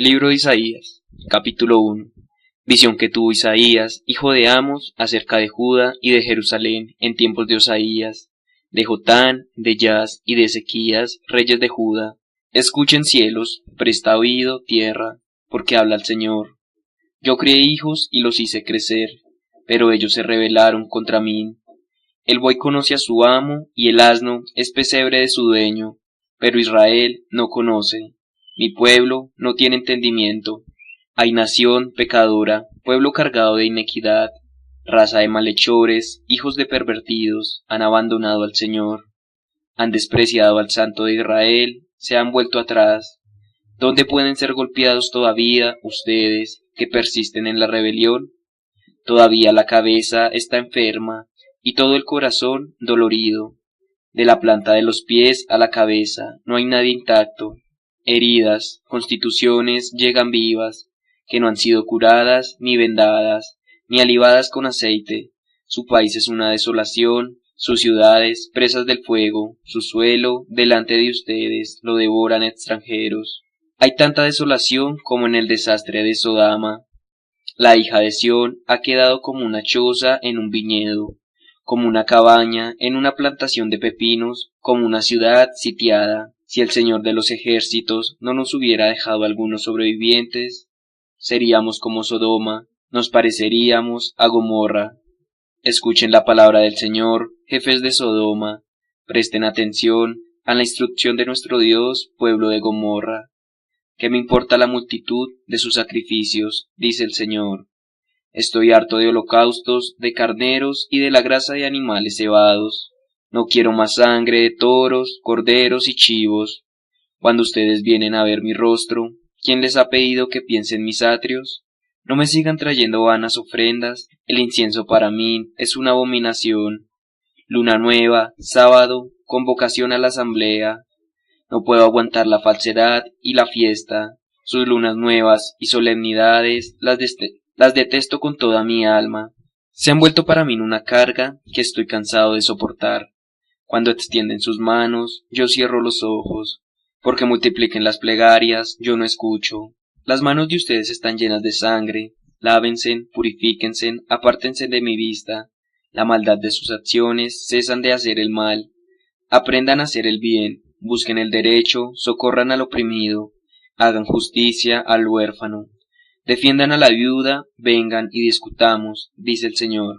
Libro de Isaías, capítulo 1. Visión que tuvo Isaías, hijo de Amos, acerca de Judá y de Jerusalén en tiempos de Osaías, de Jotán, de Jaz y de Ezequías, reyes de Judá. Escuchen cielos, presta oído, tierra, porque habla el Señor. Yo crié hijos y los hice crecer, pero ellos se rebelaron contra mí. El buey conoce a su amo, y el asno es pesebre de su dueño, pero Israel no conoce. Mi pueblo no tiene entendimiento. Hay nación pecadora, pueblo cargado de inequidad, raza de malhechores, hijos de pervertidos, han abandonado al Señor. Han despreciado al Santo de Israel, se han vuelto atrás. ¿Dónde pueden ser golpeados todavía ustedes, que persisten en la rebelión? Todavía la cabeza está enferma, y todo el corazón dolorido. De la planta de los pies a la cabeza no hay nadie intacto. Heridas, constituciones llegan vivas, que no han sido curadas, ni vendadas, ni alivadas con aceite. Su país es una desolación, sus ciudades presas del fuego, su suelo delante de ustedes lo devoran extranjeros. Hay tanta desolación como en el desastre de Sodoma. La hija de Sión ha quedado como una choza en un viñedo, como una cabaña en una plantación de pepinos, como una ciudad sitiada. Si el Señor de los ejércitos no nos hubiera dejado algunos sobrevivientes, seríamos como Sodoma, nos pareceríamos a Gomorra. Escuchen la palabra del Señor, jefes de Sodoma, presten atención a la instrucción de nuestro Dios, pueblo de Gomorra. ¿Qué me importa la multitud de sus sacrificios?, dice el Señor. Estoy harto de holocaustos, de carneros y de la grasa de animales cebados. No quiero más sangre de toros, corderos y chivos. Cuando ustedes vienen a ver mi rostro, ¿quién les ha pedido que piense en mis atrios? No me sigan trayendo vanas ofrendas, el incienso para mí es una abominación. Luna nueva, sábado, convocación a la asamblea. No puedo aguantar la falsedad y la fiesta. Sus lunas nuevas y solemnidades las detesto con toda mi alma. Se han vuelto para mí una carga que estoy cansado de soportar. Cuando extienden sus manos, yo cierro los ojos, porque multipliquen las plegarias, yo no escucho. Las manos de ustedes están llenas de sangre, lávense, purifíquense, apártense de mi vista. La maldad de sus acciones, cesan de hacer el mal. Aprendan a hacer el bien, busquen el derecho, socorran al oprimido, hagan justicia al huérfano. Defiendan a la viuda, vengan y discutamos, dice el Señor.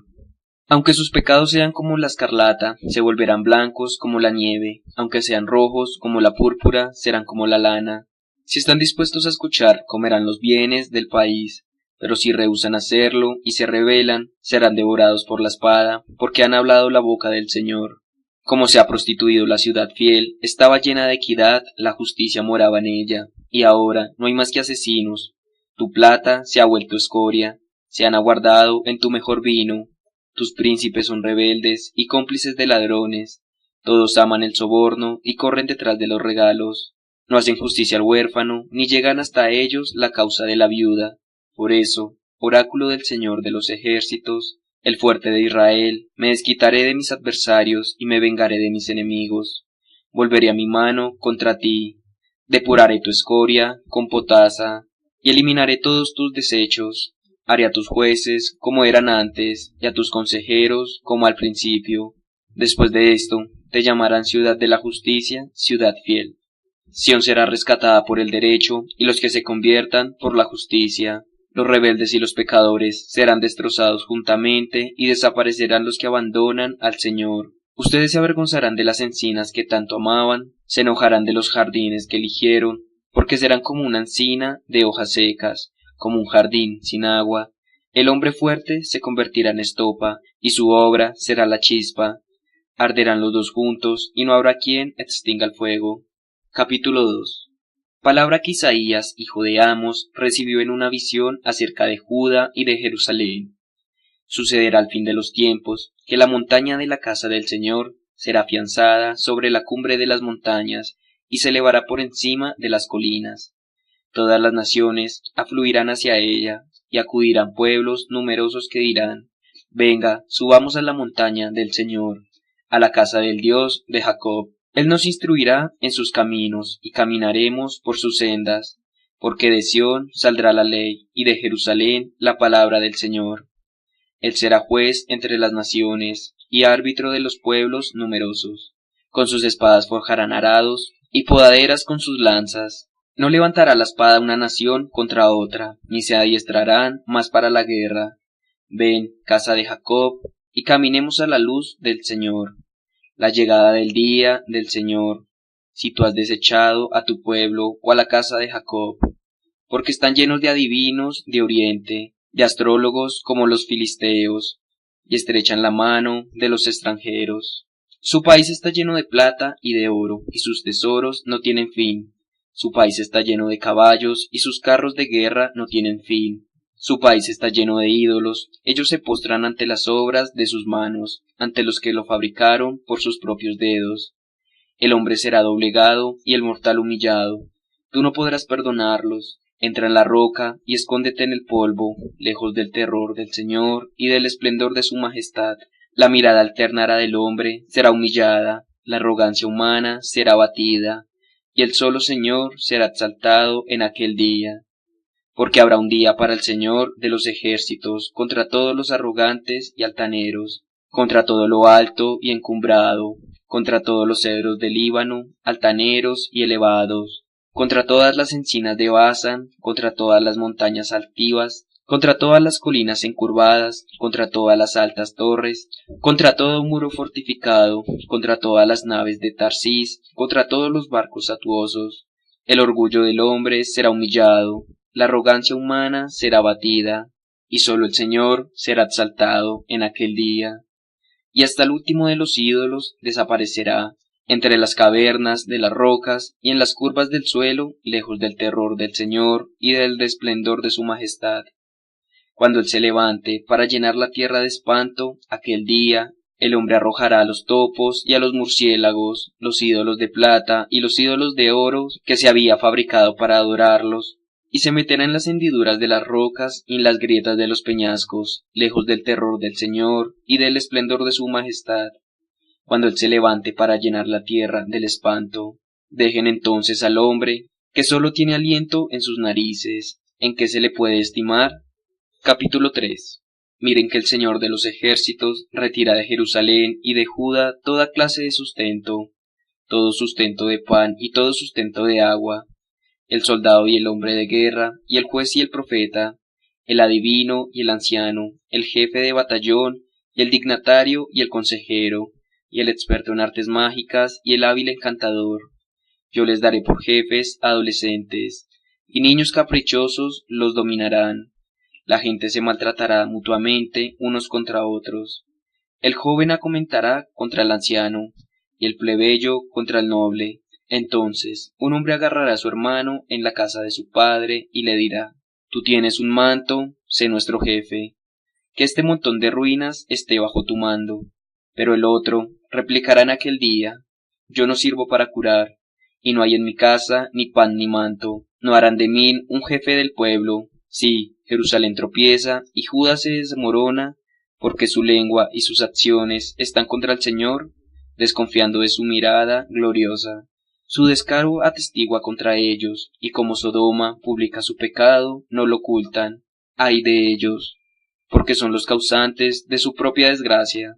Aunque sus pecados sean como la escarlata, se volverán blancos como la nieve, aunque sean rojos como la púrpura, serán como la lana. Si están dispuestos a escuchar, comerán los bienes del país, pero si rehúsan hacerlo y se rebelan, serán devorados por la espada, porque han hablado la boca del Señor. Como se ha prostituido la ciudad fiel, estaba llena de equidad, la justicia moraba en ella, y ahora no hay más que asesinos. Tu plata se ha vuelto escoria, se han aguardado en tu mejor vino. Tus príncipes son rebeldes y cómplices de ladrones. Todos aman el soborno y corren detrás de los regalos. No hacen justicia al huérfano, ni llegan hasta ellos la causa de la viuda. Por eso, oráculo del Señor de los ejércitos, el fuerte de Israel, me desquitaré de mis adversarios y me vengaré de mis enemigos. Volveré a mi mano contra ti. Depuraré tu escoria con potasa, y eliminaré todos tus desechos. Haré a tus jueces como eran antes, y a tus consejeros como al principio. Después de esto, te llamarán ciudad de la justicia, ciudad fiel. Sión será rescatada por el derecho, y los que se conviertan por la justicia. Los rebeldes y los pecadores serán destrozados juntamente, y desaparecerán los que abandonan al Señor. Ustedes se avergonzarán de las encinas que tanto amaban, se enojarán de los jardines que eligieron, porque serán como una encina de hojas secas, como un jardín sin agua. El hombre fuerte se convertirá en estopa, y su obra será la chispa. Arderán los dos juntos, y no habrá quien extinga el fuego. Capítulo 2. Palabra que Isaías, hijo de Amos, recibió en una visión acerca de Judá y de Jerusalén. Sucederá al fin de los tiempos, que la montaña de la casa del Señor será afianzada sobre la cumbre de las montañas, y se elevará por encima de las colinas. Todas las naciones afluirán hacia ella, y acudirán pueblos numerosos que dirán, venga, subamos a la montaña del Señor, a la casa del Dios de Jacob. Él nos instruirá en sus caminos, y caminaremos por sus sendas. Porque de Sión saldrá la ley, y de Jerusalén la palabra del Señor. Él será juez entre las naciones, y árbitro de los pueblos numerosos. Con sus espadas forjarán arados, y podaderas con sus lanzas. No levantará la espada una nación contra otra, ni se adiestrarán más para la guerra. Ven, casa de Jacob, y caminemos a la luz del Señor. La llegada del día del Señor, si tú has desechado a tu pueblo o a la casa de Jacob, porque están llenos de adivinos de oriente, de astrólogos como los filisteos, y estrechan la mano de los extranjeros. Su país está lleno de plata y de oro, y sus tesoros no tienen fin. Su país está lleno de caballos, y sus carros de guerra no tienen fin. Su país está lleno de ídolos, ellos se postran ante las obras de sus manos, ante los que lo fabricaron por sus propios dedos. El hombre será doblegado y el mortal humillado. Tú no podrás perdonarlos. Entra en la roca y escóndete en el polvo, lejos del terror del Señor y del esplendor de su majestad. La mirada alternada del hombre será humillada, la arrogancia humana será abatida, y el solo Señor será exaltado en aquel día. Porque habrá un día para el Señor de los ejércitos contra todos los arrogantes y altaneros, contra todo lo alto y encumbrado, contra todos los cedros del Líbano, altaneros y elevados, contra todas las encinas de Basán, contra todas las montañas altivas, contra todas las colinas encurvadas, contra todas las altas torres, contra todo muro fortificado, contra todas las naves de Tarsis, contra todos los barcos satuosos. El orgullo del hombre será humillado, la arrogancia humana será abatida, y sólo el Señor será exaltado en aquel día. Y hasta el último de los ídolos desaparecerá, entre las cavernas de las rocas y en las curvas del suelo, lejos del terror del Señor y del esplendor de su majestad. Cuando Él se levante para llenar la tierra de espanto, aquel día, el hombre arrojará a los topos y a los murciélagos, los ídolos de plata y los ídolos de oro que se había fabricado para adorarlos, y se meterá en las hendiduras de las rocas y en las grietas de los peñascos, lejos del terror del Señor y del esplendor de su majestad. Cuando Él se levante para llenar la tierra del espanto, dejen entonces al hombre, que sólo tiene aliento en sus narices, ¿en qué se le puede estimar? Capítulo 3. Miren que el Señor de los ejércitos retira de Jerusalén y de Judá toda clase de sustento, todo sustento de pan y todo sustento de agua, el soldado y el hombre de guerra, y el juez y el profeta, el adivino y el anciano, el jefe de batallón, y el dignatario y el consejero, y el experto en artes mágicas y el hábil encantador. Yo les daré por jefes adolescentes, y niños caprichosos los dominarán. La gente se maltratará mutuamente unos contra otros. El joven argumentará contra el anciano, y el plebeyo contra el noble. Entonces un hombre agarrará a su hermano en la casa de su padre y le dirá: Tú tienes un manto, sé nuestro jefe. Que este montón de ruinas esté bajo tu mando. Pero el otro replicará en aquel día: Yo no sirvo para curar, y no hay en mi casa ni pan ni manto. No harán de mí un jefe del pueblo. Sí, Jerusalén tropieza y Judá se desmorona, porque su lengua y sus acciones están contra el Señor, desconfiando de su mirada gloriosa. Su descaro atestigua contra ellos, y como Sodoma publica su pecado, no lo ocultan. Ay de ellos, porque son los causantes de su propia desgracia.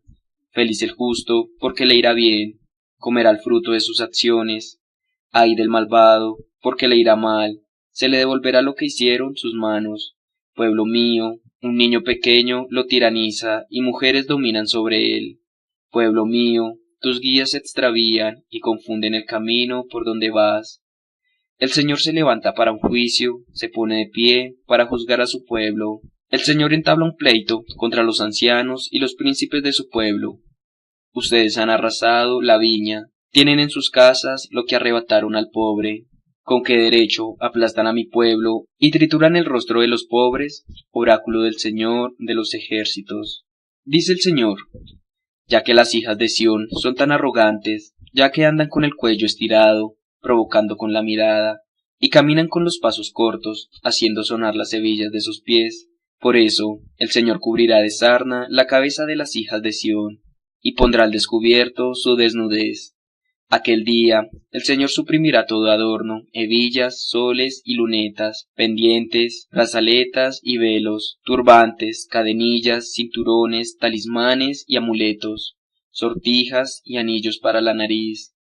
Feliz el justo, porque le irá bien, comerá el fruto de sus acciones. Ay del malvado, porque le irá mal, se le devolverá lo que hicieron sus manos. Pueblo mío, un niño pequeño lo tiraniza, y mujeres dominan sobre él. Pueblo mío, tus guías se extravían y confunden el camino por donde vas. El Señor se levanta para un juicio, se pone de pie para juzgar a su pueblo. El Señor entabla un pleito contra los ancianos y los príncipes de su pueblo. Ustedes han arrasado la viña, tienen en sus casas lo que arrebataron al pobre. ¿Con qué derecho aplastan a mi pueblo y trituran el rostro de los pobres? Oráculo del Señor de los ejércitos. Dice el Señor: ya que las hijas de Sión son tan arrogantes, ya que andan con el cuello estirado, provocando con la mirada, y caminan con los pasos cortos, haciendo sonar las hebillas de sus pies, por eso el Señor cubrirá de sarna la cabeza de las hijas de Sión, y pondrá al descubierto su desnudez. Aquel día el Señor suprimirá todo adorno, hebillas, soles y lunetas, pendientes, brazaletas y velos, turbantes, cadenillas, cinturones, talismanes y amuletos, sortijas y anillos para la nariz,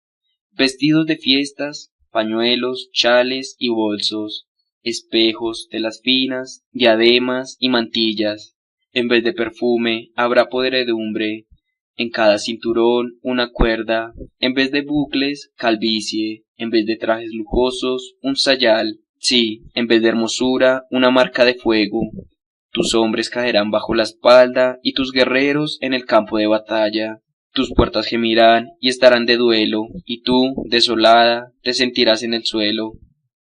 vestidos de fiestas, pañuelos, chales y bolsos, espejos, telas finas, diademas y mantillas. En vez de perfume habrá podredumbre, en cada cinturón una cuerda, en vez de bucles, calvicie, en vez de trajes lujosos, un sayal, sí, en vez de hermosura, una marca de fuego. Tus hombres caerán bajo la espalda y tus guerreros en el campo de batalla. Tus puertas gemirán y estarán de duelo, y tú, desolada, te sentirás en el suelo.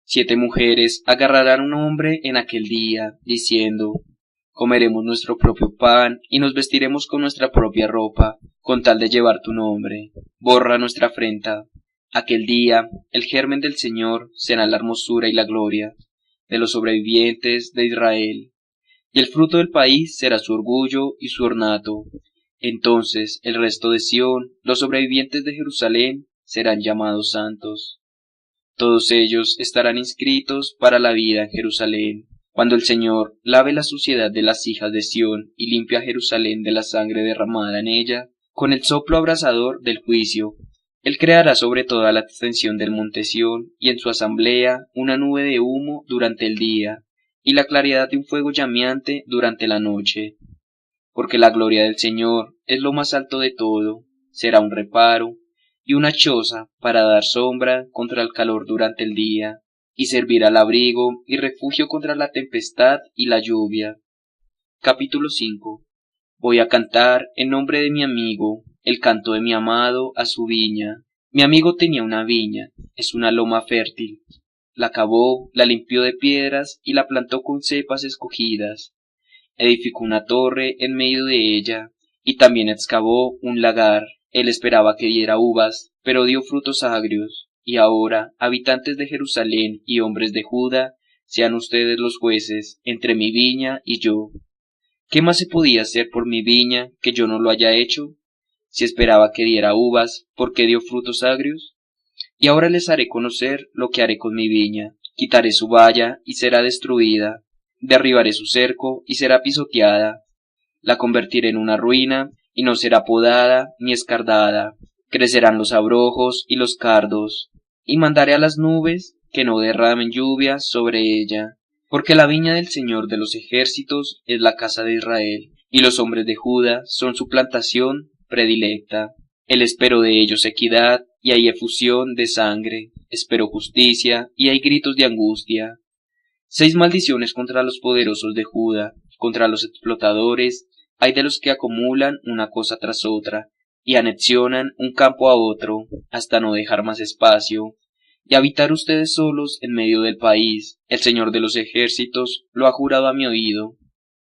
7 mujeres agarrarán a un hombre en aquel día, diciendo: comeremos nuestro propio pan y nos vestiremos con nuestra propia ropa, con tal de llevar tu nombre. Borra nuestra afrenta. Aquel día, el germen del Señor será la hermosura y la gloria de los sobrevivientes de Israel, y el fruto del país será su orgullo y su ornato. Entonces el resto de Sión, los sobrevivientes de Jerusalén, serán llamados santos. Todos ellos estarán inscritos para la vida en Jerusalén. Cuando el Señor lave la suciedad de las hijas de Sión y limpie a Jerusalén de la sangre derramada en ella, con el soplo abrasador del juicio, Él creará sobre toda la extensión del monte Sión y en su asamblea una nube de humo durante el día, y la claridad de un fuego llameante durante la noche. Porque la gloria del Señor es lo más alto de todo, será un reparo y una choza para dar sombra contra el calor durante el día, y servirá al abrigo y refugio contra la tempestad y la lluvia. Capítulo 5. Voy a cantar en nombre de mi amigo, el canto de mi amado a su viña. Mi amigo tenía una viña, es una loma fértil. La cavó, la limpió de piedras y la plantó con cepas escogidas. Edificó una torre en medio de ella, y también excavó un lagar. Él esperaba que diera uvas, pero dio frutos agrios. Y ahora, habitantes de Jerusalén y hombres de Judá, sean ustedes los jueces entre mi viña y yo. ¿Qué más se podía hacer por mi viña que yo no lo haya hecho? Si esperaba que diera uvas, ¿por qué dio frutos agrios? Y ahora les haré conocer lo que haré con mi viña. Quitaré su valla y será destruida. Derribaré su cerco y será pisoteada. La convertiré en una ruina y no será podada ni escardada. Crecerán los abrojos y los cardos, y mandaré a las nubes que no derramen lluvia sobre ella, porque la viña del Señor de los ejércitos es la casa de Israel, y los hombres de Judá son su plantación predilecta. Él esperó de ellos equidad, y hay efusión de sangre, esperó justicia, y hay gritos de angustia. 6 maldiciones contra los poderosos de Judá, contra los explotadores, hay de los que acumulan una cosa tras otra, y anexionan un campo a otro, hasta no dejar más espacio, y habitar ustedes solos en medio del país. El Señor de los ejércitos lo ha jurado a mi oído.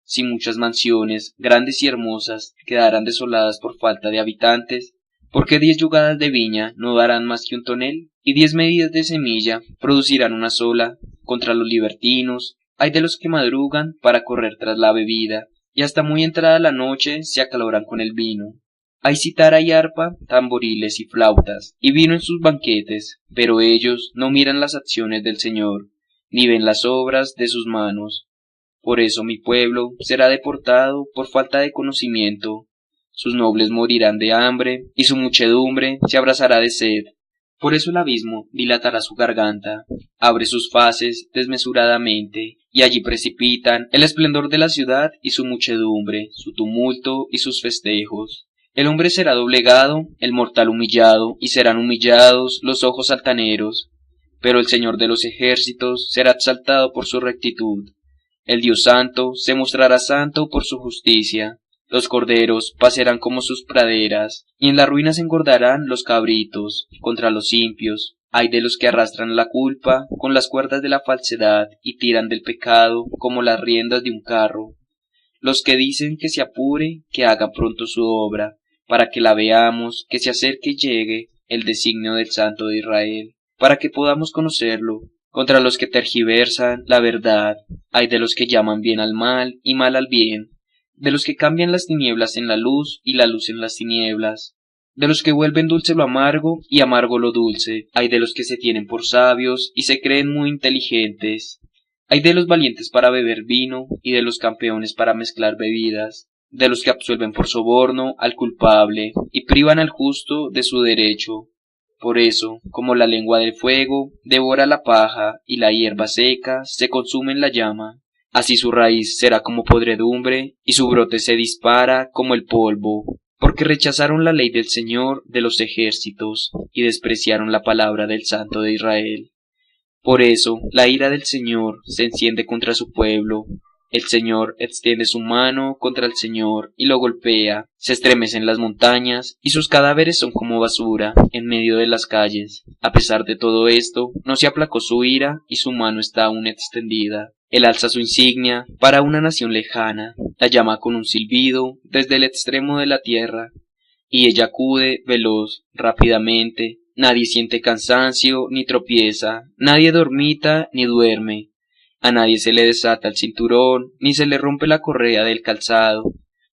Si muchas mansiones, grandes y hermosas, quedarán desoladas por falta de habitantes, ¿por qué 10 yugadas de viña no darán más que un tonel? Y 10 medidas de semilla producirán una sola. Contra los libertinos, hay de los que madrugan para correr tras la bebida, y hasta muy entrada la noche se acaloran con el vino. Hay cítara y arpa, tamboriles y flautas, y vino en sus banquetes, pero ellos no miran las acciones del Señor, ni ven las obras de sus manos. Por eso mi pueblo será deportado por falta de conocimiento. Sus nobles morirán de hambre, y su muchedumbre se abrazará de sed. Por eso el abismo dilatará su garganta, abre sus faces desmesuradamente, y allí precipitan el esplendor de la ciudad y su muchedumbre, su tumulto y sus festejos. El hombre será doblegado, el mortal humillado, y serán humillados los ojos altaneros. Pero el Señor de los ejércitos será exaltado por su rectitud. El Dios santo se mostrará santo por su justicia. Los corderos pacerán como sus praderas, y en las ruinas engordarán los cabritos. Contra los impios, hay de los que arrastran la culpa con las cuerdas de la falsedad y tiran del pecado como las riendas de un carro. Los que dicen que se apure, que haga pronto su obra, para que la veamos, que se acerque y llegue el designio del Santo de Israel, para que podamos conocerlo. Contra los que tergiversan la verdad, hay de los que llaman bien al mal y mal al bien, de los que cambian las tinieblas en la luz y la luz en las tinieblas. de los que vuelven dulce lo amargo y amargo lo dulce. Hay de los que se tienen por sabios y se creen muy inteligentes. Hay de los valientes para beber vino y de los campeones para mezclar bebidas, de los que absuelven por soborno al culpable y privan al justo de su derecho. Por eso, como la lengua del fuego devora la paja y la hierba seca se consume en la llama, así su raíz será como podredumbre y su brote se dispara como el polvo, porque rechazaron la ley del Señor de los ejércitos y despreciaron la palabra del Santo de Israel. Por eso la ira del Señor se enciende contra su pueblo. El Señor extiende su mano contra el Señor y lo golpea. Se estremecen las montañas y sus cadáveres son como basura en medio de las calles. A pesar de todo esto, no se aplacó su ira y su mano está aún extendida. Él alza su insignia para una nación lejana, la llama con un silbido desde el extremo de la tierra, y ella acude veloz, rápidamente. Nadie siente cansancio ni tropieza, nadie dormita ni duerme. A nadie se le desata el cinturón, ni se le rompe la correa del calzado.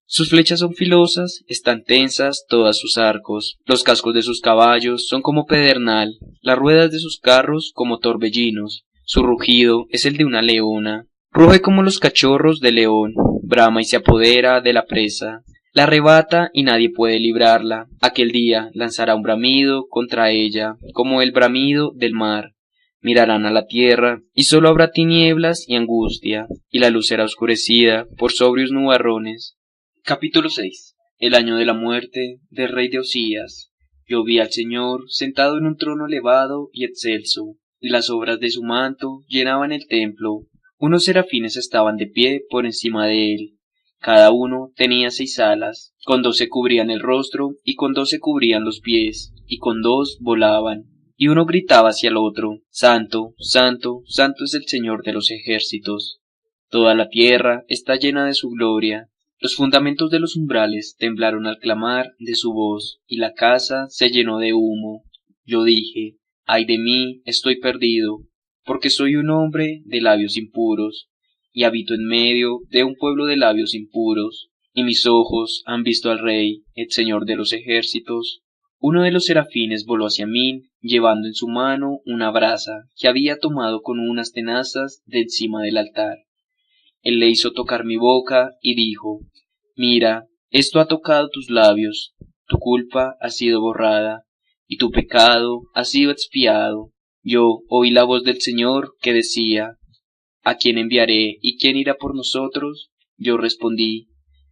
Sus flechas son filosas, están tensas todas sus arcos. Los cascos de sus caballos son como pedernal, las ruedas de sus carros como torbellinos. Su rugido es el de una leona. Ruge como los cachorros de león, brama y se apodera de la presa. La arrebata y nadie puede librarla. Aquel día lanzará un bramido contra ella, como el bramido del mar. Mirarán a la tierra, y sólo habrá tinieblas y angustia, y la luz será oscurecida por sobrios nubarrones. Capítulo 6. El año de la muerte del rey de Osías. Yo vi al Señor sentado en un trono elevado y excelso, y las obras de su manto llenaban el templo. Unos serafines estaban de pie por encima de él. Cada uno tenía 6 alas, con 2 se cubrían el rostro, y con 2 se cubrían los pies, y con 2 volaban. Y uno gritaba hacia el otro, Santo, Santo, Santo es el Señor de los ejércitos. Toda la tierra está llena de su gloria. Los fundamentos de los umbrales temblaron al clamar de su voz, y la casa se llenó de humo. Yo dije, ay de mí, estoy perdido, porque soy un hombre de labios impuros, y habito en medio de un pueblo de labios impuros, y mis ojos han visto al Rey, el Señor de los ejércitos. Uno de los serafines voló hacia mí, llevando en su mano una brasa que había tomado con unas tenazas de encima del altar. Él le hizo tocar mi boca y dijo, mira, esto ha tocado tus labios, tu culpa ha sido borrada, y tu pecado ha sido expiado. Yo oí la voz del Señor que decía, ¿a quién enviaré y quién irá por nosotros? Yo respondí,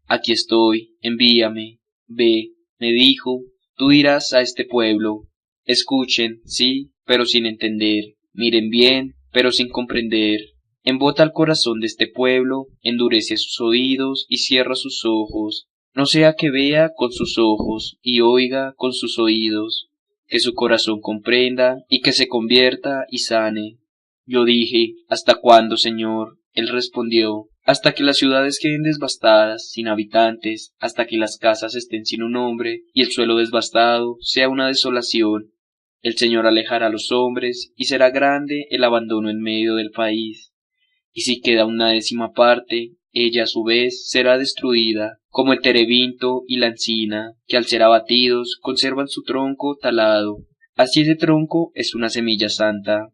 aquí estoy, envíame. Ve, me dijo, tú dirás a este pueblo, escuchen, sí, pero sin entender, miren bien, pero sin comprender. Embota el corazón de este pueblo, endurece sus oídos y cierra sus ojos, no sea que vea con sus ojos y oiga con sus oídos, que su corazón comprenda y que se convierta y sane. Yo dije, ¿hasta cuándo, Señor? Él respondió, hasta que las ciudades queden devastadas, sin habitantes, hasta que las casas estén sin un hombre, y el suelo devastado sea una desolación. El Señor alejará a los hombres, y será grande el abandono en medio del país. Y si queda una 10ª parte, ella a su vez será destruida, como el terebinto y la encina, que al ser abatidos conservan su tronco talado. Así ese tronco es una semilla santa.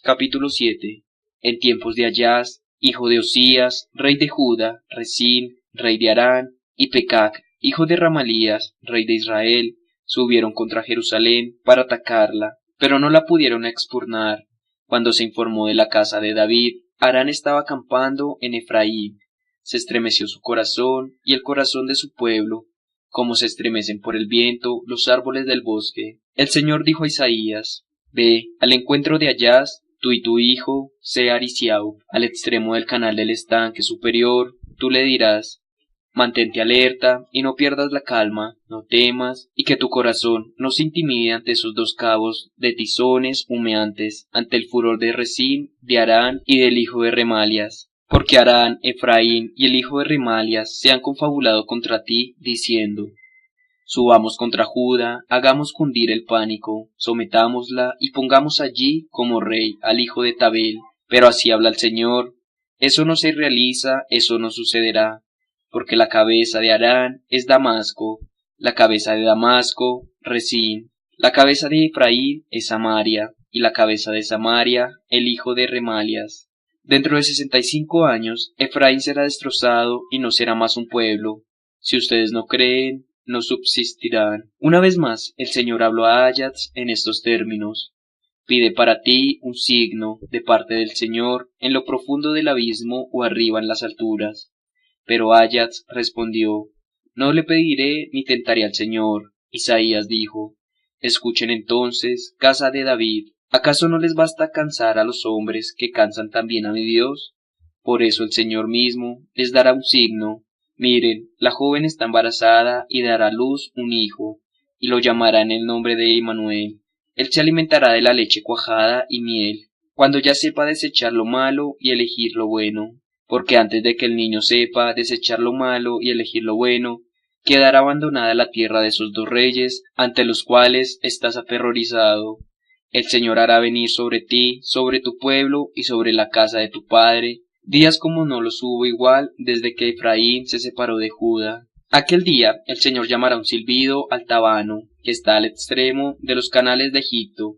Capítulo 7. En tiempos de Ayaz, hijo de Osías, rey de Judá, Resín, rey de Harán, y Pecac, hijo de Ramalías, rey de Israel, subieron contra Jerusalén para atacarla, pero no la pudieron expurnar. Cuando se informó de la casa de David, Harán estaba acampando en Efraín. Se estremeció su corazón y el corazón de su pueblo, como se estremecen por el viento los árboles del bosque. El Señor dijo a Isaías, ve al encuentro de Ayaz, tú y tu hijo, Seariciau, al extremo del canal del estanque superior, tú le dirás, mantente alerta y no pierdas la calma, no temas, y que tu corazón no se intimide ante esos 2 cabos de tizones humeantes, ante el furor de Resín, de Harán y del hijo de Remalias. Porque Harán, Efraín y el hijo de Remalias se han confabulado contra ti, diciendo, subamos contra Judá, hagamos cundir el pánico, sometámosla y pongamos allí como rey al hijo de Tabel. Pero así habla el Señor, eso no se realiza, eso no sucederá, porque la cabeza de Harán es Damasco, la cabeza de Damasco Resín. La cabeza de Efraín es Samaria, y la cabeza de Samaria, el hijo de Remalias. Dentro de 65 años, Efraín será destrozado y no será más un pueblo. Si ustedes no creen, no subsistirán. Una vez más, el Señor habló a Ayats en estos términos. Pide para ti un signo de parte del Señor en lo profundo del abismo o arriba en las alturas. Pero Ayats respondió, no le pediré ni tentaré al Señor. Isaías dijo, escuchen entonces, casa de David, ¿acaso no les basta cansar a los hombres que cansan también a mi Dios? Por eso el Señor mismo les dará un signo. Miren, la joven está embarazada y dará a luz un hijo, y lo llamará en el nombre de Emmanuel. Él se alimentará de la leche cuajada y miel, cuando ya sepa desechar lo malo y elegir lo bueno. Porque antes de que el niño sepa desechar lo malo y elegir lo bueno, quedará abandonada la tierra de sus dos reyes, ante los cuales estás aterrorizado. El Señor hará venir sobre ti, sobre tu pueblo y sobre la casa de tu padre, días como no los hubo igual desde que Efraín se separó de Judá. Aquel día el Señor llamará un silbido al tabano, que está al extremo de los canales de Egipto,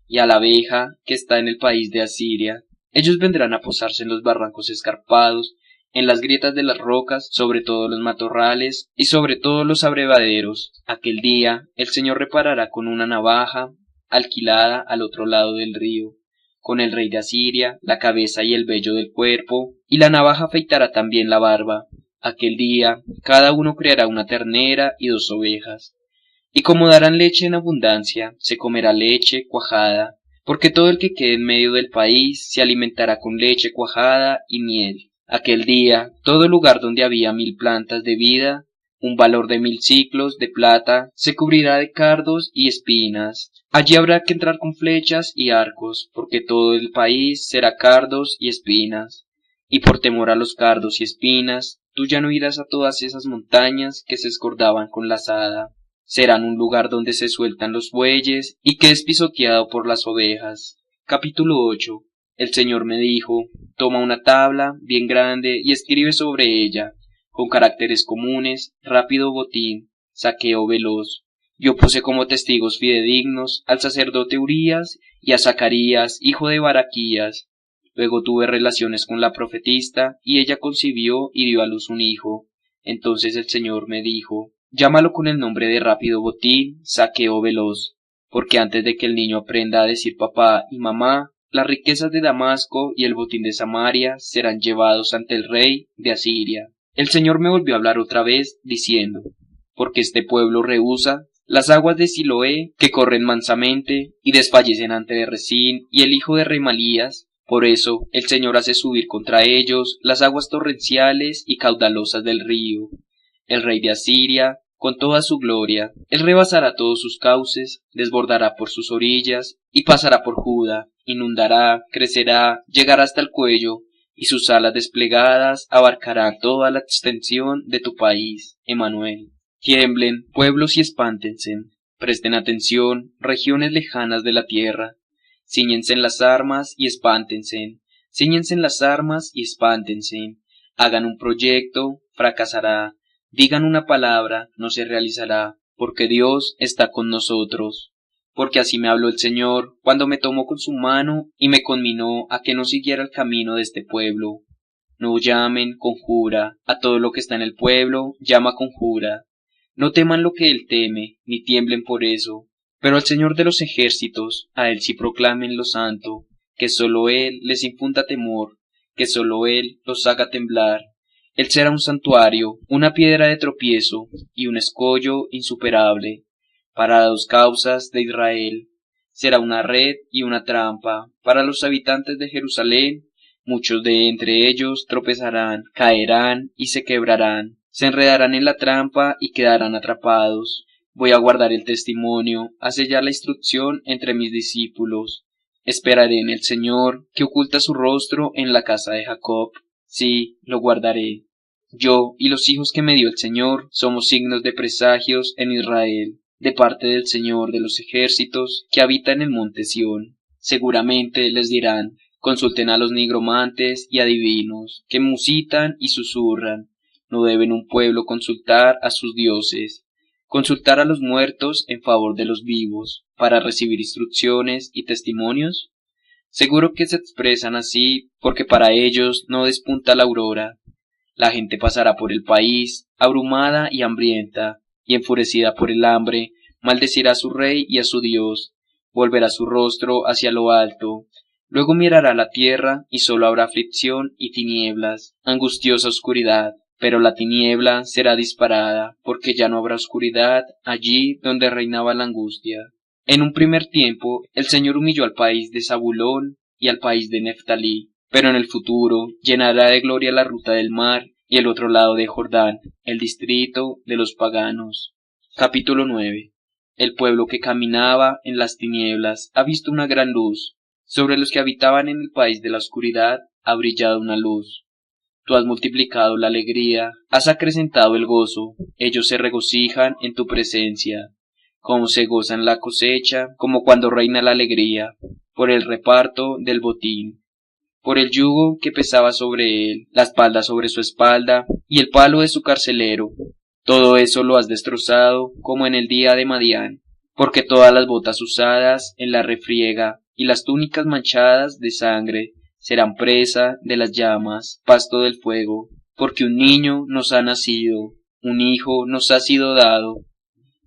y a la abeja, que está en el país de Asiria. Ellos vendrán a posarse en los barrancos escarpados, en las grietas de las rocas, sobre todos los matorrales y sobre todos los abrevaderos. Aquel día el Señor reparará con una navaja alquilada al otro lado del río, con el rey de Asiria, la cabeza y el vello del cuerpo, y la navaja afeitará también la barba. Aquel día cada uno criará una ternera y 2 ovejas. Y como darán leche en abundancia, se comerá leche cuajada, porque todo el que quede en medio del país se alimentará con leche cuajada y miel. Aquel día, todo lugar donde había 1000 plantas de vida, un valor de 1000 siclos de plata, se cubrirá de cardos y espinas. Allí habrá que entrar con flechas y arcos, porque todo el país será cardos y espinas. Y por temor a los cardos y espinas, tú ya no irás a todas esas montañas que se escordaban con la azada. Serán un lugar donde se sueltan los bueyes y que es pisoteado por las ovejas. Capítulo 8. El Señor me dijo, toma una tabla bien grande y escribe sobre ella, con caracteres comunes, rápido botín, saqueo veloz. Yo puse como testigos fidedignos al sacerdote Urías y a Zacarías, hijo de Baraquías. Luego tuve relaciones con la profetista, y ella concibió y dio a luz un hijo. Entonces el Señor me dijo, llámalo con el nombre de rápido botín, saqueo veloz, porque antes de que el niño aprenda a decir papá y mamá, las riquezas de Damasco y el botín de Samaria serán llevados ante el rey de Asiria. El Señor me volvió a hablar otra vez, diciendo, porque este pueblo rehúsa las aguas de Siloé, que corren mansamente, y desfallecen ante Resín y el hijo de Remalías. Por eso el Señor hace subir contra ellos las aguas torrenciales y caudalosas del río. El rey de Asiria, con toda su gloria, él rebasará todos sus cauces, desbordará por sus orillas, y pasará por Judá, inundará, crecerá, llegará hasta el cuello, y sus alas desplegadas abarcarán toda la extensión de tu país, Emmanuel. Tiemblen, pueblos, y espántense. Presten atención, regiones lejanas de la tierra. Cíñense en las armas y espántense. Cíñense en las armas y espántense. Hagan un proyecto, fracasará. Digan una palabra, no se realizará, porque Dios está con nosotros. Porque así me habló el Señor, cuando me tomó con su mano y me conminó a que no siguiera el camino de este pueblo. No llamen, conjura, a todo lo que está en el pueblo, llama, conjura. No teman lo que él teme, ni tiemblen por eso. Pero al Señor de los ejércitos, a él sí proclamen lo santo, que sólo él les infunda temor, que sólo él los haga temblar. Él será un santuario, una piedra de tropiezo y un escollo insuperable para 2 causas de Israel. Será una red y una trampa para los habitantes de Jerusalén. Muchos de entre ellos tropezarán, caerán y se quebrarán, se enredarán en la trampa y quedarán atrapados. Voy a guardar el testimonio, a sellar la instrucción entre mis discípulos. Esperaré en el Señor, que oculta su rostro en la casa de Jacob. Sí, lo guardaré. Yo y los hijos que me dio el Señor somos signos de presagios en Israel, de parte del Señor de los ejércitos, que habita en el monte Sión. Seguramente les dirán, consulten a los nigromantes y adivinos, que musitan y susurran. No deben un pueblo consultar a sus dioses. ¿Consultar a los muertos en favor de los vivos, para recibir instrucciones y testimonios? Seguro que se expresan así porque para ellos no despunta la aurora. La gente pasará por el país, abrumada y hambrienta, y enfurecida por el hambre, maldecirá a su rey y a su Dios, volverá su rostro hacia lo alto, luego mirará la tierra y sólo habrá aflicción y tinieblas, angustiosa oscuridad, pero la tiniebla será disparada, porque ya no habrá oscuridad allí donde reinaba la angustia. En un primer tiempo, el Señor humilló al país de Zabulón y al país de Neftalí, pero en el futuro llenará de gloria la ruta del mar y el otro lado de Jordán, el distrito de los paganos. Capítulo 9. El pueblo que caminaba en las tinieblas ha visto una gran luz. Sobre los que habitaban en el país de la oscuridad ha brillado una luz. Tú has multiplicado la alegría, has acrecentado el gozo, ellos se regocijan en tu presencia, como se goza en la cosecha, como cuando reina la alegría, por el reparto del botín, por el yugo que pesaba sobre él, la espalda sobre su espalda, y el palo de su carcelero. Todo eso lo has destrozado, como en el día de Madián, porque todas las botas usadas en la refriega, y las túnicas manchadas de sangre, serán presa de las llamas, pasto del fuego, porque un niño nos ha nacido, un hijo nos ha sido dado,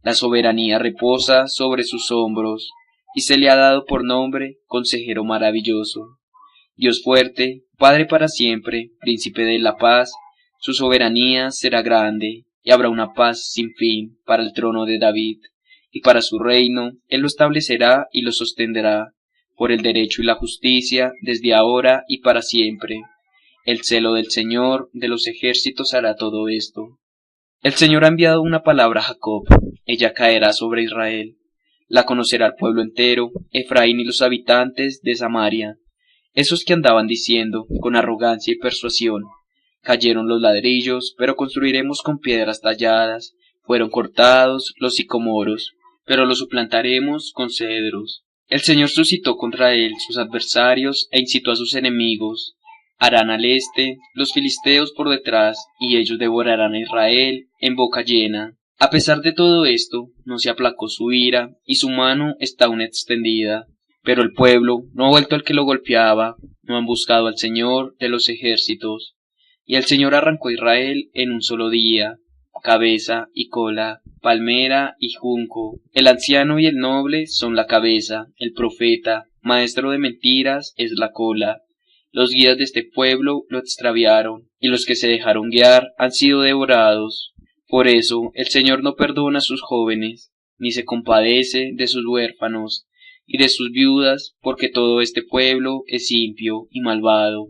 la soberanía reposa sobre sus hombros, y se le ha dado por nombre Consejero Maravilloso, Dios fuerte, Padre para siempre, Príncipe de la paz. Su soberanía será grande, y habrá una paz sin fin para el trono de David, y para su reino él lo establecerá y lo sostendrá, por el derecho y la justicia, desde ahora y para siempre. El celo del Señor de los ejércitos hará todo esto. El Señor ha enviado una palabra a Jacob, ella caerá sobre Israel. La conocerá el pueblo entero, Efraín y los habitantes de Samaria. Esos que andaban diciendo, con arrogancia y persuasión, cayeron los ladrillos, pero construiremos con piedras talladas, fueron cortados los sicomoros, pero los suplantaremos con cedros. El Señor suscitó contra él sus adversarios e incitó a sus enemigos. Harán al este, los filisteos por detrás, y ellos devorarán a Israel en boca llena. A pesar de todo esto, no se aplacó su ira, y su mano está aún extendida. Pero el pueblo no ha vuelto al que lo golpeaba, no han buscado al Señor de los ejércitos. Y el Señor arrancó a Israel en un solo día, cabeza y cola, palmera y junco. El anciano y el noble son la cabeza, el profeta, maestro de mentiras, es la cola. Los guías de este pueblo lo extraviaron, y los que se dejaron guiar han sido devorados. Por eso el Señor no perdona a sus jóvenes, ni se compadece de sus huérfanos, y de sus viudas, porque todo este pueblo es impío y malvado,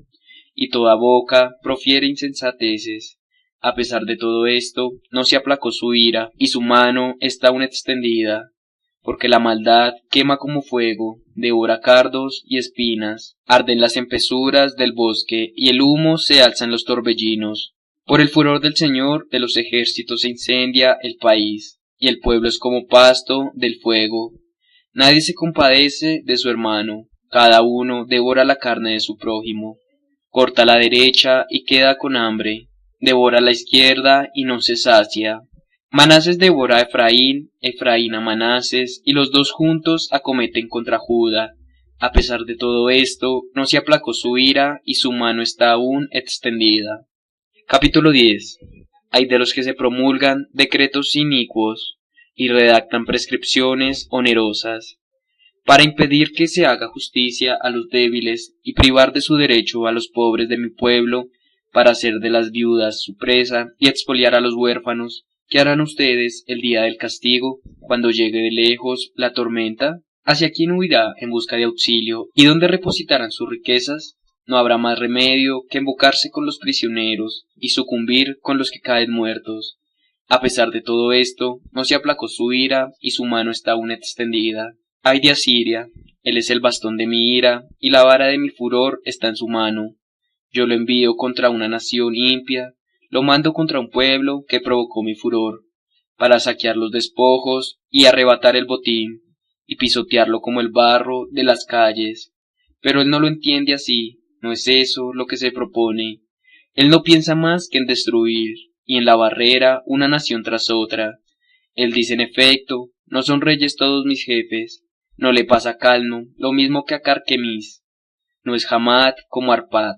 y toda boca profiere insensateces. A pesar de todo esto, no se aplacó su ira, y su mano está aún extendida, porque la maldad quema como fuego, devora cardos y espinas, arden las empezuras del bosque, y el humo se alza en los torbellinos. Por el furor del Señor de los ejércitos se incendia el país, y el pueblo es como pasto del fuego. Nadie se compadece de su hermano, cada uno devora la carne de su prójimo. Corta la derecha y queda con hambre, devora la izquierda y no se sacia. Manases devora a Efraín, Efraín a Manases, y los dos juntos acometen contra Judá. A pesar de todo esto, no se aplacó su ira, y su mano está aún extendida. Capítulo 10. Hay de los que se promulgan decretos inicuos, y redactan prescripciones onerosas, para impedir que se haga justicia a los débiles, y privar de su derecho a los pobres de mi pueblo, para hacer de las viudas su presa, y expoliar a los huérfanos. ¿Qué harán ustedes el día del castigo, cuando llegue de lejos la tormenta? ¿Hacia quién huirá en busca de auxilio, y dónde repositarán sus riquezas? No habrá más remedio que embocarse con los prisioneros, y sucumbir con los que caen muertos. A pesar de todo esto, no se aplacó su ira, y su mano está aún extendida. Ay de Asiria, él es el bastón de mi ira, y la vara de mi furor está en su mano. Yo lo envío contra una nación impía, lo mando contra un pueblo que provocó mi furor, para saquear los despojos y arrebatar el botín, y pisotearlo como el barro de las calles. Pero él no lo entiende así, no es eso lo que se propone. Él no piensa más que en destruir, y en la barrera una nación tras otra. Él dice en efecto, ¿no son reyes todos mis jefes? No le pasa a Calno lo mismo que a Carquemis. No es Hamat como Arpad,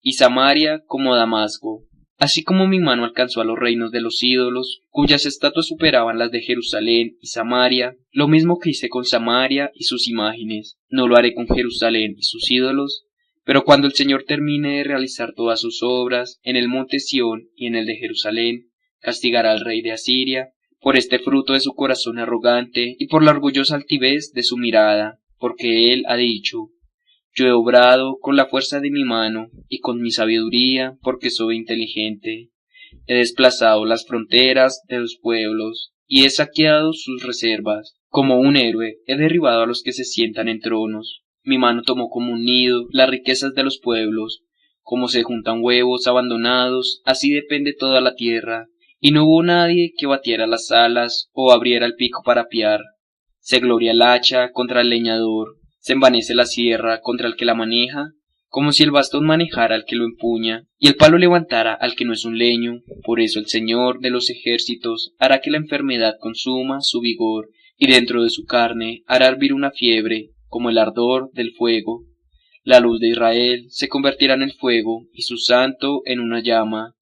y Samaria como Damasco. Así como mi mano alcanzó a los reinos de los ídolos, cuyas estatuas superaban las de Jerusalén y Samaria, lo mismo que hice con Samaria y sus imágenes, no lo haré con Jerusalén y sus ídolos. Pero cuando el Señor termine de realizar todas sus obras en el monte Sión y en el de Jerusalén, castigará al rey de Asiria por este fruto de su corazón arrogante y por la orgullosa altivez de su mirada, porque él ha dicho: yo he obrado con la fuerza de mi mano y con mi sabiduría, porque soy inteligente. He desplazado las fronteras de los pueblos y he saqueado sus reservas. Como un héroe he derribado a los que se sientan en tronos. Mi mano tomó como un nido las riquezas de los pueblos. Como se juntan huevos abandonados, así depende toda la tierra. Y no hubo nadie que batiera las alas o abriera el pico para apiar. Se gloria el hacha contra el leñador. Se envanece la sierra contra el que la maneja, como si el bastón manejara al que lo empuña, y el palo levantara al que no es un leño. Por eso el Señor de los ejércitos hará que la enfermedad consuma su vigor, y dentro de su carne hará hervir una fiebre, como el ardor del fuego. La luz de Israel se convertirá en el fuego, y su santo en una llama,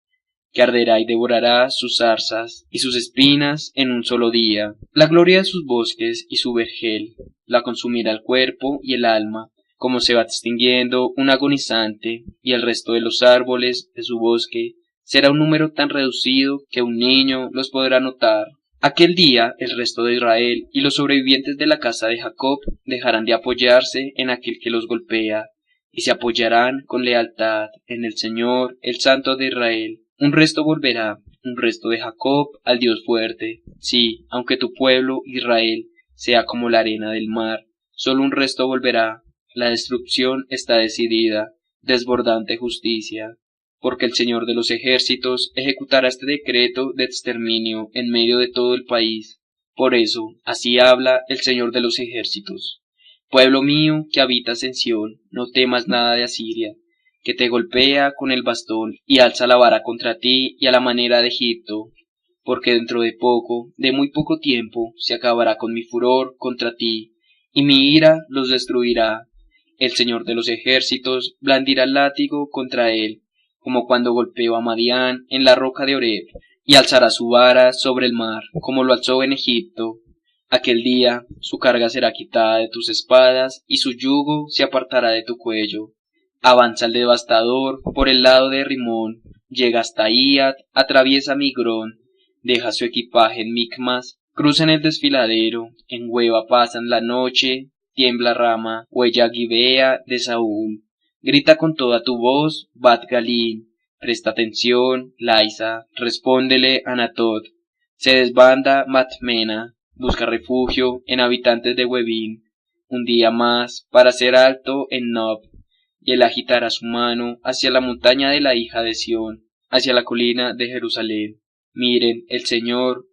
que arderá y devorará sus zarzas y sus espinas en un solo día. La gloria de sus bosques y su vergel la consumirá el cuerpo y el alma, como se va extinguiendo un agonizante, y el resto de los árboles de su bosque será un número tan reducido que un niño los podrá notar. Aquel día el resto de Israel y los sobrevivientes de la casa de Jacob dejarán de apoyarse en aquel que los golpea, y se apoyarán con lealtad en el Señor, el Santo de Israel. Un resto volverá, un resto de Jacob, al Dios fuerte. Sí, aunque tu pueblo, Israel, sea como la arena del mar, solo un resto volverá. La destrucción está decidida, desbordante justicia, porque el Señor de los ejércitos ejecutará este decreto de exterminio en medio de todo el país. Por eso, así habla el Señor de los ejércitos. Pueblo mío que habitas en Sión, no temas nada de Asiria, que te golpea con el bastón y alza la vara contra ti y a la manera de Egipto, porque dentro de poco, de muy poco tiempo, se acabará con mi furor contra ti, y mi ira los destruirá. El Señor de los ejércitos blandirá el látigo contra él, como cuando golpeó a Madián en la roca de Oreb, y alzará su vara sobre el mar, como lo alzó en Egipto. Aquel día su carga será quitada de tus espadas, y su yugo se apartará de tu cuello. Avanza el devastador por el lado de Rimón, llega hasta Iat, atraviesa Migrón, deja su equipaje en Micmas, cruza en el desfiladero, en Hueva pasan la noche, tiembla Rama, huella Gibea de Saúl. Grita con toda tu voz, Bat Galín, presta atención, Laisa, respóndele Anatot. Se desbanda Matmena, busca refugio en habitantes de Huevín, un día más para ser alto en Nob. Y él agitará su mano hacia la montaña de la hija de Sión, hacia la colina de Jerusalén. Miren, el Señor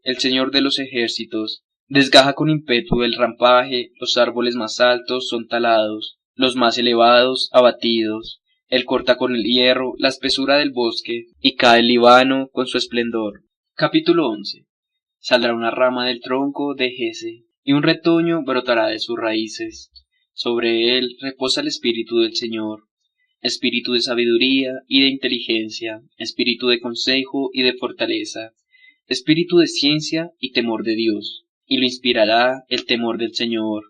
de los ejércitos, desgaja con ímpetu el rampaje, los árboles más altos son talados, los más elevados abatidos. Él corta con el hierro la espesura del bosque, y cae el Líbano con su esplendor. Capítulo 11. Saldrá una rama del tronco de Jese, y un retoño brotará de sus raíces. Sobre él reposa el Espíritu del Señor, espíritu de sabiduría y de inteligencia, espíritu de consejo y de fortaleza, espíritu de ciencia y temor de Dios, y lo inspirará el temor del Señor,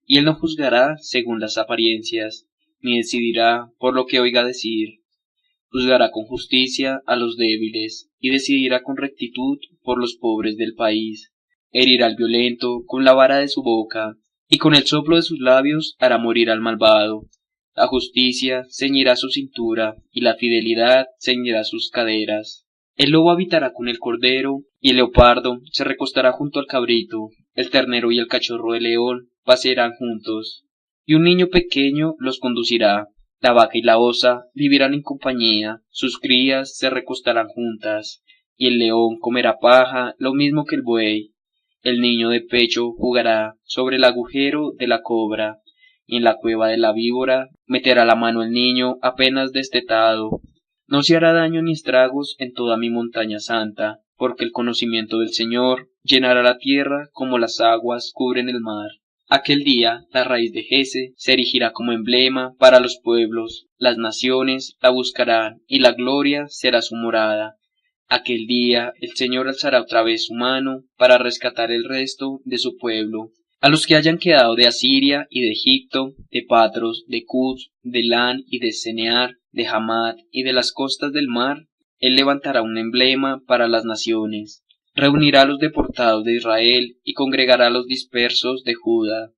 y él no juzgará según las apariencias, ni decidirá por lo que oiga decir. Juzgará con justicia a los débiles, y decidirá con rectitud por los pobres del país. Herirá al violento con la vara de su boca, y con el soplo de sus labios hará morir al malvado. La justicia ceñirá su cintura, y la fidelidad ceñirá sus caderas. El lobo habitará con el cordero, y el leopardo se recostará junto al cabrito. El ternero y el cachorro de león pasearán juntos, y un niño pequeño los conducirá. La vaca y la osa vivirán en compañía, sus crías se recostarán juntas, y el león comerá paja lo mismo que el buey. El niño de pecho jugará sobre el agujero de la cobra, y en la cueva de la víbora meterá la mano el niño apenas destetado. No se hará daño ni estragos en toda mi montaña santa, porque el conocimiento del Señor llenará la tierra como las aguas cubren el mar. Aquel día la raíz de Jese se erigirá como emblema para los pueblos, las naciones la buscarán y la gloria será su morada. Aquel día el Señor alzará otra vez su mano para rescatar el resto de su pueblo. A los que hayan quedado de Asiria y de Egipto, de Patros, de Cus, de Lan y de Cenear, de Hamat y de las costas del mar, él levantará un emblema para las naciones. Reunirá a los deportados de Israel y congregará a los dispersos de Judá.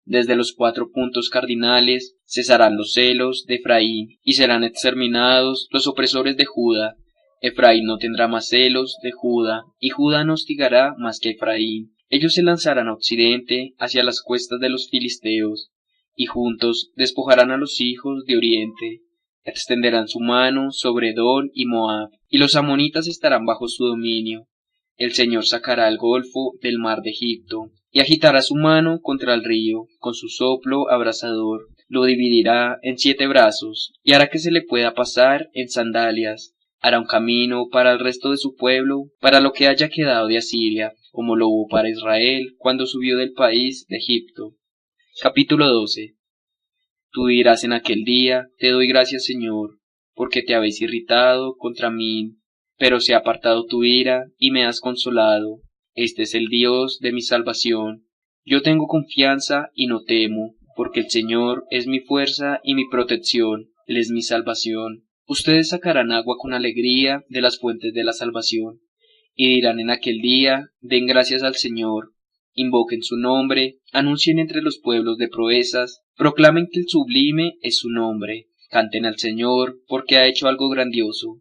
Desde los 4 puntos cardinales cesarán los celos de Efraín y serán exterminados los opresores de Judá. Efraín no tendrá más celos de Judá y Judá no hostigará más que Efraín. Ellos se lanzarán a occidente hacia las cuestas de los filisteos y juntos despojarán a los hijos de oriente. Extenderán su mano sobre Edom y Moab y los amonitas estarán bajo su dominio. El Señor sacará el golfo del mar de Egipto, y agitará su mano contra el río, con su soplo abrasador, lo dividirá en 7 brazos, y hará que se le pueda pasar en sandalias. Hará un camino para el resto de su pueblo, para lo que haya quedado de Asiria, como lo hubo para Israel cuando subió del país de Egipto. Capítulo 12. Tú dirás en aquel día, te doy gracias, Señor, porque te habéis irritado contra mí, pero se ha apartado tu ira y me has consolado. Este es el Dios de mi salvación. Yo tengo confianza y no temo, porque el Señor es mi fuerza y mi protección, Él es mi salvación. Ustedes sacarán agua con alegría de las fuentes de la salvación, y dirán en aquel día, den gracias al Señor, invoquen su nombre, anuncien entre los pueblos de proezas, proclamen que el sublime es su nombre, canten al Señor, porque ha hecho algo grandioso,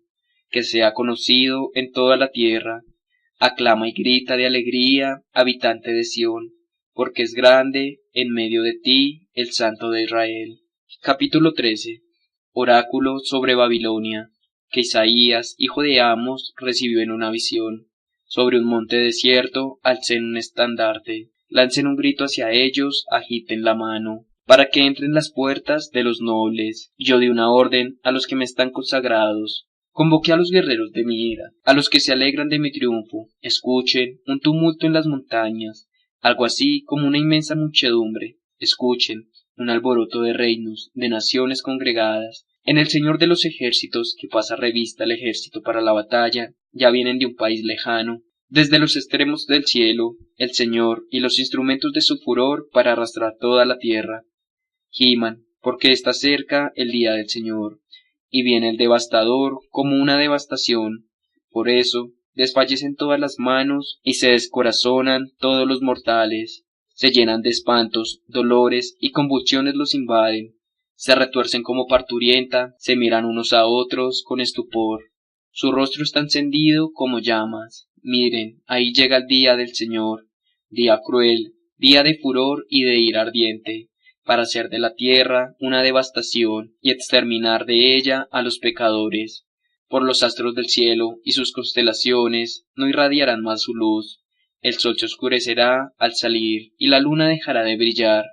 que sea conocido en toda la tierra. Aclama y grita de alegría, habitante de Sión, porque es grande en medio de ti el Santo de Israel. Capítulo 13. Oráculo sobre Babilonia, que Isaías, hijo de Amos, recibió en una visión. Sobre un monte desierto alcen un estandarte, lancen un grito hacia ellos, agiten la mano, para que entren las puertas de los nobles. Yo di una orden a los que me están consagrados. Convoqué a los guerreros de mi ira, a los que se alegran de mi triunfo. Escuchen, un tumulto en las montañas, algo así como una inmensa muchedumbre. Escuchen, un alboroto de reinos, de naciones congregadas. En el Señor de los ejércitos, que pasa revista al ejército para la batalla, ya vienen de un país lejano. Desde los extremos del cielo, el Señor y los instrumentos de su furor para arrastrar toda la tierra. Giman, porque está cerca el día del Señor, y viene el devastador como una devastación. Por eso, desfallecen todas las manos y se descorazonan todos los mortales. Se llenan de espantos, dolores y convulsiones los invaden. Se retuercen como parturienta, se miran unos a otros con estupor. Su rostro está encendido como llamas. Miren, ahí llega el día del Señor, día cruel, día de furor y de ira ardiente, para hacer de la tierra una devastación y exterminar de ella a los pecadores. Por los astros del cielo y sus constelaciones no irradiarán más su luz. El sol se oscurecerá al salir y la luna dejará de brillar.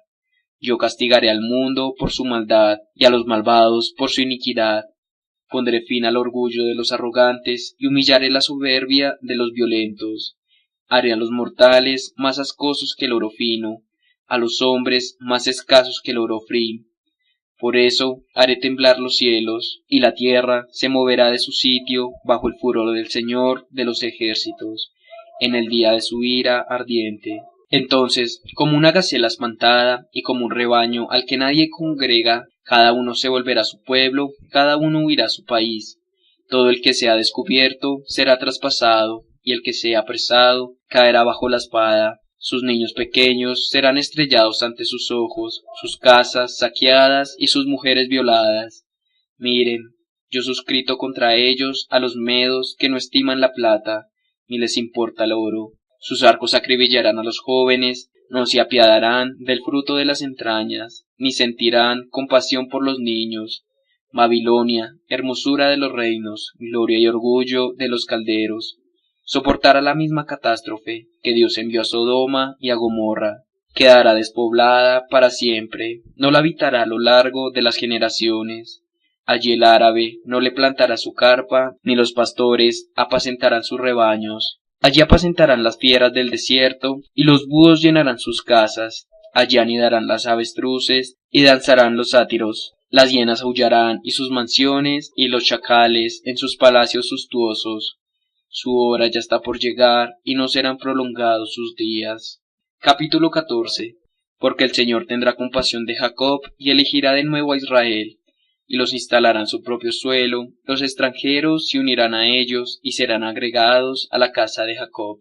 Yo castigaré al mundo por su maldad y a los malvados por su iniquidad. Pondré fin al orgullo de los arrogantes y humillaré la soberbia de los violentos. Haré a los mortales más ascosos que el oro fino, a los hombres más escasos que el oro frío. Por eso haré temblar los cielos, y la tierra se moverá de su sitio bajo el furor del Señor de los ejércitos, en el día de su ira ardiente. Entonces, como una gacela espantada y como un rebaño al que nadie congrega, cada uno se volverá a su pueblo, cada uno huirá a su país. Todo el que sea descubierto será traspasado, y el que sea apresado caerá bajo la espada. Sus niños pequeños serán estrellados ante sus ojos, sus casas saqueadas y sus mujeres violadas. Miren, yo suscrito contra ellos a los medos que no estiman la plata, ni les importa el oro. Sus arcos acribillarán a los jóvenes, no se apiadarán del fruto de las entrañas, ni sentirán compasión por los niños. Babilonia, hermosura de los reinos, gloria y orgullo de los calderos, soportará la misma catástrofe que Dios envió a Sodoma y a Gomorra. Quedará despoblada para siempre, no la habitará a lo largo de las generaciones. Allí el árabe no le plantará su carpa, ni los pastores apacentarán sus rebaños. Allí apacentarán las fieras del desierto, y los búhos llenarán sus casas. Allí anidarán las avestruces, y danzarán los sátiros. Las hienas aullarán y sus mansiones, y los chacales en sus palacios suntuosos. Su hora ya está por llegar, y no serán prolongados sus días. Capítulo 14. Porque el Señor tendrá compasión de Jacob, y elegirá de nuevo a Israel, y los instalará en su propio suelo, los extranjeros se unirán a ellos, y serán agregados a la casa de Jacob.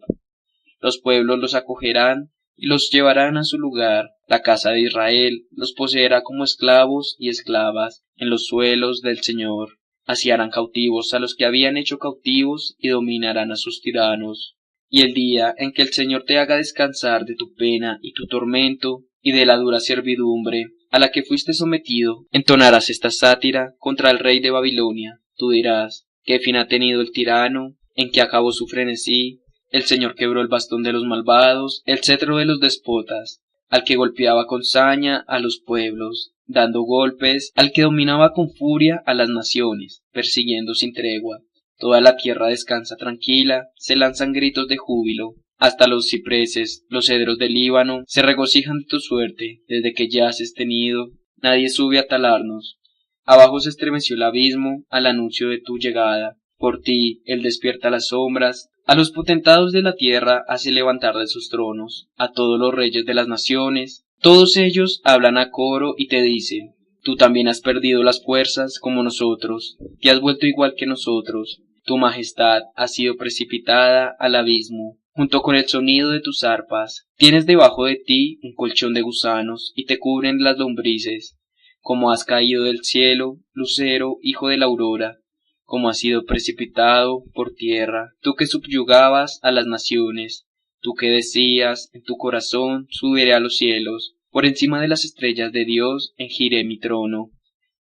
Los pueblos los acogerán, y los llevarán a su lugar. La casa de Israel los poseerá como esclavos y esclavas en los suelos del Señor. Así harán cautivos a los que habían hecho cautivos, y dominarán a sus tiranos. Y el día en que el Señor te haga descansar de tu pena y tu tormento, y de la dura servidumbre a la que fuiste sometido, entonarás esta sátira contra el rey de Babilonia. Tú dirás: ¿qué fin ha tenido el tirano? ¿En qué acabó su frenesí? El Señor quebró el bastón de los malvados, el cetro de los déspotas, al que golpeaba con saña a los pueblos, dando golpes al que dominaba con furia a las naciones, persiguiendo sin tregua. Toda la tierra descansa tranquila, se lanzan gritos de júbilo. Hasta los cipreses, los cedros del Líbano, se regocijan de tu suerte. Desde que yaces tenido, nadie sube a talarnos. Abajo se estremeció el abismo al anuncio de tu llegada. Por ti, él despierta las sombras. A los potentados de la tierra hace levantar de sus tronos. A todos los reyes de las naciones. Todos ellos hablan a coro y te dicen: tú también has perdido las fuerzas como nosotros. Te has vuelto igual que nosotros. Tu majestad ha sido precipitada al abismo. Junto con el sonido de tus arpas, tienes debajo de ti un colchón de gusanos, y te cubren las lombrices. Como has caído del cielo, lucero, hijo de la aurora, como has sido precipitado por tierra, tú que subyugabas a las naciones, tú que decías en tu corazón: subiré a los cielos, por encima de las estrellas de Dios erigiré mi trono.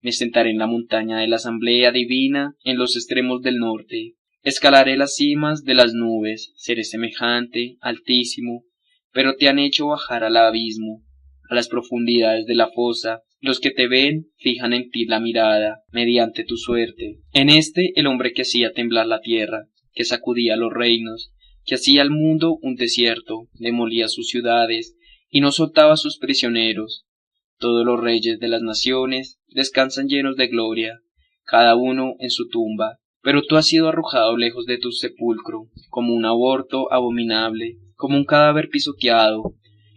Me sentaré en la montaña de la asamblea divina, en los extremos del norte. Escalaré las cimas de las nubes, seré semejante, altísimo, pero te han hecho bajar al abismo, a las profundidades de la fosa. Los que te ven fijan en ti la mirada, mediante tu suerte. En el hombre que hacía temblar la tierra, que sacudía los reinos, que hacía al mundo un desierto, demolía sus ciudades, y no soltaba a sus prisioneros. Todos los reyes de las naciones descansan llenos de gloria, cada uno en su tumba. Pero tú has sido arrojado lejos de tu sepulcro, como un aborto abominable, como un cadáver pisoteado.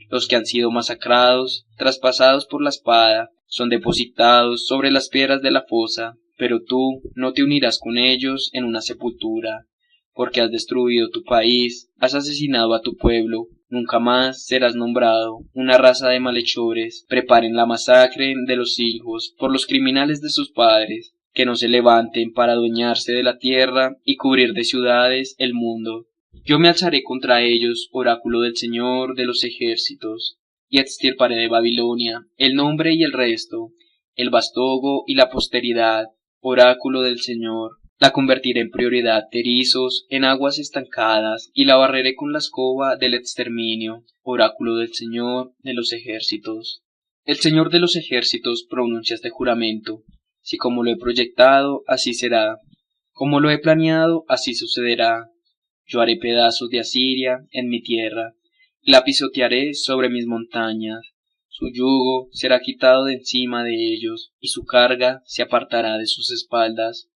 Los que han sido masacrados, traspasados por la espada, son depositados sobre las piedras de la fosa, pero tú no te unirás con ellos en una sepultura, porque has destruido tu país, has asesinado a tu pueblo. Nunca más serás nombrado. Una raza de malhechores preparen la masacre de los hijos por los criminales de sus padres, que no se levanten para adueñarse de la tierra y cubrir de ciudades el mundo. Yo me alzaré contra ellos, oráculo del Señor de los ejércitos, y extirparé de Babilonia el nombre y el resto, el vástago y la posteridad, oráculo del Señor. La convertiré en prioridad de erizos, en aguas estancadas, y la barreré con la escoba del exterminio, oráculo del Señor de los ejércitos. El Señor de los ejércitos pronuncia este juramento: si como lo he proyectado, así será; como lo he planeado, así sucederá. Yo haré pedazos de Asiria en mi tierra, y la pisotearé sobre mis montañas. Su yugo será quitado de encima de ellos, y su carga se apartará de sus espaldas.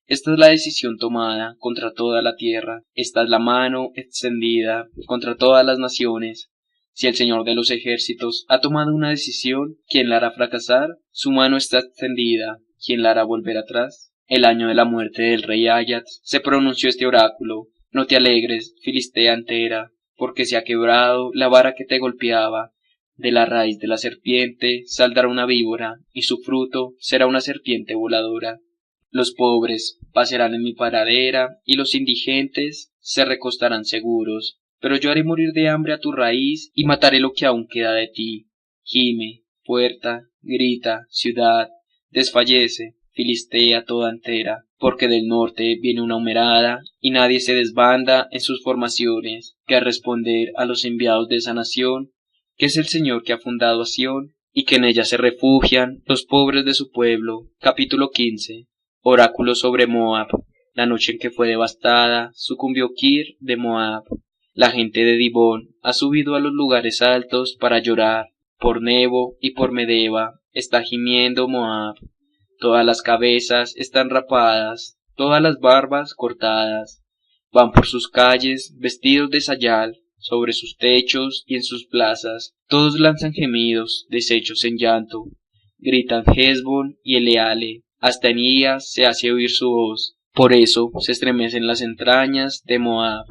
Esta es la decisión tomada contra toda la tierra, esta es la mano extendida contra todas las naciones. Si el Señor de los ejércitos ha tomado una decisión, ¿quién la hará fracasar? Su mano está extendida, ¿quién la hará volver atrás? El año de la muerte del rey Ayax se pronunció este oráculo: no te alegres, Filistea entera, porque se ha quebrado la vara que te golpeaba. De la raíz de la serpiente saldrá una víbora, y su fruto será una serpiente voladora. Los pobres pasarán en mi pradera, y los indigentes se recostarán seguros. Pero yo haré morir de hambre a tu raíz, y mataré lo que aún queda de ti. Gime, puerta, grita, ciudad, desfallece, Filistea toda entera, porque del norte viene una humarada, y nadie se desbanda en sus formaciones, que a responder a los enviados de esa nación, que es el Señor que ha fundado a Sión, y que en ella se refugian los pobres de su pueblo. Capítulo 15. Oráculo sobre Moab. La noche en que fue devastada, sucumbió Kir de Moab. La gente de Dibón ha subido a los lugares altos para llorar. Por Nebo y por Medeba está gimiendo Moab. Todas las cabezas están rapadas, todas las barbas cortadas. Van por sus calles vestidos de sayal, sobre sus techos y en sus plazas. Todos lanzan gemidos, deshechos en llanto. Gritan Hesbón y Eleale, hasta Enías se hace oír su voz. Por eso se estremecen las entrañas de Moab.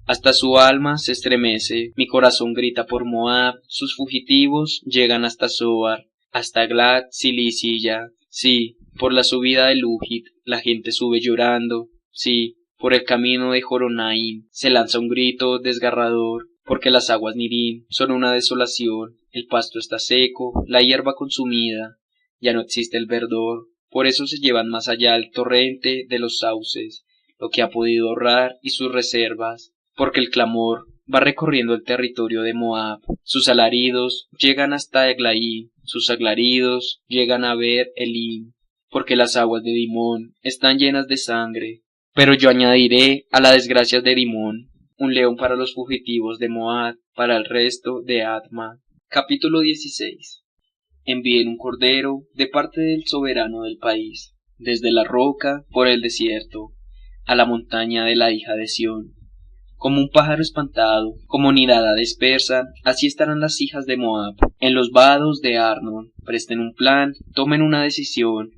Hasta su alma se estremece, mi corazón grita por Moab, sus fugitivos llegan hasta Zoar, hasta Glad Cilicilla. Sí, por la subida de Lujit, la gente sube llorando. Sí, por el camino de Joronaim, se lanza un grito desgarrador, porque las aguas Nirim son una desolación, el pasto está seco, la hierba consumida, ya no existe el verdor, por eso se llevan más allá el torrente de los sauces, lo que ha podido ahorrar y sus reservas, porque el clamor va recorriendo el territorio de Moab, sus alaridos llegan hasta Eglaim, sus alaridos llegan a Ver Elim, porque las aguas de Dimón están llenas de sangre. Pero yo añadiré a las desgracias de Dimón un león para los fugitivos de Moab, para el resto de Adma. Capítulo 16. Envíen un cordero de parte del soberano del país, desde la roca por el desierto, a la montaña de la hija de Sión. Como un pájaro espantado, como nidada dispersa, así estarán las hijas de Moab. En los vados de Arnon, presten un plan, tomen una decisión.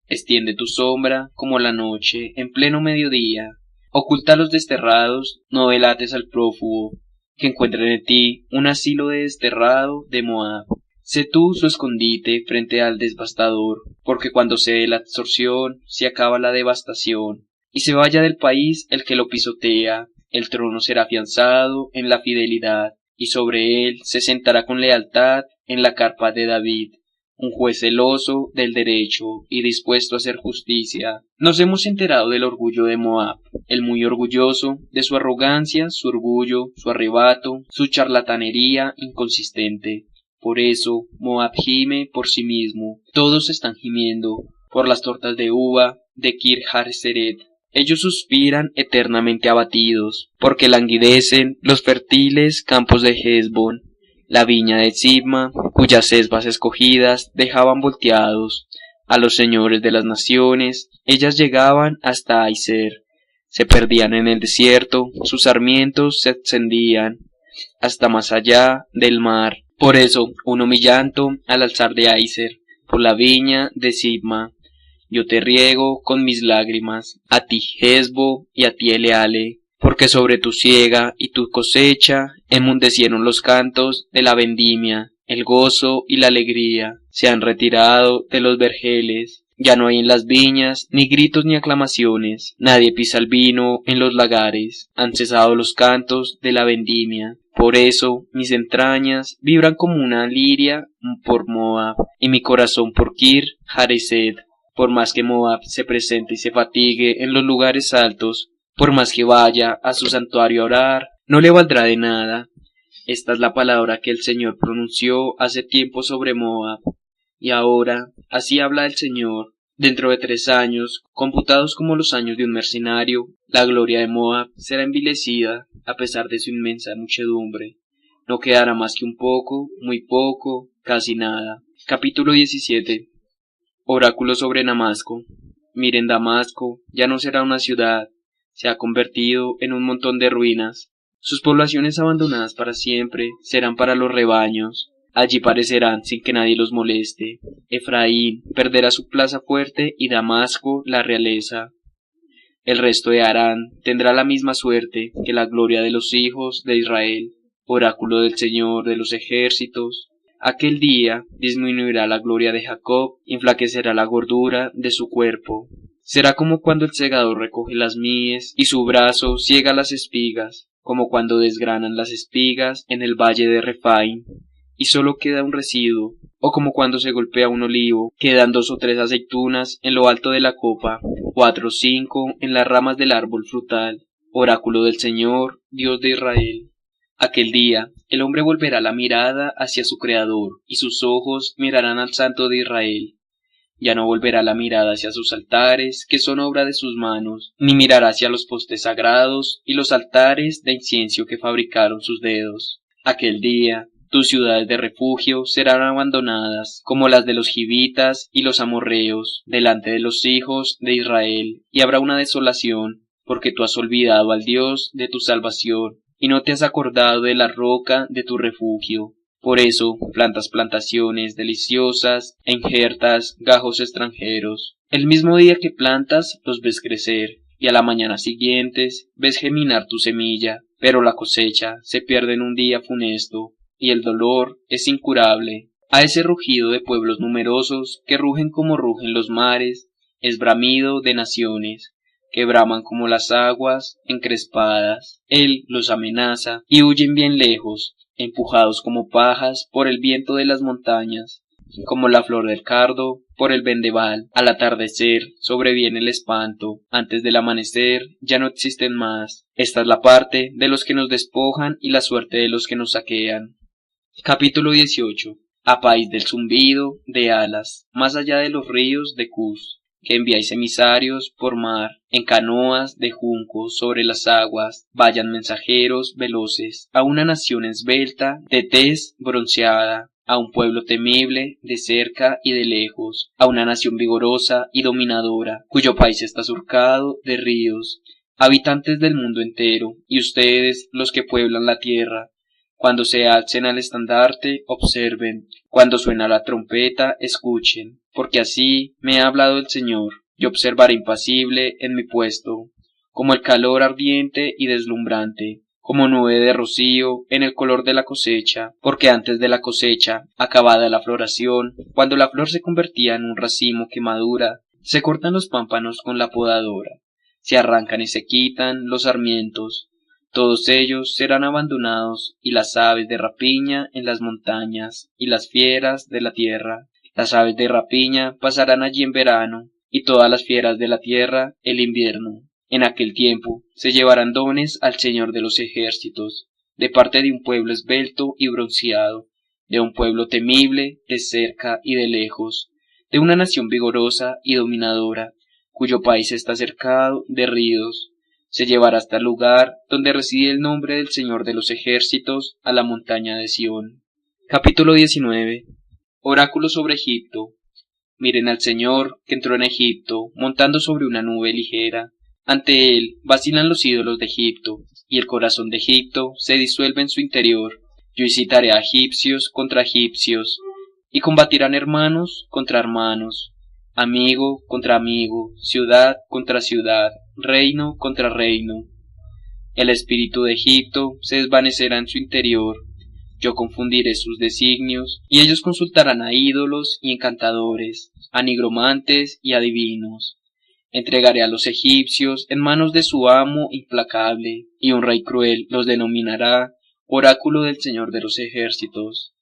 Extiende tu sombra como la noche, en pleno mediodía. Oculta a los desterrados, no delates al prófugo, que encuentren en ti un asilo de desterrado de Moab. Sé tú su escondite frente al devastador, porque cuando se dé la extorsión, se acaba la devastación, y se vaya del país el que lo pisotea. El trono será afianzado en la fidelidad, y sobre él se sentará con lealtad en la carpa de David, un juez celoso del derecho y dispuesto a hacer justicia. Nos hemos enterado del orgullo de Moab, el muy orgulloso, de su arrogancia, su orgullo, su arrebato, su charlatanería inconsistente. Por eso Moab gime por sí mismo, todos están gimiendo por las tortas de uva de Kir Hareseret. Ellos suspiran eternamente abatidos, porque languidecen los fértiles campos de Hesbón, la viña de Sibma, cuyas cespas escogidas dejaban volteados a los señores de las naciones. Ellas llegaban hasta Aiser, se perdían en el desierto, sus sarmientos se extendían hasta más allá del mar. Por eso uno mi llanto al alzar de Aiser, por la viña de Sibma. Yo te riego con mis lágrimas, a ti Hesbo y a ti Eleale, porque sobre tu siega y tu cosecha enmudecieron los cantos de la vendimia, el gozo y la alegría, se han retirado de los vergeles, ya no hay en las viñas ni gritos ni aclamaciones, nadie pisa el vino en los lagares, han cesado los cantos de la vendimia. Por eso mis entrañas vibran como una liria por Moab, y mi corazón por Kir Haresed. Por más que Moab se presente y se fatigue en los lugares altos, por más que vaya a su santuario a orar, no le valdrá de nada. Esta es la palabra que el Señor pronunció hace tiempo sobre Moab. Y ahora, así habla el Señor, dentro de 3 años, computados como los años de un mercenario, la gloria de Moab será envilecida, a pesar de su inmensa muchedumbre. No quedará más que un poco, muy poco, casi nada. Capítulo 17. Oráculo sobre Damasco. Miren, Damasco ya no será una ciudad, se ha convertido en un montón de ruinas. Sus poblaciones abandonadas para siempre serán para los rebaños. Allí parecerán sin que nadie los moleste. Efraín perderá su plaza fuerte y Damasco la realeza. El resto de Harán tendrá la misma suerte que la gloria de los hijos de Israel. Oráculo del Señor de los ejércitos. Aquel día disminuirá la gloria de Jacob, enflaquecerá la gordura de su cuerpo. Será como cuando el segador recoge las mies y su brazo ciega las espigas, como cuando desgranan las espigas en el valle de Refaim, y solo queda un residuo, o como cuando se golpea un olivo, quedan 2 o 3 aceitunas en lo alto de la copa, 4 o 5 en las ramas del árbol frutal. Oráculo del Señor, Dios de Israel. Aquel día, el hombre volverá la mirada hacia su Creador, y sus ojos mirarán al Santo de Israel. Ya no volverá la mirada hacia sus altares, que son obra de sus manos, ni mirará hacia los postes sagrados y los altares de incienso que fabricaron sus dedos. Aquel día, tus ciudades de refugio serán abandonadas, como las de los givitas y los amorreos, delante de los hijos de Israel, y habrá una desolación, porque tú has olvidado al Dios de tu salvación, y no te has acordado de la roca de tu refugio. Por eso plantas plantaciones deliciosas e injertas gajos extranjeros. El mismo día que plantas los ves crecer, y a la mañana siguiente ves germinar tu semilla, pero la cosecha se pierde en un día funesto, y el dolor es incurable. A ese rugido de pueblos numerosos que rugen como rugen los mares, es bramido de naciones, que braman como las aguas encrespadas. Él los amenaza y huyen bien lejos, empujados como pajas por el viento de las montañas, como la flor del cardo por el vendaval. Al atardecer sobreviene el espanto, antes del amanecer ya no existen más. Esta es la parte de los que nos despojan y la suerte de los que nos saquean. Capítulo 18. A país del zumbido de alas, más allá de los ríos de Cus, que enviáis emisarios por mar, en canoas de juncos sobre las aguas, vayan mensajeros veloces, a una nación esbelta, de tez bronceada, a un pueblo temible, de cerca y de lejos, a una nación vigorosa y dominadora, cuyo país está surcado de ríos, habitantes del mundo entero, y ustedes, los que pueblan la tierra, cuando se alcen al estandarte, observen, cuando suena la trompeta, escuchen, porque así me ha hablado el Señor. Yo observaré impasible en mi puesto, como el calor ardiente y deslumbrante, como nube de rocío en el color de la cosecha, porque antes de la cosecha, acabada la floración, cuando la flor se convertía en un racimo que madura, se cortan los pámpanos con la podadora, se arrancan y se quitan los sarmientos. Todos ellos serán abandonados, y las aves de rapiña en las montañas, y las fieras de la tierra. Las aves de rapiña pasarán allí en verano, y todas las fieras de la tierra el invierno. En aquel tiempo se llevarán dones al Señor de los ejércitos, de parte de un pueblo esbelto y bronceado, de un pueblo temible, de cerca y de lejos, de una nación vigorosa y dominadora, cuyo país está cercado de ríos. Se llevará hasta el lugar donde reside el nombre del Señor de los ejércitos, a la montaña de Sión. Capítulo 19. Oráculo sobre Egipto. Miren al Señor que entró en Egipto, montando sobre una nube ligera. Ante él vacilan los ídolos de Egipto, y el corazón de Egipto se disuelve en su interior. Yo incitaré a egipcios contra egipcios, y combatirán hermanos contra hermanos, amigo contra amigo, ciudad contra ciudad, reino contra reino. El espíritu de Egipto se desvanecerá en su interior. Yo confundiré sus designios, y ellos consultarán a ídolos y encantadores, a nigromantes y adivinos. Entregaré a los egipcios en manos de su amo implacable, y un rey cruel los denominará oráculo del Señor de los ejércitos.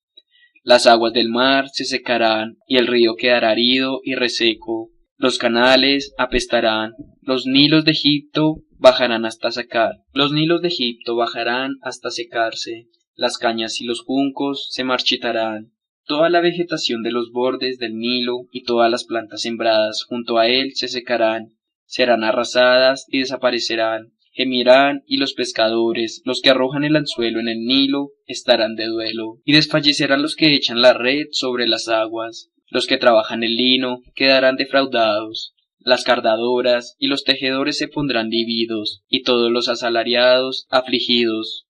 Las aguas del mar se secarán, y el río quedará árido y reseco. Los canales apestarán, los nilos de Egipto bajarán hasta secarse, las cañas y los juncos se marchitarán, toda la vegetación de los bordes del Nilo y todas las plantas sembradas junto a él se secarán, serán arrasadas y desaparecerán, gemirán, y los pescadores, los que arrojan el anzuelo en el Nilo, estarán de duelo, y desfallecerán los que echan la red sobre las aguas. Los que trabajan el lino quedarán defraudados, las cardadoras y los tejedores se pondrán divididos, y todos los asalariados afligidos.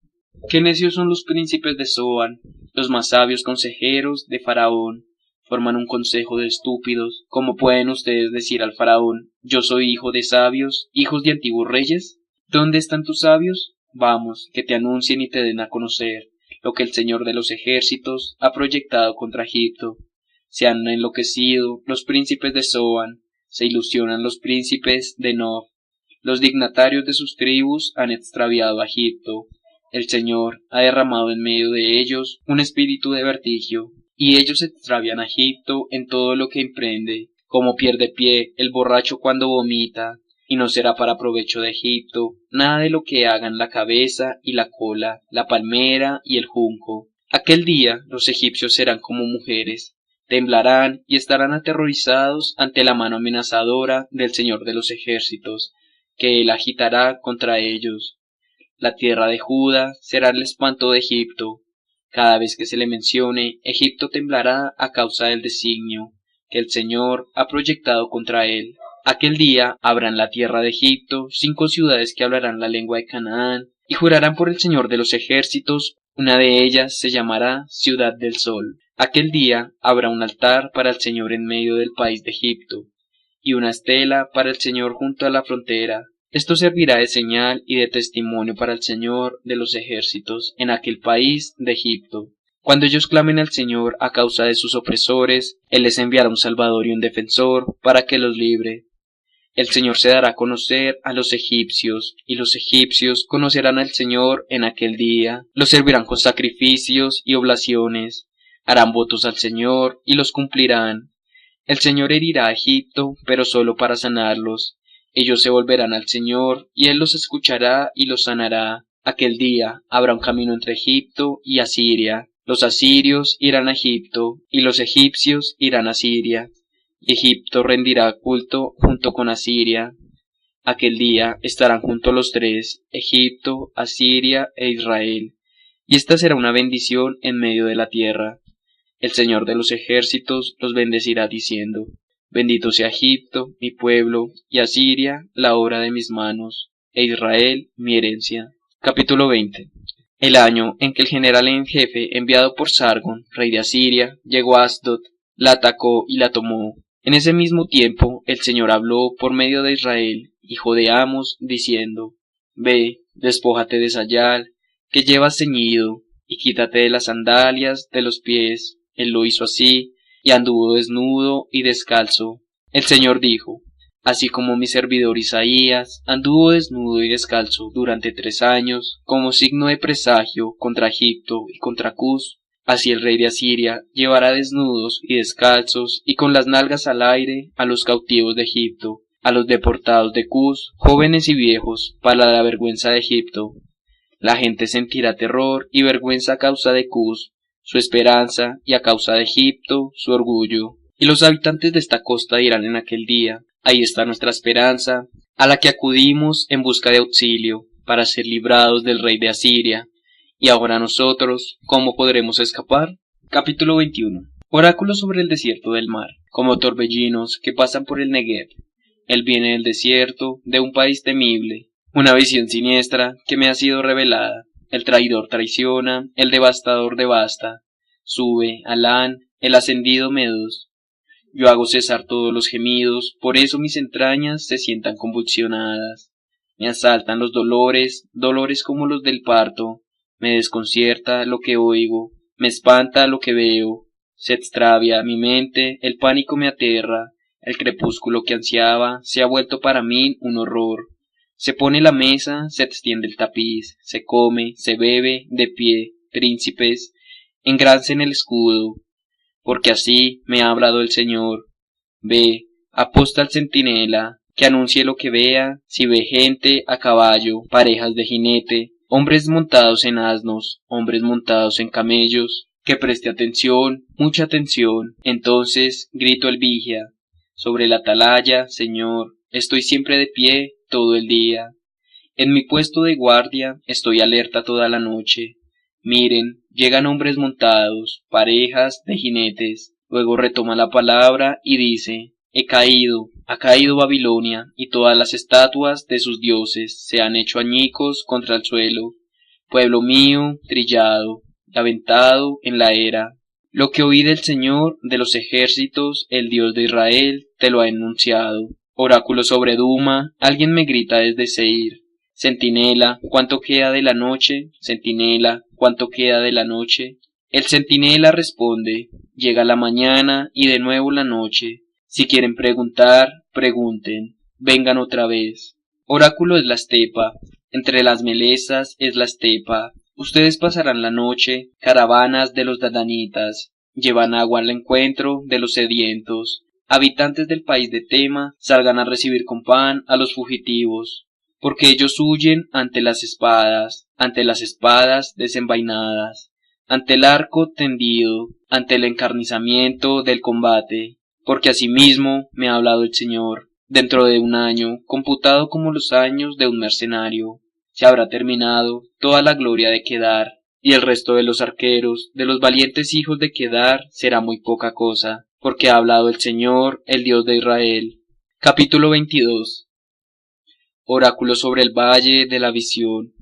Qué necios son los príncipes de Zoán, los más sabios consejeros de Faraón, forman un consejo de estúpidos. ¿Cómo pueden ustedes decir al Faraón, yo soy hijo de sabios, hijos de antiguos reyes? ¿Dónde están tus sabios? Vamos, que te anuncien y te den a conocer lo que el Señor de los ejércitos ha proyectado contra Egipto. Se han enloquecido los príncipes de Zoán, se ilusionan los príncipes de Nob. Los dignatarios de sus tribus han extraviado a Egipto. El Señor ha derramado en medio de ellos un espíritu de vertigio, y ellos extravían a Egipto en todo lo que emprende, como pierde pie el borracho cuando vomita, y no será para provecho de Egipto nada de lo que hagan la cabeza y la cola, la palmera y el junco. Aquel día los egipcios serán como mujeres, temblarán y estarán aterrorizados ante la mano amenazadora del Señor de los ejércitos, que él agitará contra ellos. La tierra de Judá será el espanto de Egipto. Cada vez que se le mencione, Egipto temblará a causa del designio que el Señor ha proyectado contra él. Aquel día habrá en la tierra de Egipto 5 ciudades que hablarán la lengua de Canaán, y jurarán por el Señor de los ejércitos. Una de ellas se llamará Ciudad del Sol. Aquel día habrá un altar para el Señor en medio del país de Egipto, y una estela para el Señor junto a la frontera. Esto servirá de señal y de testimonio para el Señor de los ejércitos en aquel país de Egipto. Cuando ellos clamen al Señor a causa de sus opresores, Él les enviará un Salvador y un defensor para que los libre. El Señor se dará a conocer a los egipcios, y los egipcios conocerán al Señor en aquel día. Los servirán con sacrificios y oblaciones, harán votos al Señor y los cumplirán. El Señor herirá a Egipto, pero solo para sanarlos. Ellos se volverán al Señor, y Él los escuchará y los sanará. Aquel día habrá un camino entre Egipto y Asiria. Los asirios irán a Egipto, y los egipcios irán a Siria. Egipto rendirá culto junto con Asiria. Aquel día estarán juntos los tres, Egipto, Asiria e Israel, y esta será una bendición en medio de la tierra. El Señor de los ejércitos los bendecirá diciendo: Bendito sea Egipto, mi pueblo, y Asiria, la obra de mis manos, e Israel, mi herencia. Capítulo 20. El año en que el general en jefe enviado por Sargón, rey de Asiria, llegó a Asdod, la atacó y la tomó. En ese mismo tiempo el Señor habló por medio de Israel, hijo de Amos, diciendo: Ve, despójate de sayal, que llevas ceñido, y quítate de las sandalias de los pies. Él lo hizo así, y anduvo desnudo y descalzo. El Señor dijo: Así como mi servidor Isaías anduvo desnudo y descalzo durante 3 años, como signo de presagio contra Egipto y contra Cus, así el rey de Asiria llevará desnudos y descalzos y con las nalgas al aire a los cautivos de Egipto, a los deportados de Cus, jóvenes y viejos, para la vergüenza de Egipto. La gente sentirá terror y vergüenza a causa de Cus, su esperanza, y a causa de Egipto, su orgullo. Y los habitantes de esta costa dirán en aquel día: Ahí está nuestra esperanza, a la que acudimos en busca de auxilio, para ser librados del rey de Asiria. Y ahora nosotros, ¿cómo podremos escapar? Capítulo 21. Oráculo sobre el desierto del mar, como torbellinos que pasan por el Negev. Él viene del desierto, de un país temible. Una visión siniestra que me ha sido revelada. El traidor traiciona, el devastador devasta. Sube, Alán, el ascendido Medos. Yo hago cesar todos los gemidos, por eso mis entrañas se sientan convulsionadas. Me asaltan los dolores, dolores como los del parto. Me desconcierta lo que oigo, me espanta lo que veo. Se extravia mi mente, el pánico me aterra. El crepúsculo que ansiaba se ha vuelto para mí un horror. Se pone la mesa, se extiende el tapiz, se come, se bebe, de pie, príncipes, engrancen el escudo. Porque así me ha hablado el Señor. Ve, aposta al centinela, que anuncie lo que vea, si ve gente a caballo, parejas de jinete, hombres montados en asnos, hombres montados en camellos, que preste atención, mucha atención. Entonces grito el vigia: sobre la atalaya, Señor, estoy siempre de pie todo el día. En mi puesto de guardia estoy alerta toda la noche. Miren, llegan hombres montados, parejas de jinetes. Luego retoma la palabra y dice: ha caído Babilonia, y todas las estatuas de sus dioses se han hecho añicos contra el suelo. Pueblo mío, trillado, aventado en la era. Lo que oí del Señor de los ejércitos, el Dios de Israel, te lo ha enunciado. Oráculo sobre Duma, alguien me grita desde Seir. Centinela, ¿cuánto queda de la noche? Centinela, ¿cuánto queda de la noche? El centinela responde: llega la mañana y de nuevo la noche. Si quieren preguntar, pregunten, vengan otra vez. Oráculo es la estepa, entre las melezas es la estepa. Ustedes pasarán la noche, caravanas de los dadanitas, llevan agua al encuentro de los sedientos. Habitantes del país de Tema, salgan a recibir con pan a los fugitivos, porque ellos huyen ante las espadas desenvainadas. ante el arco tendido, ante el encarnizamiento del combate, porque asimismo me ha hablado el Señor. Dentro de un año, computado como los años de un mercenario, se habrá terminado toda la gloria de Kedar, y el resto de los arqueros, de los valientes hijos de Kedar, será muy poca cosa, porque ha hablado el Señor, el Dios de Israel. Capítulo 22. Oráculo sobre el valle de la visión.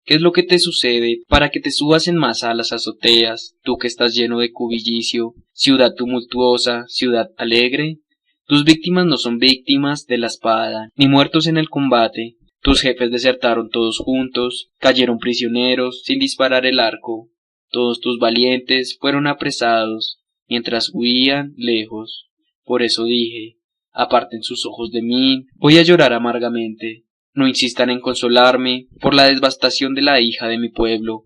¿Qué es lo que te sucede para que te subas en masa a las azoteas, tú que estás lleno de cubillicio, ciudad tumultuosa, ciudad alegre? Tus víctimas no son víctimas de la espada, ni muertos en el combate. Tus jefes desertaron todos juntos, cayeron prisioneros, sin disparar el arco. Todos tus valientes fueron apresados, mientras huían lejos. Por eso dije, aparten sus ojos de mí, voy a llorar amargamente. No insistan en consolarme por la devastación de la hija de mi pueblo,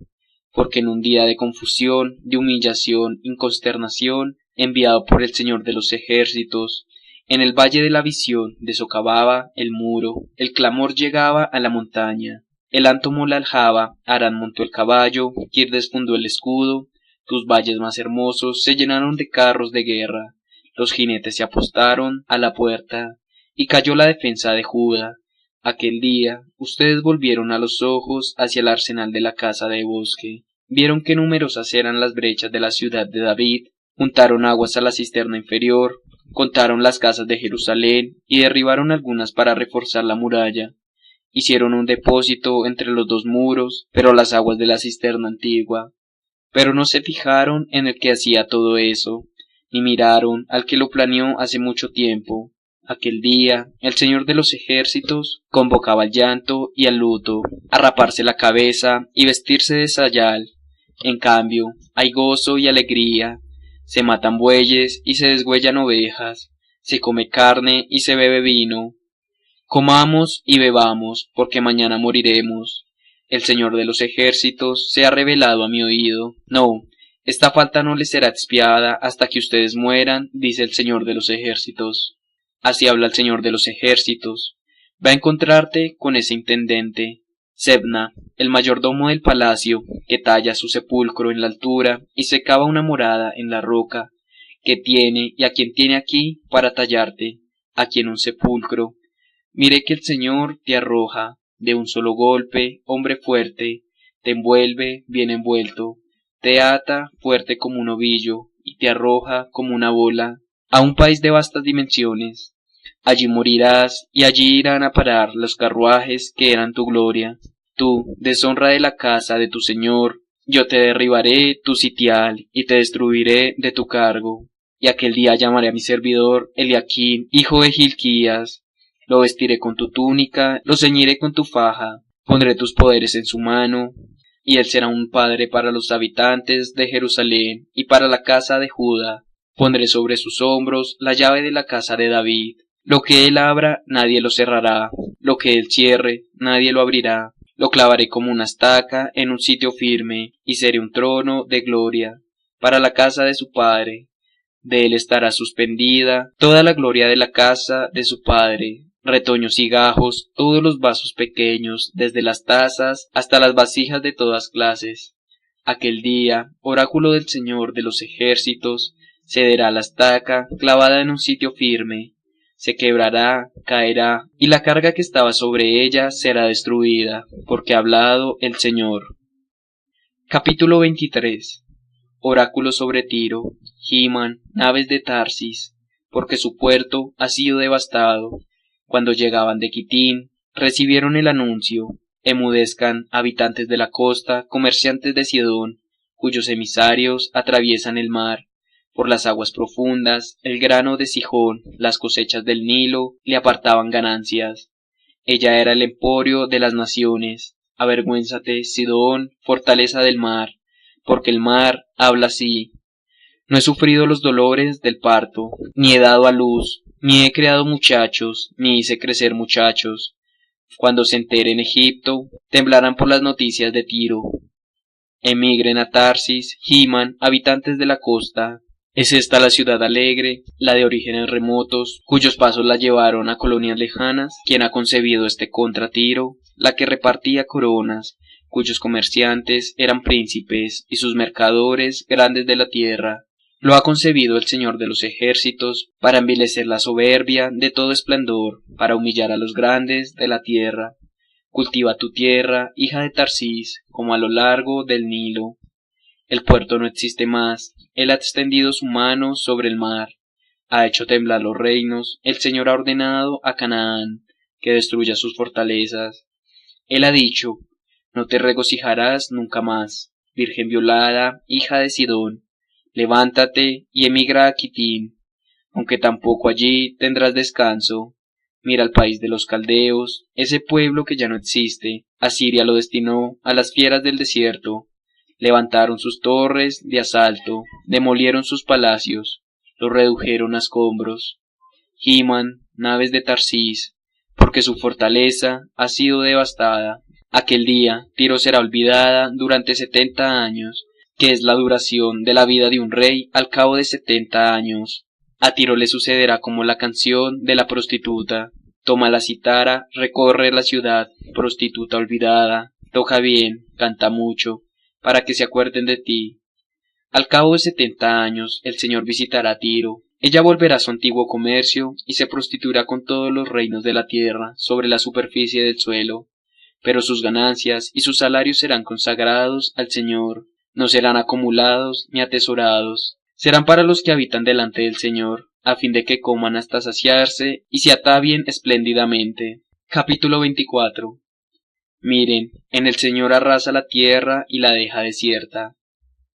porque en un día de confusión, de humillación y consternación, enviado por el Señor de los ejércitos, en el valle de la visión desocavaba el muro, el clamor llegaba a la montaña, el ántomo la aljaba, Harán montó el caballo, Kir desfundó el escudo, tus valles más hermosos se llenaron de carros de guerra, los jinetes se apostaron a la puerta, y cayó la defensa de Judá. Aquel día ustedes volvieron a los ojos hacia el arsenal de la casa de bosque, vieron qué numerosas eran las brechas de la ciudad de David, juntaron aguas a la cisterna inferior, contaron las casas de Jerusalén y derribaron algunas para reforzar la muralla. Hicieron un depósito entre los dos muros, pero las aguas de la cisterna antigua. Pero no se fijaron en el que hacía todo eso, ni miraron al que lo planeó hace mucho tiempo. Aquel día, el Señor de los ejércitos convocaba al llanto y al luto, a raparse la cabeza y vestirse de sayal. En cambio, hay gozo y alegría. Se matan bueyes y se desgüellan ovejas, se come carne y se bebe vino. Comamos y bebamos, porque mañana moriremos. El Señor de los ejércitos se ha revelado a mi oído. No, esta falta no les será expiada hasta que ustedes mueran, dice el Señor de los ejércitos. Así habla el Señor de los ejércitos. Va a encontrarte con ese intendente, Sebna, el mayordomo del palacio, que talla su sepulcro en la altura y se cava una morada en la roca, que tiene y a quien tiene aquí para tallarte, aquí en un sepulcro. Mire que el Señor te arroja, de un solo golpe, hombre fuerte, te envuelve bien envuelto, te ata fuerte como un ovillo, y te arroja como una bola, a un país de vastas dimensiones. Allí morirás, y allí irán a parar los carruajes que eran tu gloria. Tú, deshonra de la casa de tu Señor, yo te derribaré tu sitial, y te destruiré de tu cargo. Y aquel día llamaré a mi servidor Eliaquim, hijo de Hilquías. Lo vestiré con tu túnica, lo ceñiré con tu faja, pondré tus poderes en su mano, y él será un padre para los habitantes de Jerusalén y para la casa de Judá. Pondré sobre sus hombros la llave de la casa de David. Lo que él abra, nadie lo cerrará. Lo que él cierre, nadie lo abrirá. Lo clavaré como una estaca en un sitio firme, y seré un trono de gloria para la casa de su padre. De él estará suspendida toda la gloria de la casa de su padre. Retoños y gajos, todos los vasos pequeños, desde las tazas hasta las vasijas de todas clases. Aquel día, oráculo del Señor de los ejércitos, cederá la estaca clavada en un sitio firme, se quebrará, caerá, y la carga que estaba sobre ella será destruida, porque ha hablado el Señor. Capítulo 23. Oráculo sobre Tiro, Himán, naves de Tarsis, porque su puerto ha sido devastado. Cuando llegaban de Quitín, recibieron el anuncio, emudezcan habitantes de la costa, comerciantes de Sidón, cuyos emisarios atraviesan el mar. Por las aguas profundas, el grano de Sihón, las cosechas del Nilo, le apartaban ganancias. Ella era el emporio de las naciones. Avergüénzate, Sidón, fortaleza del mar, porque el mar habla así. No he sufrido los dolores del parto, ni he dado a luz, ni he creado muchachos, ni hice crecer muchachos. Cuando se entere en Egipto, temblarán por las noticias de Tiro. Emigren a Tarsis, Himán, habitantes de la costa. ¿Es esta la ciudad alegre, la de orígenes remotos, cuyos pasos la llevaron a colonias lejanas? ¿Quién ha concebido este contra Tiro? La que repartía coronas, cuyos comerciantes eran príncipes y sus mercadores grandes de la tierra. Lo ha concebido el Señor de los ejércitos para envilecer la soberbia de todo esplendor, para humillar a los grandes de la tierra. Cultiva tu tierra, hija de Tarsis, como a lo largo del Nilo. El puerto no existe más, él ha extendido su mano sobre el mar, ha hecho temblar los reinos, el Señor ha ordenado a Canaán que destruya sus fortalezas. Él ha dicho, no te regocijarás nunca más, virgen violada, hija de Sidón, levántate y emigra a Quitín, aunque tampoco allí tendrás descanso. Mira al país de los caldeos, ese pueblo que ya no existe, Asiria lo destinó a las fieras del desierto. Levantaron sus torres de asalto, demolieron sus palacios, los redujeron a escombros. Giman, naves de Tarsis, porque su fortaleza ha sido devastada. Aquel día Tiro será olvidada durante 70 años, que es la duración de la vida de un rey al cabo de 70 años. A Tiro le sucederá como la canción de la prostituta. Toma la citara, recorre la ciudad, prostituta olvidada, toca bien, canta mucho, para que se acuerden de ti. Al cabo de 70 años el Señor visitará a Tiro. Ella volverá a su antiguo comercio y se prostituirá con todos los reinos de la tierra sobre la superficie del suelo. Pero sus ganancias y sus salarios serán consagrados al Señor, no serán acumulados ni atesorados. Serán para los que habitan delante del Señor, a fin de que coman hasta saciarse y se atavien espléndidamente. Capítulo 24. Miren, en el Señor arrasa la tierra y la deja desierta.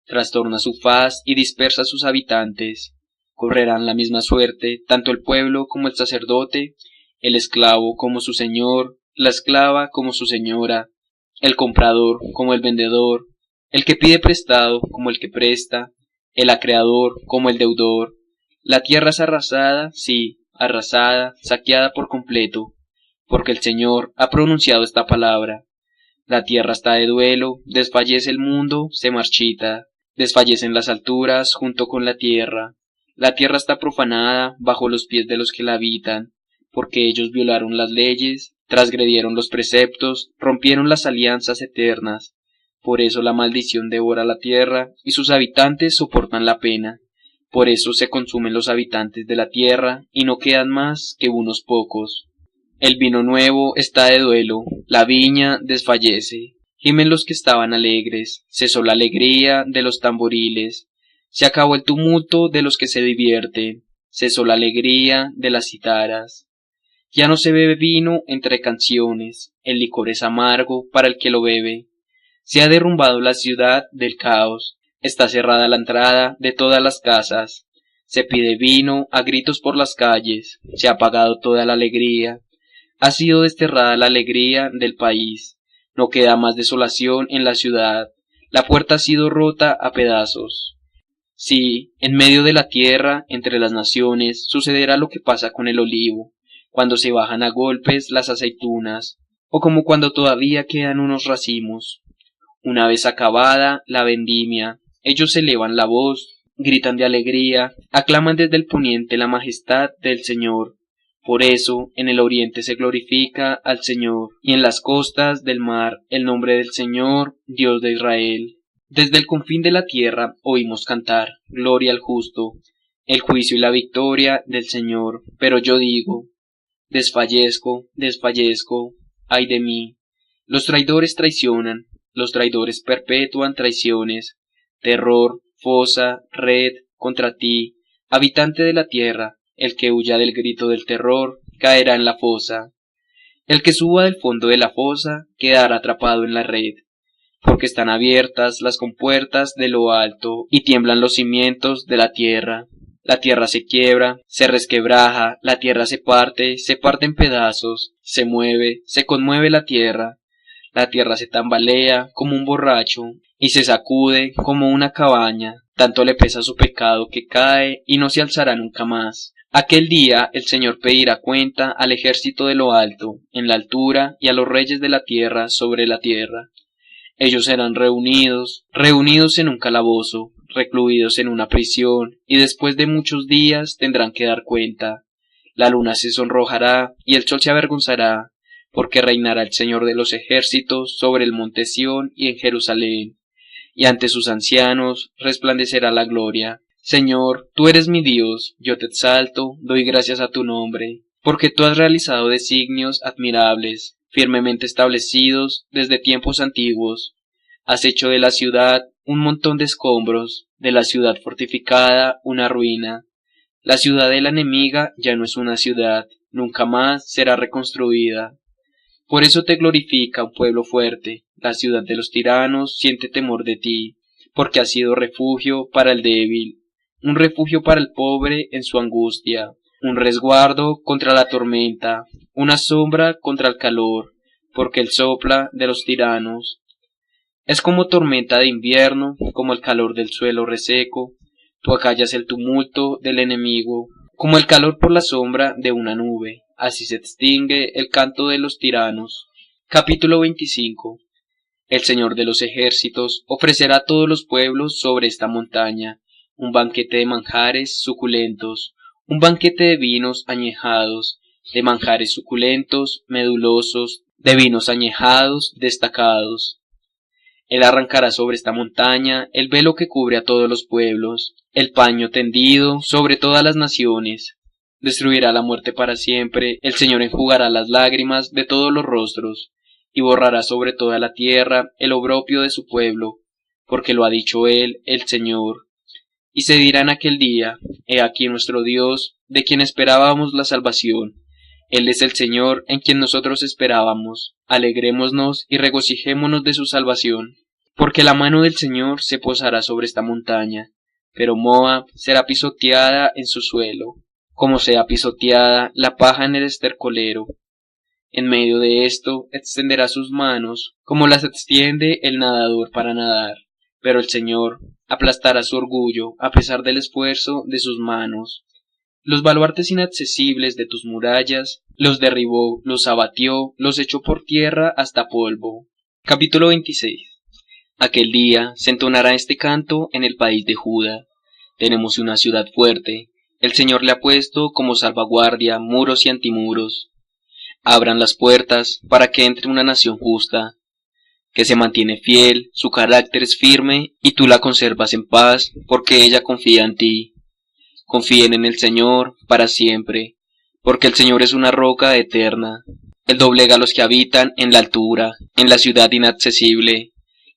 Trastorna su faz y dispersa a sus habitantes. Correrán la misma suerte, tanto el pueblo como el sacerdote, el esclavo como su señor, la esclava como su señora, el comprador como el vendedor, el que pide prestado como el que presta, el acreedor como el deudor. La tierra es arrasada, sí, arrasada, saqueada por completo, porque el Señor ha pronunciado esta palabra. La tierra está de duelo, desfallece el mundo, se marchita, desfallecen las alturas junto con la tierra. La tierra está profanada bajo los pies de los que la habitan, porque ellos violaron las leyes, transgredieron los preceptos, rompieron las alianzas eternas. Por eso la maldición devora la tierra, y sus habitantes soportan la pena. Por eso se consumen los habitantes de la tierra, y no quedan más que unos pocos. El vino nuevo está de duelo, la viña desfallece. Gimen los que estaban alegres, cesó la alegría de los tamboriles. Se acabó el tumulto de los que se divierten, cesó la alegría de las citaras. Ya no se bebe vino entre canciones, el licor es amargo para el que lo bebe. Se ha derrumbado la ciudad del caos, está cerrada la entrada de todas las casas. Se pide vino a gritos por las calles, se ha apagado toda la alegría. Ha sido desterrada la alegría del país, no queda más desolación en la ciudad, la puerta ha sido rota a pedazos. Sí, en medio de la tierra, entre las naciones, sucederá lo que pasa con el olivo, cuando se bajan a golpes las aceitunas, o como cuando todavía quedan unos racimos. Una vez acabada la vendimia, ellos elevan la voz, gritan de alegría, aclaman desde el poniente la majestad del Señor. Por eso, en el oriente se glorifica al Señor, y en las costas del mar el nombre del Señor, Dios de Israel. Desde el confín de la tierra oímos cantar, gloria al justo, el juicio y la victoria del Señor. Pero yo digo, desfallezco, desfallezco, ay de mí. Los traidores traicionan, los traidores perpetúan traiciones, terror, fosa, red, contra ti, habitante de la tierra. El que huya del grito del terror caerá en la fosa. El que suba del fondo de la fosa quedará atrapado en la red, porque están abiertas las compuertas de lo alto y tiemblan los cimientos de la tierra. La tierra se quiebra, se resquebraja, la tierra se parte en pedazos, se mueve, se conmueve la tierra se tambalea como un borracho y se sacude como una cabaña, tanto le pesa su pecado que cae y no se alzará nunca más. Aquel día el Señor pedirá cuenta al ejército de lo alto, en la altura, y a los reyes de la tierra sobre la tierra. Ellos serán reunidos en un calabozo, recluidos en una prisión, y después de muchos días tendrán que dar cuenta. La luna se sonrojará y el sol se avergonzará, porque reinará el Señor de los ejércitos sobre el monte Sión y en Jerusalén, y ante sus ancianos resplandecerá la gloria. Señor, tú eres mi Dios, yo te exalto, doy gracias a tu nombre, porque tú has realizado designios admirables, firmemente establecidos desde tiempos antiguos. Has hecho de la ciudad un montón de escombros, de la ciudad fortificada una ruina. La ciudad de la enemiga ya no es una ciudad, nunca más será reconstruida. Por eso te glorifica un pueblo fuerte, la ciudad de los tiranos siente temor de ti, porque has sido refugio para el débil, un refugio para el pobre en su angustia, un resguardo contra la tormenta, una sombra contra el calor, porque él sopla de los tiranos. Es como tormenta de invierno, como el calor del suelo reseco, tú acallas el tumulto del enemigo, como el calor por la sombra de una nube, así se extingue el canto de los tiranos. Capítulo 25. El Señor de los ejércitos ofrecerá a todos los pueblos sobre esta montaña un banquete de manjares suculentos, un banquete de vinos añejados, de manjares suculentos, medulosos, de vinos añejados, destacados. Él arrancará sobre esta montaña el velo que cubre a todos los pueblos, el paño tendido sobre todas las naciones. Destruirá la muerte para siempre, el Señor enjugará las lágrimas de todos los rostros, y borrará sobre toda la tierra el oprobio de su pueblo, porque lo ha dicho él, el Señor. Y se dirá en aquel día, he aquí nuestro Dios, de quien esperábamos la salvación. Él es el Señor en quien nosotros esperábamos, alegrémonos y regocijémonos de su salvación. Porque la mano del Señor se posará sobre esta montaña, pero Moab será pisoteada en su suelo, como sea pisoteada la paja en el estercolero. En medio de esto extenderá sus manos, como las extiende el nadador para nadar, pero el Señor aplastará su orgullo a pesar del esfuerzo de sus manos. Los baluartes inaccesibles de tus murallas los derribó, los abatió, los echó por tierra hasta polvo. Capítulo 26. Aquel día se entonará este canto en el país de Judá. Tenemos una ciudad fuerte, el Señor le ha puesto como salvaguardia muros y antimuros. Abran las puertas para que entre una nación justa, que se mantiene fiel, su carácter es firme y tú la conservas en paz, porque ella confía en ti. Confíen en el Señor para siempre, porque el Señor es una roca eterna. Él doblega a los que habitan en la altura, en la ciudad inaccesible.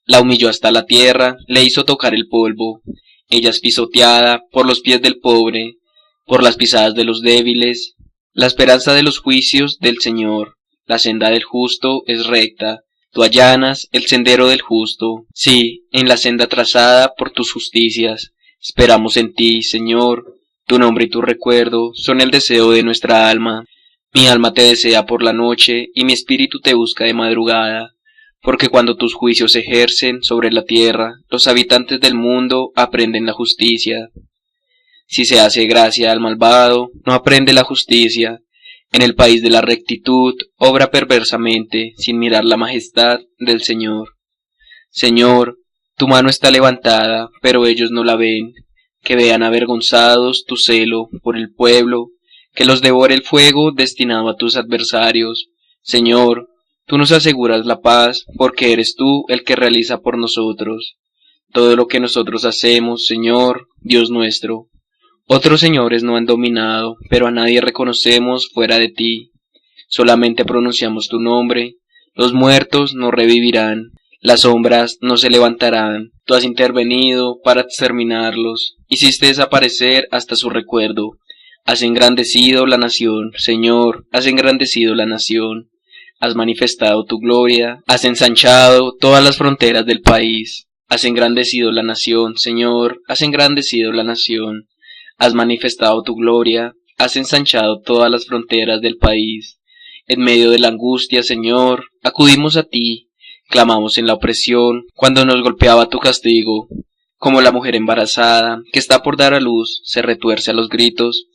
La humilló hasta la tierra, le hizo tocar el polvo. Ella es pisoteada por los pies del pobre, por las pisadas de los débiles. La esperanza de los juicios del Señor, la senda del justo es recta. Tú allanas el sendero del justo, sí, en la senda trazada por tus justicias. Esperamos en ti, Señor. Tu nombre y tu recuerdo son el deseo de nuestra alma. Mi alma te desea por la noche y mi espíritu te busca de madrugada. Porque cuando tus juicios se ejercen sobre la tierra, los habitantes del mundo aprenden la justicia. Si se hace gracia al malvado, no aprende la justicia. En el país de la rectitud, obra perversamente, sin mirar la majestad del Señor. Señor, tu mano está levantada, pero ellos no la ven. Que vean avergonzados tu celo por el pueblo, que los devore el fuego destinado a tus adversarios. Señor, tú nos aseguras la paz, porque eres tú el que realiza por nosotros todo lo que nosotros hacemos, Señor, Dios nuestro. Otros señores no han dominado, pero a nadie reconocemos fuera de ti. Solamente pronunciamos tu nombre. Los muertos no revivirán, las sombras no se levantarán. Tú has intervenido para exterminarlos, hiciste desaparecer hasta su recuerdo. Has engrandecido la nación, Señor, has engrandecido la nación. Has manifestado tu gloria, has ensanchado todas las fronteras del país. Has engrandecido la nación, Señor, has engrandecido la nación. Has manifestado tu gloria, has ensanchado todas las fronteras del país. En medio de la angustia, Señor, acudimos a ti, clamamos en la opresión, cuando nos golpeaba tu castigo. Como la mujer embarazada, que está por dar a luz, se retuerce a los gritos,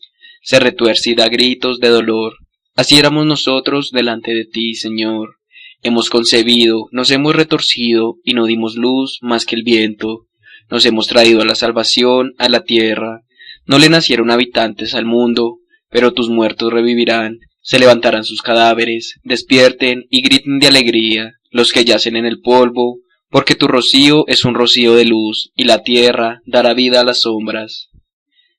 se retuerce y da gritos de dolor. Así éramos nosotros delante de ti, Señor. Hemos concebido, nos hemos retorcido, y no dimos luz más que el viento. Nos hemos traído a la salvación, a la tierra. No le nacieron habitantes al mundo, pero tus muertos revivirán. Se levantarán sus cadáveres, despierten y griten de alegría los que yacen en el polvo, porque tu rocío es un rocío de luz, y la tierra dará vida a las sombras.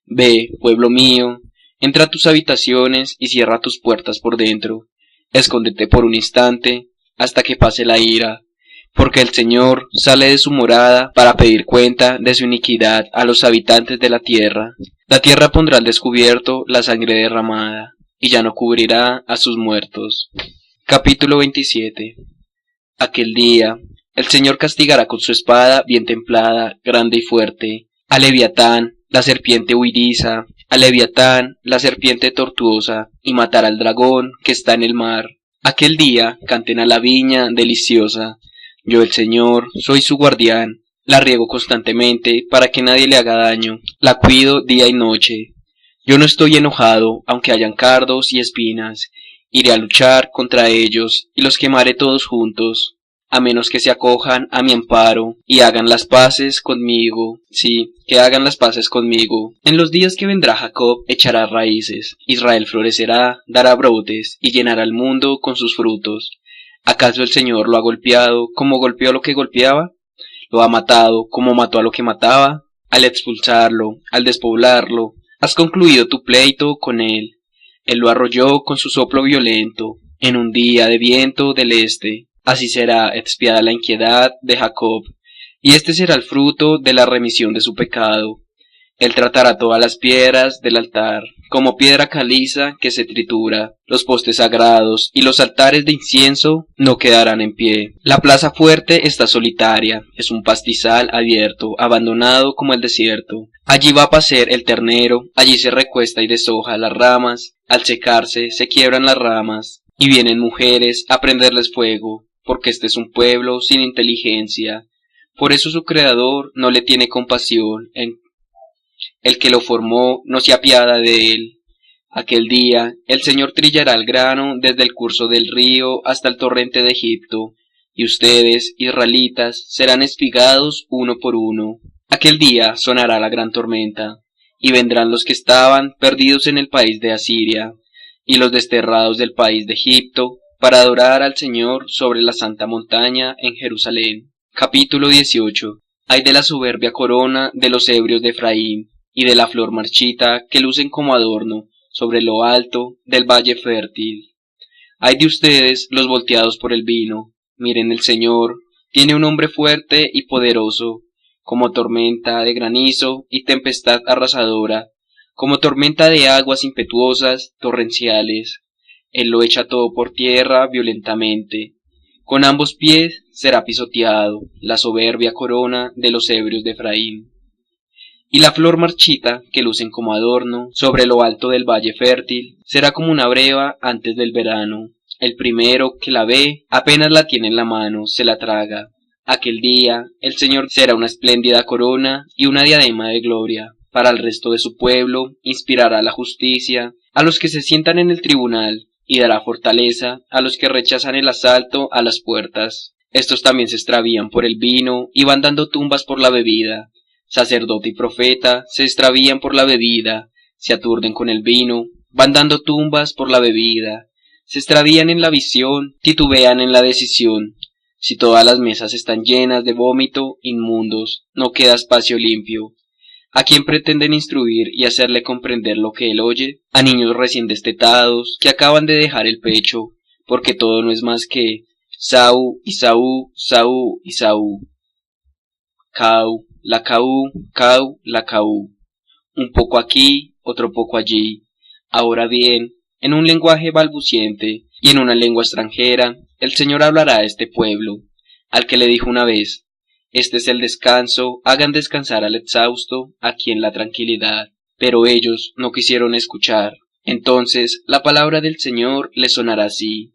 Ve, pueblo mío, entra a tus habitaciones y cierra tus puertas por dentro. Escóndete por un instante, hasta que pase la ira, porque el Señor sale de su morada para pedir cuenta de su iniquidad a los habitantes de la tierra. La tierra pondrá al descubierto la sangre derramada, y ya no cubrirá a sus muertos. Capítulo 27. Aquel día, el Señor castigará con su espada bien templada, grande y fuerte, a Leviatán, la serpiente huidiza, a Leviatán, la serpiente tortuosa, y matará al dragón que está en el mar. Aquel día canten a la viña deliciosa. Yo, el Señor, soy su guardián, la riego constantemente para que nadie le haga daño, la cuido día y noche. Yo no estoy enojado, aunque hayan cardos y espinas. Iré a luchar contra ellos y los quemaré todos juntos, a menos que se acojan a mi amparo y hagan las paces conmigo. Sí, que hagan las paces conmigo. En los días que vendrá Jacob echará raíces, Israel florecerá, dará brotes y llenará el mundo con sus frutos. ¿Acaso el Señor lo ha golpeado como golpeó a lo que golpeaba? ¿Lo ha matado como mató a lo que mataba? Al expulsarlo, al despoblarlo, has concluido tu pleito con él. Él lo arrolló con su soplo violento, en un día de viento del este. Así será expiada la inquietud de Jacob, y este será el fruto de la remisión de su pecado. Él tratará todas las piedras del altar, como piedra caliza que se tritura. Los postes sagrados y los altares de incienso no quedarán en pie. La plaza fuerte está solitaria, es un pastizal abierto, abandonado como el desierto. Allí va a pacer el ternero, allí se recuesta y deshoja las ramas. Al secarse se quiebran las ramas, y vienen mujeres a prenderles fuego, porque este es un pueblo sin inteligencia. Por eso su creador no le tiene compasión. El que lo formó no se apiada de él. Aquel día el Señor trillará el grano desde el curso del río hasta el torrente de Egipto, y ustedes, israelitas, serán espigados uno por uno. Aquel día sonará la gran tormenta, y vendrán los que estaban perdidos en el país de Asiria, y los desterrados del país de Egipto, para adorar al Señor sobre la santa montaña en Jerusalén. Capítulo 18. Ay de la soberbia corona de los ebrios de Efraín, y de la flor marchita que lucen como adorno sobre lo alto del valle fértil. Ay de ustedes los volteados por el vino. Miren, el Señor tiene un hombre fuerte y poderoso, como tormenta de granizo y tempestad arrasadora, como tormenta de aguas impetuosas, torrenciales. Él lo echa todo por tierra violentamente. Con ambos pies será pisoteado la soberbia corona de los ebrios de Efraín. Y la flor marchita, que lucen como adorno sobre lo alto del valle fértil, será como una breva antes del verano. El primero que la ve, apenas la tiene en la mano, se la traga. Aquel día, el Señor será una espléndida corona y una diadema de gloria. Para el resto de su pueblo, inspirará la justicia a los que se sientan en el tribunal, y dará fortaleza a los que rechazan el asalto a las puertas. Estos también se extravían por el vino y van dando tumbas por la bebida. Sacerdote y profeta se extravían por la bebida, se aturden con el vino, van dando tumbas por la bebida, se extravían en la visión, titubean en la decisión. Si todas las mesas están llenas de vómito, inmundos, no queda espacio limpio. ¿A quién pretenden instruir y hacerle comprender lo que él oye? A niños recién destetados, que acaban de dejar el pecho, porque todo no es más que Saú, Isaú, Saú, Isaú. Cau, la caú, un poco aquí, otro poco allí. Ahora bien, en un lenguaje balbuciente y en una lengua extranjera, el Señor hablará a este pueblo, al que le dijo una vez: este es el descanso, hagan descansar al exhausto, aquí en la tranquilidad. Pero ellos no quisieron escuchar. Entonces la palabra del Señor les sonará así: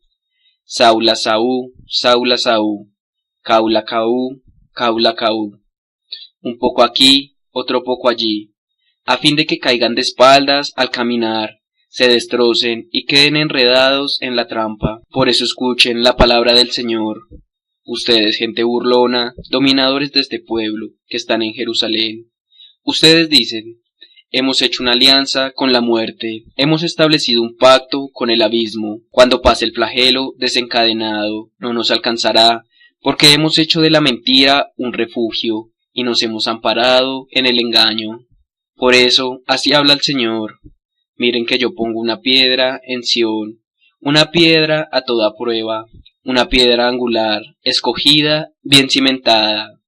Saúl, Saúl, Saúl, Saúl, caula, caú, caula, caú. Un poco aquí, otro poco allí, a fin de que caigan de espaldas al caminar, se destrocen y queden enredados en la trampa. Por eso escuchen la palabra del Señor. Ustedes, gente burlona, dominadores de este pueblo, que están en Jerusalén. Ustedes dicen: hemos hecho una alianza con la muerte, hemos establecido un pacto con el abismo. Cuando pase el flagelo desencadenado, no nos alcanzará, porque hemos hecho de la mentira un refugio, y nos hemos amparado en el engaño. Por eso, así habla el Señor. Miren que yo pongo una piedra en Sión, una piedra a toda prueba, una piedra angular, escogida, bien cimentada.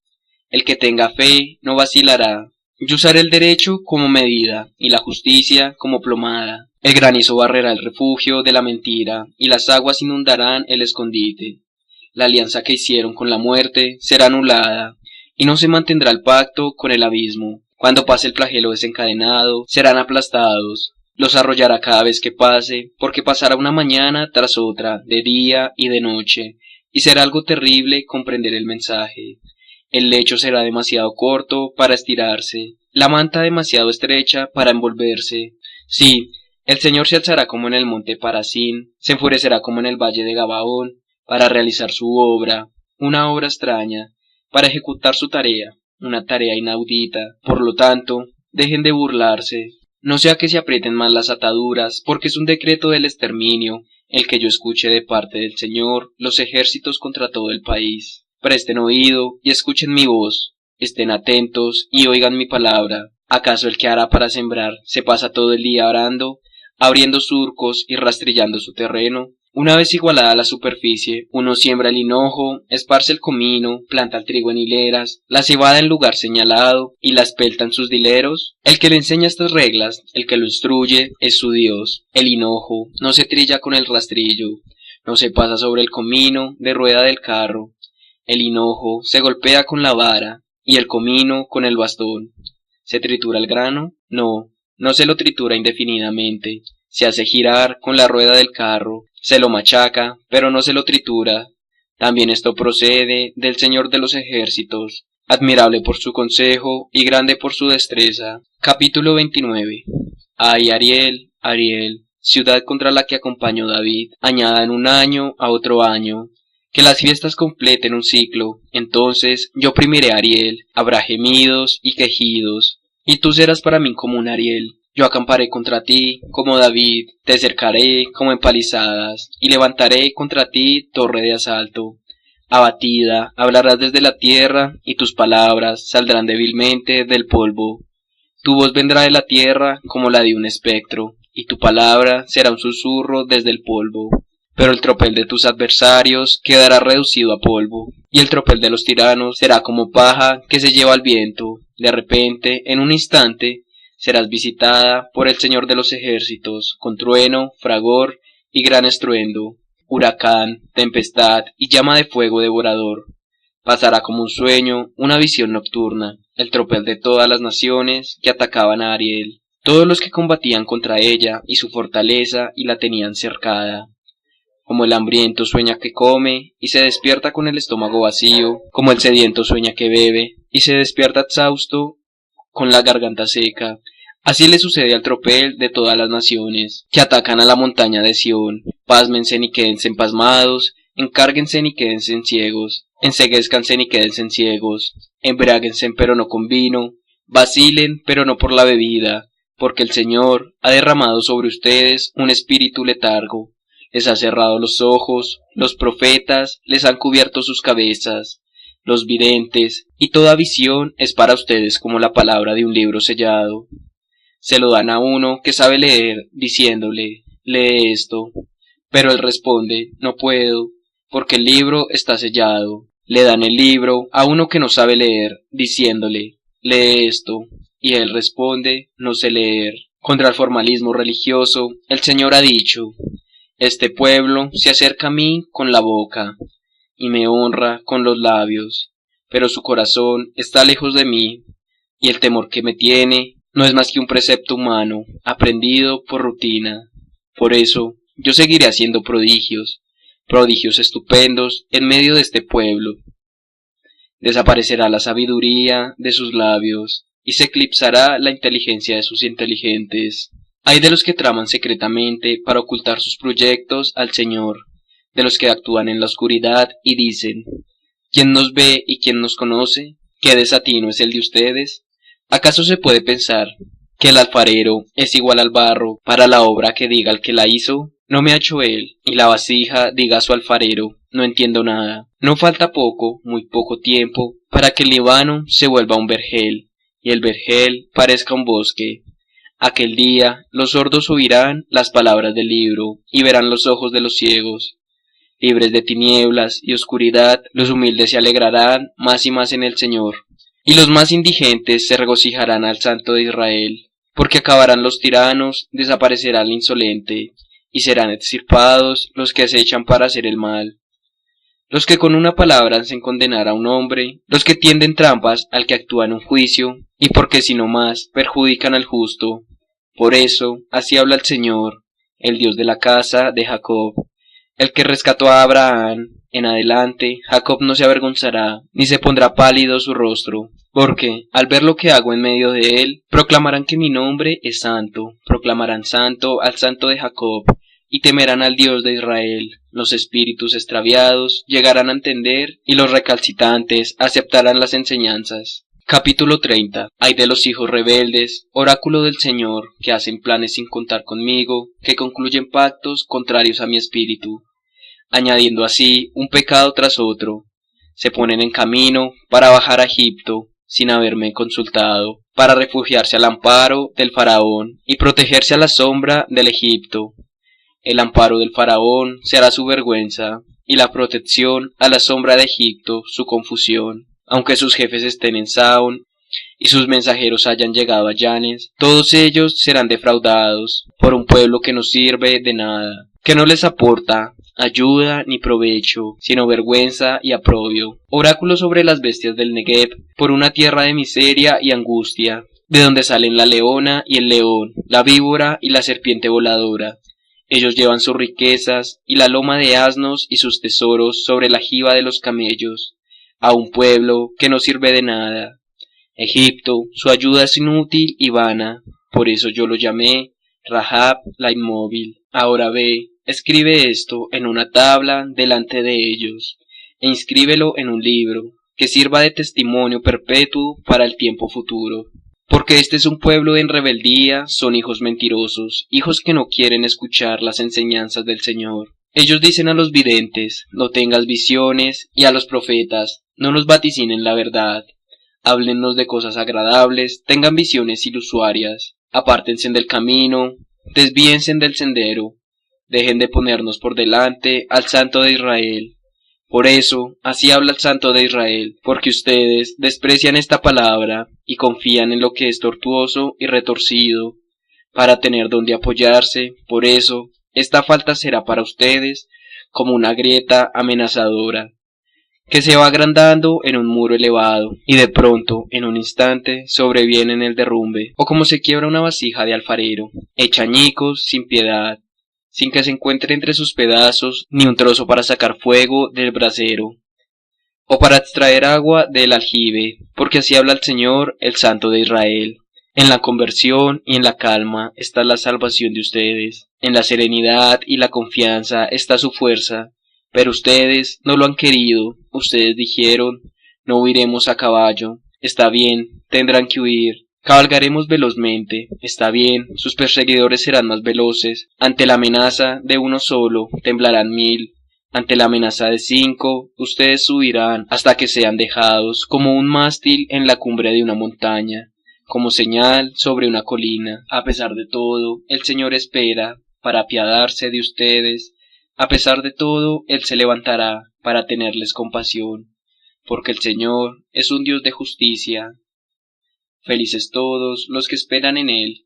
El que tenga fe no vacilará. Yo usaré el derecho como medida, y la justicia como plomada. El granizo barrerá el refugio de la mentira, y las aguas inundarán el escondite. La alianza que hicieron con la muerte será anulada, y no se mantendrá el pacto con el abismo. Cuando pase el flagelo desencadenado, serán aplastados. Los arrollará cada vez que pase, porque pasará una mañana tras otra, de día y de noche, y será algo terrible comprender el mensaje. El lecho será demasiado corto para estirarse, la manta demasiado estrecha para envolverse. Sí, el Señor se alzará como en el monte Parasín, se enfurecerá como en el valle de Gabaón, para realizar su obra, una obra extraña, para ejecutar su tarea, una tarea inaudita. Por lo tanto, dejen de burlarse. No sea que se aprieten más las ataduras, porque es un decreto del exterminio, el que yo escuche de parte del Señor los ejércitos contra todo el país. Presten oído y escuchen mi voz, estén atentos y oigan mi palabra. ¿Acaso el que hará para sembrar se pasa todo el día arando, abriendo surcos y rastrillando su terreno? Una vez igualada la superficie, uno siembra el hinojo, esparce el comino, planta el trigo en hileras, la cebada en lugar señalado y la espelta en sus dileros. El que le enseña estas reglas, el que lo instruye, es su Dios. El hinojo no se trilla con el rastrillo, no se pasa sobre el comino de rueda del carro. El hinojo se golpea con la vara y el comino con el bastón. ¿Se tritura el grano? No, no se lo tritura indefinidamente. Se hace girar con la rueda del carro, se lo machaca, pero no se lo tritura. También esto procede del Señor de los ejércitos, admirable por su consejo y grande por su destreza. Capítulo 29. Ay, Ariel, Ariel, ciudad contra la que acompañó David, añada en un año a otro año. Que las fiestas completen un ciclo, entonces yo oprimiré a Ariel, habrá gemidos y quejidos, y tú serás para mí como un Ariel. Yo acamparé contra ti, como David, te cercaré como empalizadas, y levantaré contra ti torre de asalto. Abatida, hablarás desde la tierra, y tus palabras saldrán débilmente del polvo. Tu voz vendrá de la tierra como la de un espectro, y tu palabra será un susurro desde el polvo. Pero el tropel de tus adversarios quedará reducido a polvo, y el tropel de los tiranos será como paja que se lleva al viento. De repente, en un instante, serás visitada por el Señor de los ejércitos, con trueno, fragor y gran estruendo, huracán, tempestad y llama de fuego devorador. Pasará como un sueño, una visión nocturna, el tropel de todas las naciones que atacaban a Ariel, todos los que combatían contra ella y su fortaleza y la tenían cercada. Como el hambriento sueña que come y se despierta con el estómago vacío, como el sediento sueña que bebe y se despierta exhausto con la garganta seca, así le sucede al tropel de todas las naciones que atacan a la montaña de Sión. Pásmense ni quédense pasmados, encárguense ni quédense ciegos, enceguézcanse ni quédense ciegos, embriáguense pero no con vino, vacilen pero no por la bebida, porque el Señor ha derramado sobre ustedes un espíritu letargo. Les ha cerrado los ojos, los profetas les han cubierto sus cabezas, los videntes, y toda visión es para ustedes como la palabra de un libro sellado. Se lo dan a uno que sabe leer, diciéndole, lee esto, pero él responde, no puedo, porque el libro está sellado. Le dan el libro a uno que no sabe leer, diciéndole, lee esto, y él responde, no sé leer. Contra el formalismo religioso, el Señor ha dicho, este pueblo se acerca a mí con la boca, y me honra con los labios, pero su corazón está lejos de mí, y el temor que me tiene no es más que un precepto humano, aprendido por rutina. Por eso, yo seguiré haciendo prodigios, prodigios estupendos en medio de este pueblo. Desaparecerá la sabiduría de sus labios, y se eclipsará la inteligencia de sus inteligentes. Hay de los que traman secretamente para ocultar sus proyectos al Señor, de los que actúan en la oscuridad y dicen, ¿quién nos ve y quién nos conoce? ¿Qué desatino es el de ustedes? ¿Acaso se puede pensar, que el alfarero es igual al barro para la obra que diga el que la hizo? No me ha hecho él, y la vasija diga a su alfarero, no entiendo nada. No falta poco, muy poco tiempo, para que el Líbano se vuelva un vergel, y el vergel parezca un bosque. Aquel día los sordos oirán las palabras del libro, y verán los ojos de los ciegos. Libres de tinieblas y oscuridad, los humildes se alegrarán más y más en el Señor, y los más indigentes se regocijarán al Santo de Israel, porque acabarán los tiranos, desaparecerá el insolente, y serán extirpados los que acechan para hacer el mal. Los que con una palabra hacen condenar a un hombre, los que tienden trampas al que actúa en un juicio, y porque si no más perjudican al justo. Por eso, así habla el Señor, el Dios de la casa de Jacob, el que rescató a Abraham. En adelante, Jacob no se avergonzará, ni se pondrá pálido su rostro, porque, al ver lo que hago en medio de él, proclamarán que mi nombre es santo, proclamarán santo al santo de Jacob, y temerán al Dios de Israel. Los espíritus extraviados llegarán a entender, y los recalcitrantes aceptarán las enseñanzas. Capítulo 30. Ay de los hijos rebeldes, oráculo del Señor, que hacen planes sin contar conmigo, que concluyen pactos contrarios a mi espíritu, añadiendo así un pecado tras otro. Se ponen en camino para bajar a Egipto, sin haberme consultado, para refugiarse al amparo del faraón y protegerse a la sombra del Egipto. El amparo del faraón será su vergüenza, y la protección a la sombra de Egipto su confusión. Aunque sus jefes estén en Saón, y sus mensajeros hayan llegado a Yanes, todos ellos serán defraudados por un pueblo que no sirve de nada, que no les aporta ayuda ni provecho, sino vergüenza y aprobio. Oráculo sobre las bestias del Negev, por una tierra de miseria y angustia, de donde salen la leona y el león, la víbora y la serpiente voladora. Ellos llevan sus riquezas y la loma de asnos y sus tesoros sobre la jiba de los camellos, a un pueblo que no sirve de nada. Egipto, su ayuda es inútil y vana, por eso yo lo llamé Rahab la inmóvil. Ahora ve, escribe esto en una tabla delante de ellos, e inscríbelo en un libro, que sirva de testimonio perpetuo para el tiempo futuro. Porque este es un pueblo en rebeldía, son hijos mentirosos, hijos que no quieren escuchar las enseñanzas del Señor. Ellos dicen a los videntes, no tengas visiones, y a los profetas, no nos vaticinen la verdad. Háblennos de cosas agradables, tengan visiones ilusuarias, apártense del camino, desvíense del sendero, dejen de ponernos por delante al Santo de Israel. Por eso, así habla el Santo de Israel, porque ustedes desprecian esta palabra y confían en lo que es tortuoso y retorcido, para tener donde apoyarse. Por eso, esta falta será para ustedes como una grieta amenazadora, que se va agrandando en un muro elevado, y de pronto, en un instante, sobreviene en el derrumbe, o como se quiebra una vasija de alfarero, hecha añicos sin piedad, sin que se encuentre entre sus pedazos ni un trozo para sacar fuego del brasero, o para extraer agua del aljibe, porque así habla el Señor, el Santo de Israel. En la conversión y en la calma está la salvación de ustedes, en la serenidad y la confianza está su fuerza. Pero ustedes no lo han querido, ustedes dijeron, no huiremos a caballo, está bien, tendrán que huir, cabalgaremos velozmente, está bien, sus perseguidores serán más veloces, ante la amenaza de uno solo, temblarán 1000, ante la amenaza de 5, ustedes subirán hasta que sean dejados como un mástil en la cumbre de una montaña, como señal sobre una colina. A pesar de todo, el Señor espera para apiadarse de ustedes. A pesar de todo, Él se levantará para tenerles compasión, porque el Señor es un Dios de justicia. Felices todos los que esperan en Él.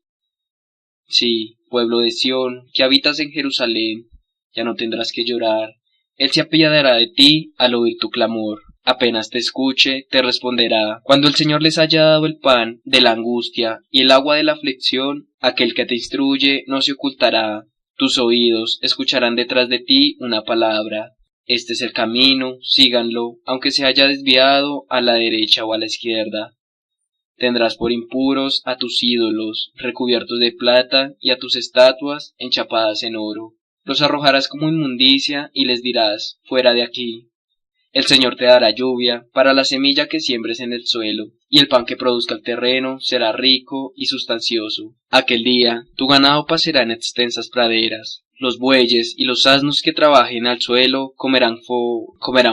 Sí, pueblo de Sión, que habitas en Jerusalén, ya no tendrás que llorar. Él se apiadará de ti al oír tu clamor. Apenas te escuche, te responderá. Cuando el Señor les haya dado el pan de la angustia y el agua de la aflicción, aquel que te instruye no se ocultará. Tus oídos escucharán detrás de ti una palabra. Este es el camino, síganlo, aunque se haya desviado a la derecha o a la izquierda. Tendrás por impuros a tus ídolos, recubiertos de plata, y a tus estatuas, enchapadas en oro. Los arrojarás como inmundicia, y les dirás, fuera de aquí. El Señor te dará lluvia para la semilla que siembres en el suelo, y el pan que produzca el terreno será rico y sustancioso. Aquel día tu ganado pasará en extensas praderas. Los bueyes y los asnos que trabajen al suelo comerán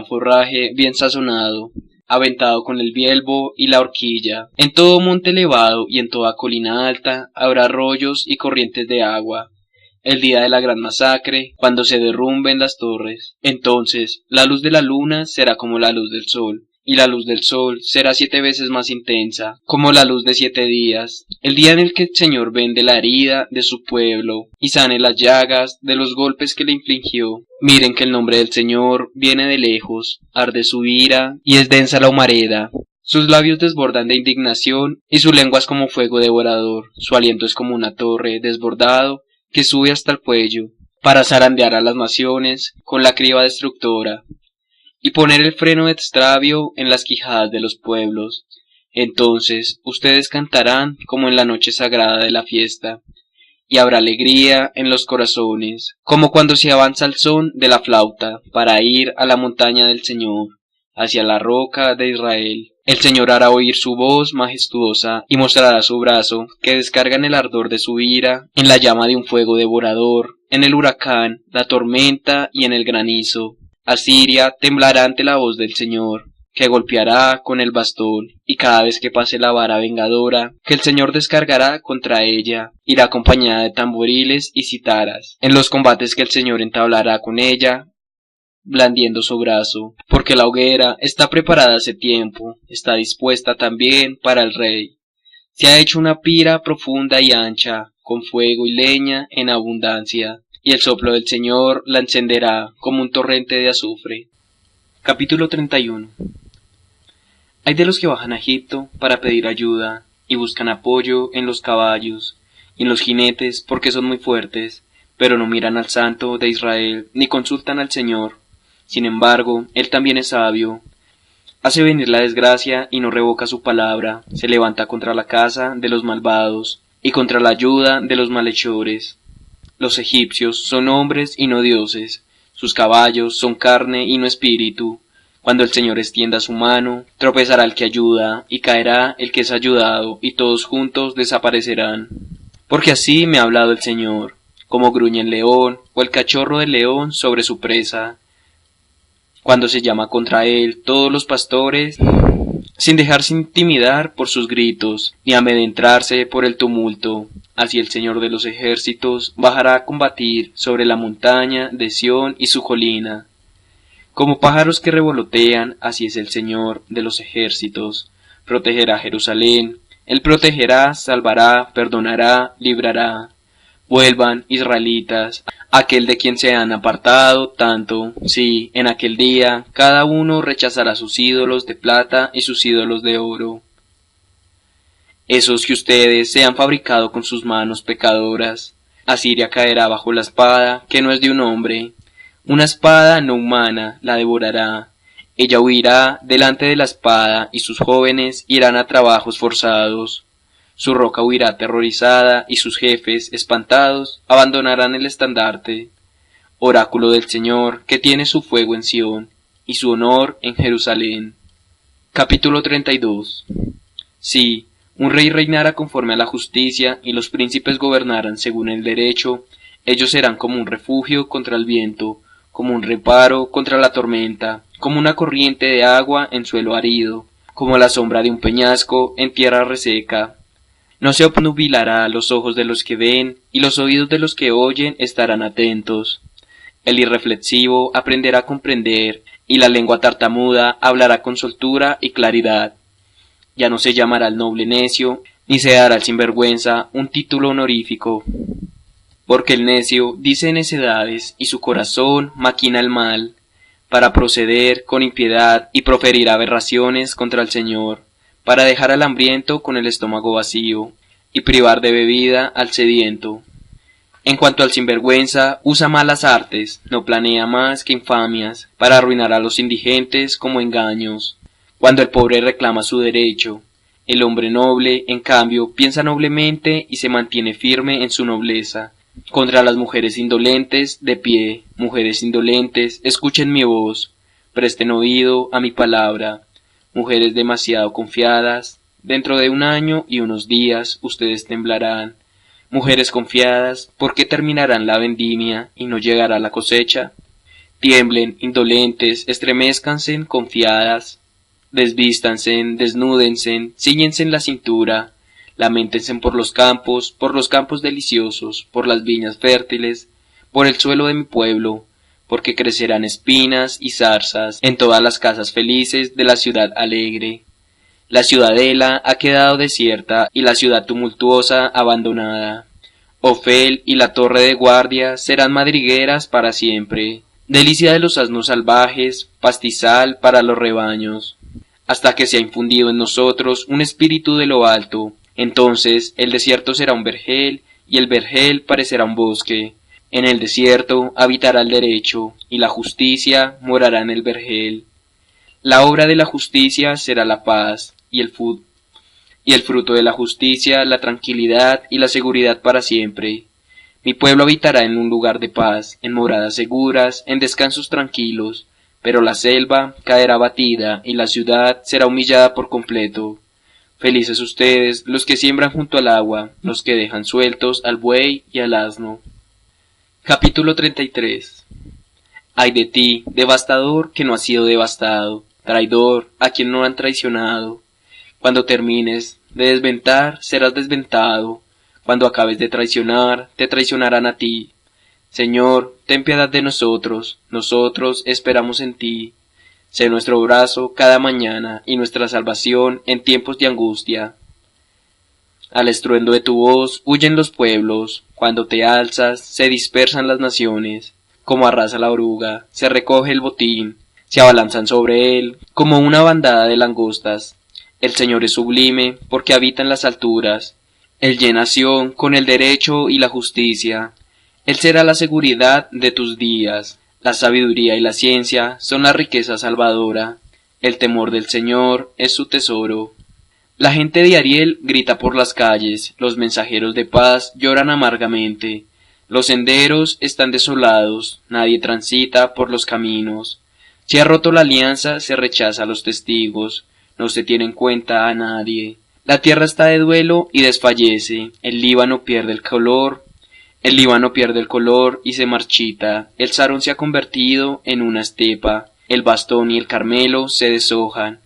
forraje bien sazonado, aventado con el bielbo y la horquilla. En todo monte elevado y en toda colina alta habrá arroyos y corrientes de agua. El día de la gran masacre, cuando se derrumben las torres, entonces la luz de la luna será como la luz del sol, y la luz del sol será 7 veces más intensa, como la luz de 7 días, el día en el que el Señor vende la herida de su pueblo, y sane las llagas de los golpes que le infligió. Miren que el nombre del Señor viene de lejos, arde su ira, y es densa la humareda. Sus labios desbordan de indignación, y su lengua es como fuego devorador, su aliento es como una torre desbordado, que sube hasta el cuello, para zarandear a las naciones con la criba destructora, y poner el freno de extravio en las quijadas de los pueblos. Entonces ustedes cantarán como en la noche sagrada de la fiesta, y habrá alegría en los corazones, como cuando se avanza el son de la flauta, para ir a la montaña del Señor, hacia la roca de Israel. El Señor hará oír su voz majestuosa y mostrará su brazo, que descarga en el ardor de su ira, en la llama de un fuego devorador, en el huracán, la tormenta y en el granizo. Asiria temblará ante la voz del Señor, que golpeará con el bastón, y cada vez que pase la vara vengadora, que el Señor descargará contra ella, irá acompañada de tamboriles y citaras, en los combates que el Señor entablará con ella, blandiendo su brazo, porque la hoguera está preparada hace tiempo, está dispuesta también para el rey. Se ha hecho una pira profunda y ancha, con fuego y leña en abundancia, y el soplo del Señor la encenderá como un torrente de azufre. Capítulo 31. Hay de los que bajan a Egipto para pedir ayuda, y buscan apoyo en los caballos, y en los jinetes porque son muy fuertes, pero no miran al Santo de Israel, ni consultan al Señor. Sin embargo, Él también es sabio. Hace venir la desgracia y no revoca su palabra, se levanta contra la casa de los malvados, y contra la ayuda de los malhechores. Los egipcios son hombres y no dioses, sus caballos son carne y no espíritu. Cuando el Señor extienda su mano, tropezará el que ayuda, y caerá el que es ayudado, y todos juntos desaparecerán. Porque así me ha hablado el Señor, como gruñe el león, o el cachorro del león sobre su presa, cuando se llama contra él todos los pastores, sin dejarse intimidar por sus gritos, ni amedrentarse por el tumulto. Así el Señor de los ejércitos bajará a combatir sobre la montaña de Sión y su colina. Como pájaros que revolotean, así es el Señor de los ejércitos. Protegerá Jerusalén, Él protegerá, salvará, perdonará, librará. Vuelvan, israelitas, aquel de quien se han apartado tanto, sí, en aquel día cada uno rechazará sus ídolos de plata y sus ídolos de oro. Esos que ustedes se han fabricado con sus manos pecadoras, Asiria caerá bajo la espada que no es de un hombre, una espada no humana la devorará. Ella huirá delante de la espada y sus jóvenes irán a trabajos forzados. Su roca huirá aterrorizada, y sus jefes, espantados, abandonarán el estandarte. Oráculo del Señor, que tiene su fuego en Sión, y su honor en Jerusalén. Capítulo 32. Si un rey reinara conforme a la justicia, y los príncipes gobernaran según el derecho, ellos serán como un refugio contra el viento, como un reparo contra la tormenta, como una corriente de agua en suelo árido, como la sombra de un peñasco en tierra reseca. No se obnubilará los ojos de los que ven, y los oídos de los que oyen estarán atentos. El irreflexivo aprenderá a comprender, y la lengua tartamuda hablará con soltura y claridad. Ya no se llamará al noble necio, ni se dará al sinvergüenza un título honorífico. Porque el necio dice necedades, y su corazón maquina el mal, para proceder con impiedad y proferir aberraciones contra el Señor, para dejar al hambriento con el estómago vacío, y privar de bebida al sediento. En cuanto al sinvergüenza, usa malas artes, no planea más que infamias, para arruinar a los indigentes como engaños. Cuando el pobre reclama su derecho, el hombre noble, en cambio, piensa noblemente y se mantiene firme en su nobleza. Contra las mujeres indolentes, de pie, mujeres indolentes, escuchen mi voz. presten oído a mi palabra. Mujeres demasiado confiadas, dentro de 1 año y unos días ustedes temblarán. Mujeres confiadas, ¿por qué terminarán la vendimia y no llegará la cosecha? Tiemblen, indolentes, estremézcanse, confiadas, desvístanse, desnúdense, ciñense en la cintura, lamentense por los campos deliciosos, por las viñas fértiles, por el suelo de mi pueblo, porque crecerán espinas y zarzas en todas las casas felices de la ciudad alegre. La ciudadela ha quedado desierta y la ciudad tumultuosa abandonada. Ofel y la torre de guardia serán madrigueras para siempre, delicia de los asnos salvajes, pastizal para los rebaños, hasta que se ha infundido en nosotros un espíritu de lo alto. Entonces el desierto será un vergel y el vergel parecerá un bosque. En el desierto habitará el derecho y la justicia morará en el vergel. La obra de la justicia será la paz y el fruto de la justicia, la tranquilidad y la seguridad para siempre. Mi pueblo habitará en un lugar de paz, en moradas seguras, en descansos tranquilos, pero la selva caerá abatida y la ciudad será humillada por completo. Felices ustedes, los que siembran junto al agua, los que dejan sueltos al buey y al asno. Capítulo 33. Ay de ti, devastador que no has sido devastado, traidor a quien no han traicionado. Cuando termines de desventar, serás desventado. Cuando acabes de traicionar, te traicionarán a ti. Señor, ten piedad de nosotros esperamos en ti. Sé nuestro brazo cada mañana y nuestra salvación en tiempos de angustia. Al estruendo de tu voz huyen los pueblos, cuando te alzas se dispersan las naciones. Como arrasa la oruga, se recoge el botín, se abalanzan sobre él como una bandada de langostas. El Señor es sublime porque habita en las alturas. Él llena Sión con el derecho y la justicia. Él será la seguridad de tus días. La sabiduría y la ciencia son la riqueza salvadora. El temor del Señor es su tesoro. La gente de Ariel grita por las calles, los mensajeros de paz lloran amargamente. Los senderos están desolados, nadie transita por los caminos. Se ha roto la alianza, se rechaza a los testigos, no se tiene en cuenta a nadie. La tierra está de duelo y desfallece, el Líbano pierde el color y se marchita, el Sarón se ha convertido en una estepa, el bastón y el Carmelo se deshojan.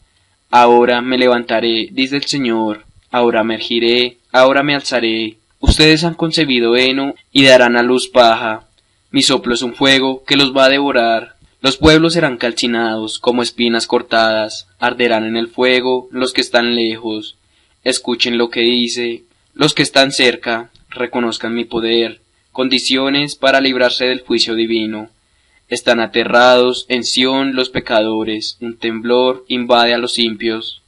Ahora me levantaré, dice el Señor, ahora me erguiré, ahora me alzaré. Ustedes han concebido heno y darán a luz paja. Mi soplo es un fuego que los va a devorar. Los pueblos serán calcinados como espinas cortadas, arderán en el fuego los que están lejos. Escuchen lo que dice, los que están cerca, reconozcan mi poder. Condiciones para librarse del juicio divino. Están aterrados en Sión los pecadores, un temblor invade a los impios.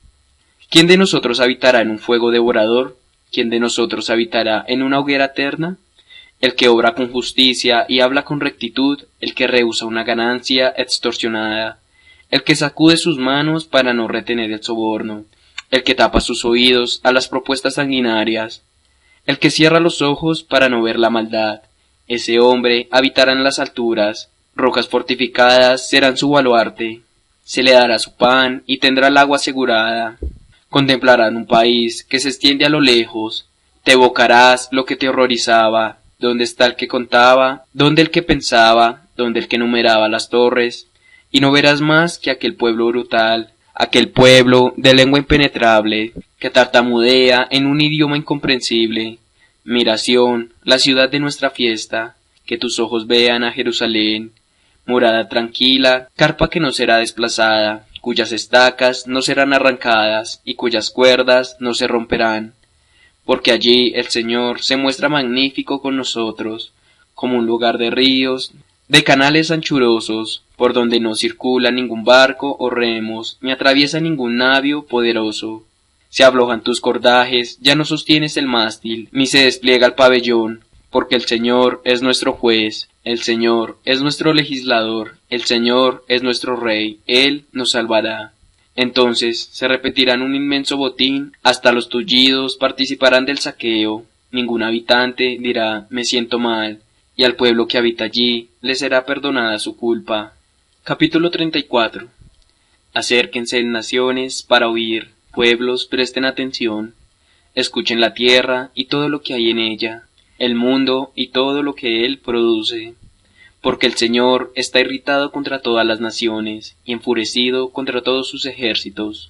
¿Quién de nosotros habitará en un fuego devorador? ¿Quién de nosotros habitará en una hoguera eterna? El que obra con justicia y habla con rectitud, el que rehúsa una ganancia extorsionada, el que sacude sus manos para no retener el soborno, el que tapa sus oídos a las propuestas sanguinarias, el que cierra los ojos para no ver la maldad. Ese hombre habitará en las alturas, rocas fortificadas serán su baluarte. Se le dará su pan y tendrá el agua asegurada. Contemplarán un país que se extiende a lo lejos. Te evocarás lo que te horrorizaba. ¿Dónde está el que contaba? ¿Dónde el que pensaba? ¿Dónde el que numeraba las torres? Y no verás más que aquel pueblo brutal, aquel pueblo de lengua impenetrable, que tartamudea en un idioma incomprensible. Mira Sión, la ciudad de nuestra fiesta, que tus ojos vean a Jerusalén, morada tranquila, carpa que no será desplazada, cuyas estacas no serán arrancadas y cuyas cuerdas no se romperán. Porque allí el Señor se muestra magnífico con nosotros, como un lugar de ríos, de canales anchurosos, por donde no circula ningún barco o remos, ni atraviesa ningún navío poderoso. Se aflojan tus cordajes, ya no sostienes el mástil, ni se despliega el pabellón, porque el Señor es nuestro juez, el Señor es nuestro legislador, el Señor es nuestro Rey, Él nos salvará. Entonces se repetirán un inmenso botín, hasta los tullidos participarán del saqueo, ningún habitante dirá me siento mal, y al pueblo que habita allí le será perdonada su culpa. Capítulo 34. Acérquense naciones para oír, pueblos presten atención, escuchen la tierra y todo lo que hay en ella, el mundo y todo lo que él produce. Porque el Señor está irritado contra todas las naciones y enfurecido contra todos sus ejércitos.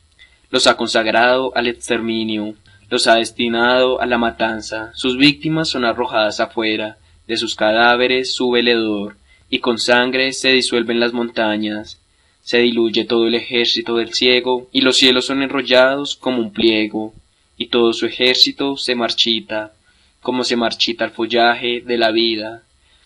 Los ha consagrado al exterminio, los ha destinado a la matanza, sus víctimas son arrojadas afuera, de sus cadáveres sube el hedor, y con sangre se disuelven las montañas. Se diluye todo el ejército del ciego, y los cielos son enrollados como un pliego, y todo su ejército se marchita, como se marchita el follaje de la vida,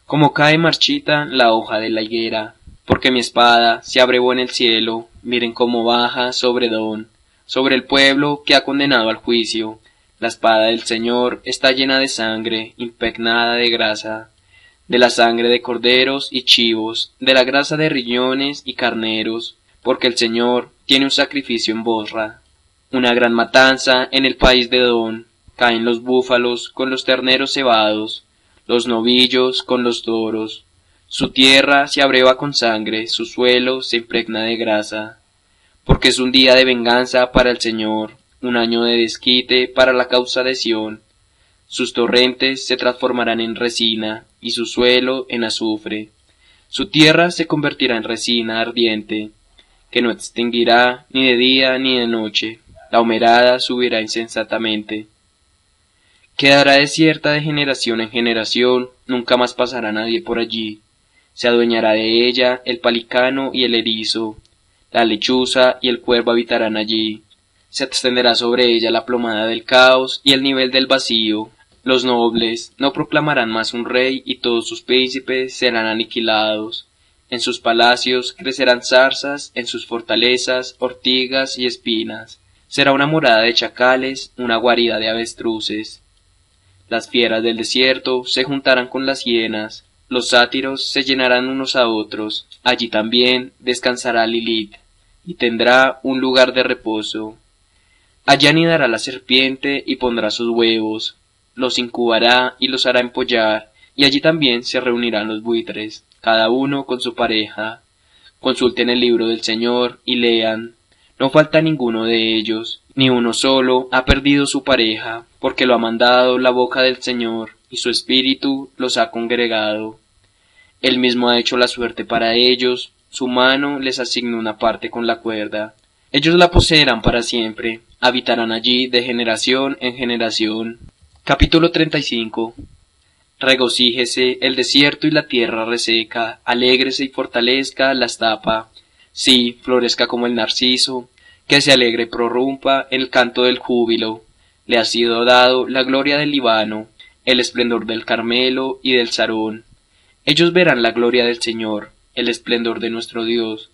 como cae marchita la hoja de la higuera. Porque mi espada se abrevó en el cielo, miren cómo baja sobre Edom, sobre el pueblo que ha condenado al juicio. La espada del Señor está llena de sangre, impregnada de grasa, de la sangre de corderos y chivos, de la grasa de riñones y carneros, porque el Señor tiene un sacrificio en Bosra. Una gran matanza en el país de Edom, caen los búfalos con los terneros cebados, los novillos con los toros. Su tierra se abreva con sangre, su suelo se impregna de grasa. Porque es un día de venganza para el Señor, un año de desquite para la causa de Sión. Sus torrentes se transformarán en resina, y su suelo en azufre. Su tierra se convertirá en resina ardiente, que no extinguirá ni de día ni de noche. La humarada subirá insensatamente. Quedará desierta de generación en generación, nunca más pasará nadie por allí. Se adueñará de ella el palicano y el erizo, la lechuza y el cuervo habitarán allí. Se extenderá sobre ella la plomada del caos y el nivel del vacío. Los nobles no proclamarán más un rey y todos sus príncipes serán aniquilados. En sus palacios crecerán zarzas, en sus fortalezas ortigas y espinas. Será una morada de chacales, una guarida de avestruces. Las fieras del desierto se juntarán con las hienas, los sátiros se llenarán unos a otros. Allí también descansará Lilith, y tendrá un lugar de reposo. Allí anidará la serpiente y pondrá sus huevos, los incubará y los hará empollar, y allí también se reunirán los buitres, cada uno con su pareja. Consulten el libro del Señor y lean. No falta ninguno de ellos, ni uno solo ha perdido su pareja, porque lo ha mandado la boca del Señor, y su espíritu los ha congregado. Él mismo ha hecho la suerte para ellos, su mano les asignó una parte con la cuerda. Ellos la poseerán para siempre, habitarán allí de generación en generación. Capítulo 35. Regocíjese el desierto y la tierra reseca, alégrese y fortalezca la estapa. Sí, florezca como el narciso, que se alegre y prorrumpa el canto del júbilo. Le ha sido dado la gloria del Líbano, el esplendor del Carmelo y del Sarón. Ellos verán la gloria del Señor, el esplendor de nuestro Dios.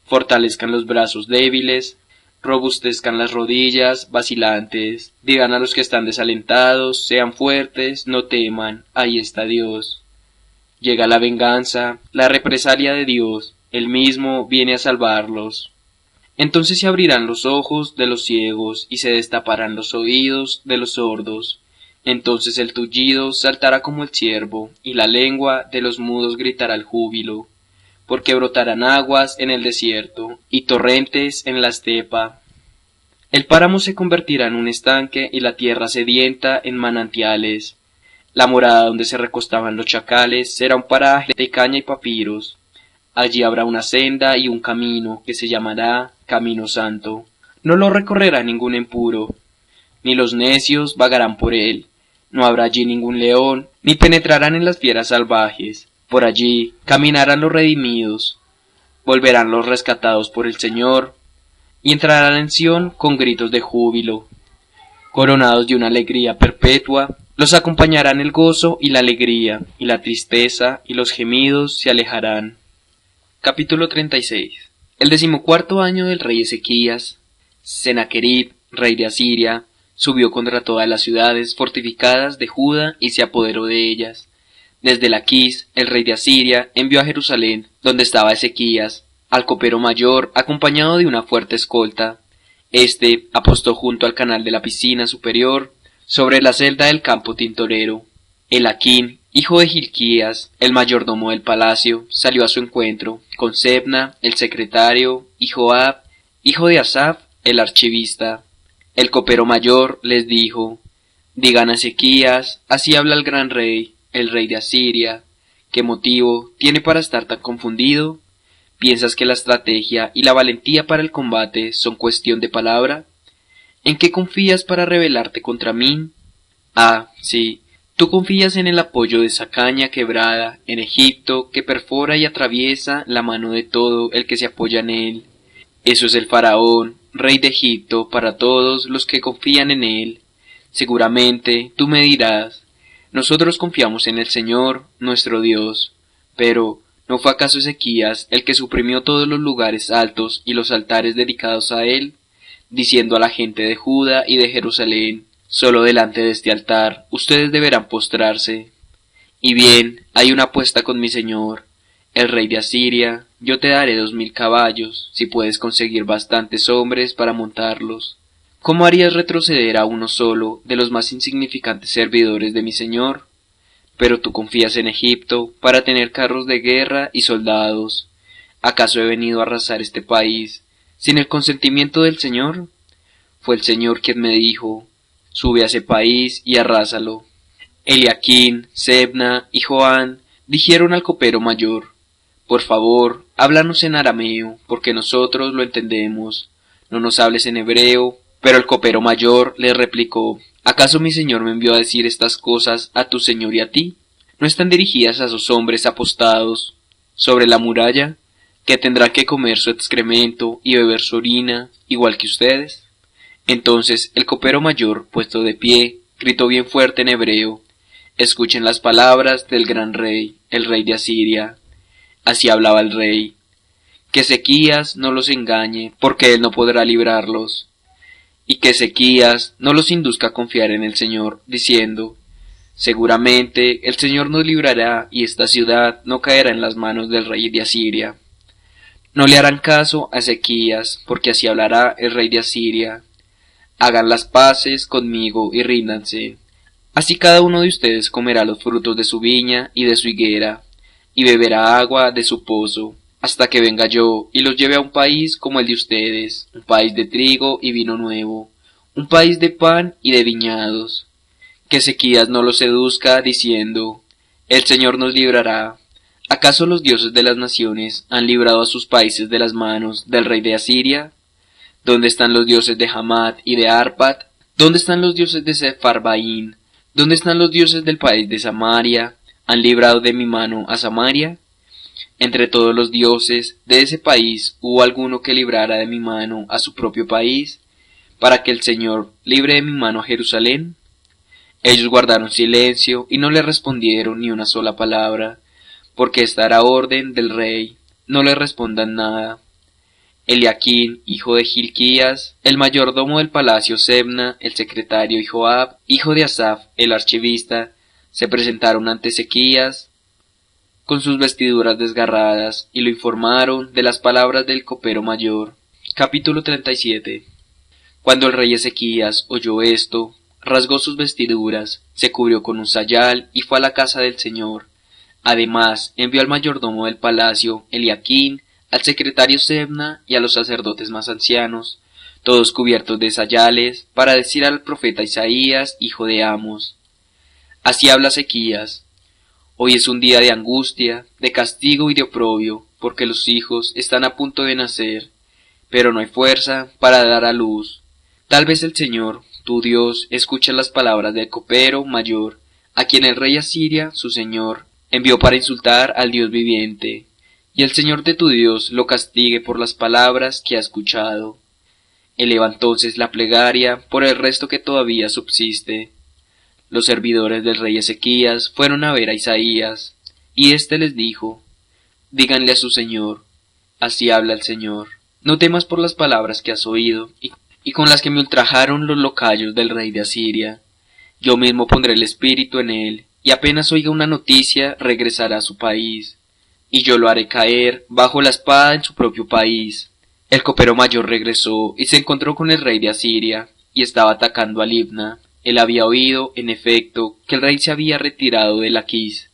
Fortalezcan los brazos débiles, robustezcan las rodillas vacilantes, digan a los que están desalentados, sean fuertes, no teman, ahí está Dios. Llega la venganza, la represalia de Dios, Él mismo viene a salvarlos. Entonces se abrirán los ojos de los ciegos y se destaparán los oídos de los sordos. Entonces el tullido saltará como el ciervo, y la lengua de los mudos gritará el júbilo. Porque brotarán aguas en el desierto, y torrentes en la estepa. El páramo se convertirá en un estanque, y la tierra sedienta en manantiales. La morada donde se recostaban los chacales será un paraje de caña y papiros. Allí habrá una senda y un camino, que se llamará Camino Santo. No lo recorrerá ningún impuro, ni los necios vagarán por él. No habrá allí ningún león, ni penetrarán en las fieras salvajes. Por allí caminarán los redimidos, volverán los rescatados por el Señor, y entrarán en Sión con gritos de júbilo. Coronados de una alegría perpetua, los acompañarán el gozo y la alegría, y la tristeza y los gemidos se alejarán. Capítulo 36. El 14º año del rey Ezequías, Sennacherib, rey de Asiria, subió contra todas las ciudades fortificadas de Judá y se apoderó de ellas. Desde Laquis, el rey de Asiria, envió a Jerusalén, donde estaba Ezequías, al copero mayor, acompañado de una fuerte escolta. Este apostó junto al canal de la piscina superior, sobre la celda del campo tintorero. Elaquín hijo de Hilquías, el mayordomo del palacio, salió a su encuentro, con Sebna, el secretario, y Joab, hijo de Asaf, el archivista. El copero mayor les dijo: digan a Ezequías, así habla el gran rey, el rey de Asiria. ¿Qué motivo tiene para estar tan confundido? ¿Piensas que la estrategia y la valentía para el combate son cuestión de palabra? ¿En qué confías para rebelarte contra mí? Ah, sí, tú confías en el apoyo de esa caña quebrada en Egipto que perfora y atraviesa la mano de todo el que se apoya en él. Eso es el faraón, rey de Egipto, para todos los que confían en él. Seguramente tú me dirás: nosotros confiamos en el Señor, nuestro Dios. Pero, ¿no fue acaso Ezequías el que suprimió todos los lugares altos y los altares dedicados a él, diciendo a la gente de Judá y de Jerusalén: solo delante de este altar ustedes deberán postrarse? Y bien, hay una apuesta con mi señor, el rey de Asiria. Yo te daré 2000 caballos, si puedes conseguir bastantes hombres para montarlos. ¿Cómo harías retroceder a uno solo de los más insignificantes servidores de mi señor? Pero tú confías en Egipto para tener carros de guerra y soldados. ¿Acaso he venido a arrasar este país sin el consentimiento del Señor? Fue el Señor quien me dijo: sube a ese país y arrásalo. Eliaquín, Sebna y Joán dijeron al copero mayor: por favor, háblanos en arameo, porque nosotros lo entendemos. No nos hables en hebreo. Pero el copero mayor le replicó: ¿acaso mi señor me envió a decir estas cosas a tu señor y a ti? ¿No están dirigidas a esos hombres apostados sobre la muralla, que tendrán que comer su excremento y beber su orina, igual que ustedes? Entonces el copero mayor, puesto de pie, gritó bien fuerte en hebreo: escuchen las palabras del gran rey, el rey de Asiria. Así hablaba el rey: que Ezequías no los engañe, porque él no podrá librarlos. Y que Ezequías no los induzca a confiar en el Señor, diciendo: seguramente el Señor nos librará y esta ciudad no caerá en las manos del rey de Asiria. No le harán caso a Ezequías, porque así hablará el rey de Asiria. Hagan las paces conmigo y ríndanse. Así cada uno de ustedes comerá los frutos de su viña y de su higuera, y beberá agua de su pozo, hasta que venga yo y los lleve a un país como el de ustedes, un país de trigo y vino nuevo, un país de pan y de viñados. Que Ezequías no los seduzca diciendo: el Señor nos librará. ¿Acaso los dioses de las naciones han librado a sus países de las manos del rey de Asiria? ¿Dónde están los dioses de Hamat y de Arpad? ¿Dónde están los dioses de Sepharvaim? ¿Dónde están los dioses del país de Samaria? ¿Han librado de mi mano a Samaria? Entre todos los dioses de ese país hubo alguno que librara de mi mano a su propio país, para que el Señor libre de mi mano a Jerusalén. Ellos guardaron silencio y no le respondieron ni una sola palabra, porque esta era orden del rey: no le respondan nada. Eliaquín, hijo de Hilquías, el mayordomo del palacio, Sebna, el secretario, y Joab, hijo de Asaf, el archivista, se presentaron ante Ezequías con sus vestiduras desgarradas, y lo informaron de las palabras del copero mayor. Capítulo 37. Cuando el rey Ezequías oyó esto, rasgó sus vestiduras, se cubrió con un sayal, y fue a la casa del Señor. Además, envió al mayordomo del palacio, Eliaquín, al secretario Sebna y a los sacerdotes más ancianos, todos cubiertos de sayales, para decir al profeta Isaías, hijo de Amos: así habla Ezequías: hoy es un día de angustia, de castigo y de oprobio, porque los hijos están a punto de nacer, pero no hay fuerza para dar a luz. Tal vez el Señor, tu Dios, escuche las palabras del copero mayor, a quien el rey Asiria, su señor, envió para insultar al Dios viviente, y el Señor de tu Dios lo castigue por las palabras que ha escuchado. Eleva entonces la plegaria por el resto que todavía subsiste. Los servidores del rey Ezequías fueron a ver a Isaías, y éste les dijo: díganle a su señor: así habla el Señor, no temas por las palabras que has oído, y con las que me ultrajaron los locayos del rey de Asiria. Yo mismo pondré el espíritu en él, y apenas oiga una noticia regresará a su país, y yo lo haré caer bajo la espada en su propio país. El copero mayor regresó y se encontró con el rey de Asiria, y estaba atacando a Libna, Él había oído, en efecto, que el rey se había retirado de Laquis.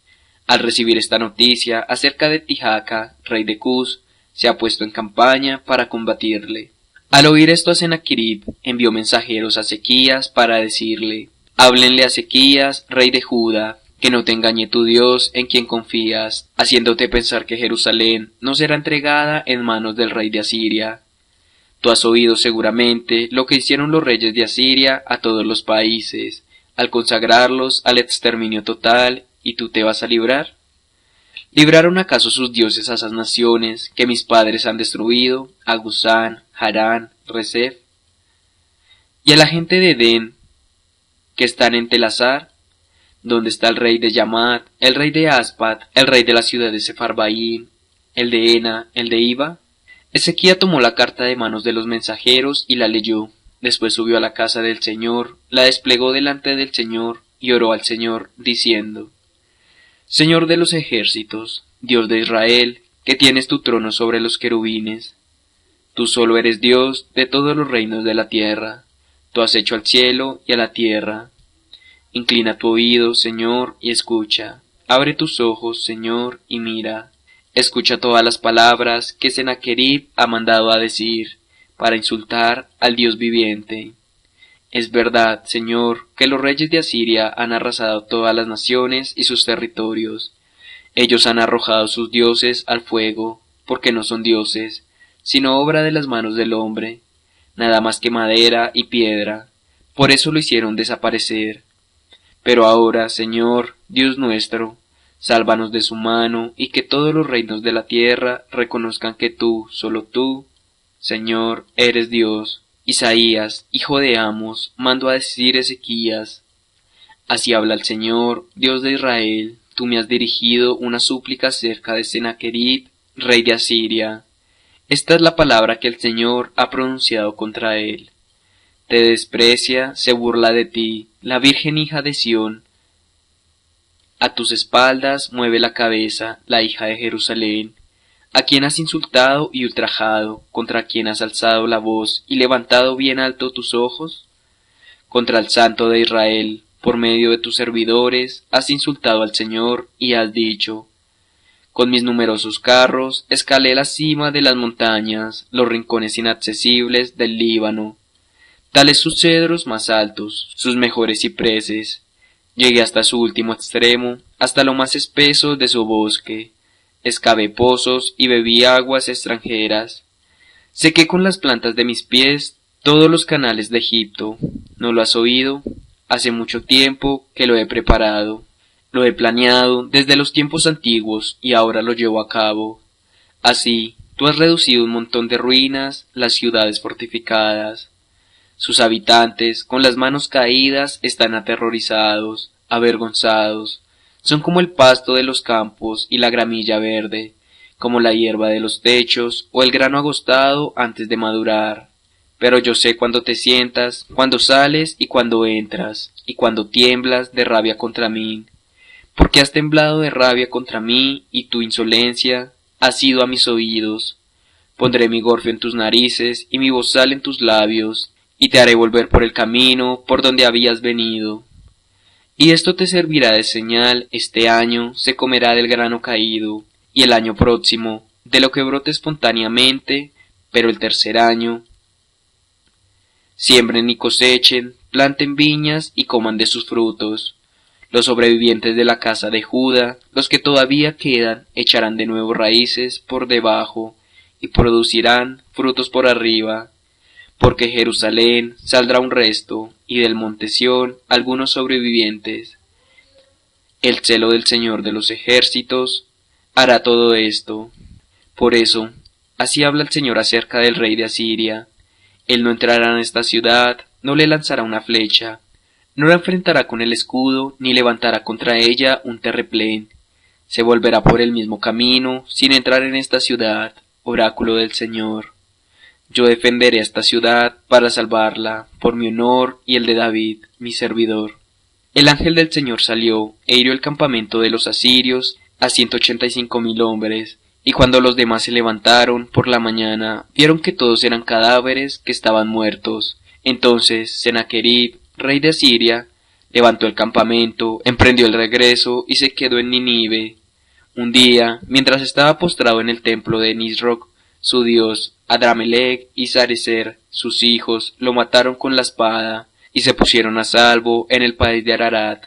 Al recibir esta noticia acerca de Tijaca, rey de Cus, se ha puesto en campaña para combatirle. Al oír esto, Sennacherib envió mensajeros a Ezequías para decirle: háblenle a Ezequías, rey de Judá, que no te engañe tu Dios en quien confías, haciéndote pensar que Jerusalén no será entregada en manos del rey de Asiria. Tú has oído seguramente lo que hicieron los reyes de Asiria a todos los países, al consagrarlos al exterminio total, ¿y tú te vas a librar? ¿Libraron acaso sus dioses a esas naciones que mis padres han destruido, a Gusán, Harán, Rezef? ¿Y a la gente de Edén, que están en Telasar? ¿Dónde está el rey de Yamat, el rey de Aspat, el rey de la ciudad de Sefarbaín, el de Ena, el de Iba? Ezequías tomó la carta de manos de los mensajeros y la leyó. Después subió a la casa del Señor, la desplegó delante del Señor y oró al Señor, diciendo: Señor de los ejércitos, Dios de Israel, que tienes tu trono sobre los querubines, tú solo eres Dios de todos los reinos de la tierra. Tú has hecho al cielo y a la tierra. Inclina tu oído, Señor, y escucha. Abre tus ojos, Señor, y mira. Escucha todas las palabras que Sennacherib ha mandado a decir, para insultar al Dios viviente. Es verdad, Señor, que los reyes de Asiria han arrasado todas las naciones y sus territorios. Ellos han arrojado sus dioses al fuego, porque no son dioses, sino obra de las manos del hombre, nada más que madera y piedra. Por eso lo hicieron desaparecer. Pero ahora, Señor, Dios nuestro, sálvanos de su mano, y que todos los reinos de la tierra reconozcan que tú, solo tú, Señor, eres Dios. Isaías, hijo de Amos, mandó a decir Ezequías: así habla el Señor, Dios de Israel, tú me has dirigido una súplica acerca de Sennacherib, rey de Asiria. Esta es la palabra que el Señor ha pronunciado contra él. Te desprecia, se burla de ti, la virgen hija de Sión. A tus espaldas mueve la cabeza la hija de Jerusalén, a quien has insultado y ultrajado, contra quien has alzado la voz y levantado bien alto tus ojos. Contra el Santo de Israel, por medio de tus servidores, has insultado al Señor y has dicho: con mis numerosos carros escalé la cima de las montañas, los rincones inaccesibles del Líbano. Tales sus cedros más altos, sus mejores cipreses. Llegué hasta su último extremo, hasta lo más espeso de su bosque. Excavé pozos y bebí aguas extranjeras. Sequé con las plantas de mis pies todos los canales de Egipto. ¿No lo has oído? Hace mucho tiempo que lo he preparado. Lo he planeado desde los tiempos antiguos y ahora lo llevo a cabo. Así, tú has reducido un montón de ruinas, las ciudades fortificadas. Sus habitantes, con las manos caídas, están aterrorizados, avergonzados. Son como el pasto de los campos y la gramilla verde, como la hierba de los techos o el grano agostado antes de madurar. Pero yo sé cuándo te sientas, cuándo sales y cuándo entras, y cuándo tiemblas de rabia contra mí. Porque has temblado de rabia contra mí, y tu insolencia ha sido a mis oídos. Pondré mi gorfio en tus narices y mi bozal en tus labios, y te haré volver por el camino por donde habías venido. Y esto te servirá de señal: este año se comerá del grano caído, y el año próximo de lo que brote espontáneamente, pero el tercer año. Siembren y cosechen, planten viñas y coman de sus frutos. Los sobrevivientes de la casa de Judá, los que todavía quedan, echarán de nuevo raíces por debajo, y producirán frutos por arriba. Porque Jerusalén saldrá un resto, y del monte Sión algunos sobrevivientes. El celo del Señor de los ejércitos hará todo esto. Por eso, así habla el Señor acerca del rey de Asiria: él no entrará en esta ciudad, no le lanzará una flecha, no la enfrentará con el escudo, ni levantará contra ella un terraplén. Se volverá por el mismo camino, sin entrar en esta ciudad, oráculo del Señor. Yo defenderé esta ciudad para salvarla, por mi honor y el de David, mi servidor. El ángel del Señor salió e hirió el campamento de los asirios a 185,000 hombres, y cuando los demás se levantaron por la mañana, vieron que todos eran cadáveres que estaban muertos. Entonces Sennacherib, rey de Asiria, levantó el campamento, emprendió el regreso y se quedó en Nínive. Un día, mientras estaba postrado en el templo de Nisroch, su dios, Adramelech y Sarecer, sus hijos, lo mataron con la espada y se pusieron a salvo en el país de Ararat.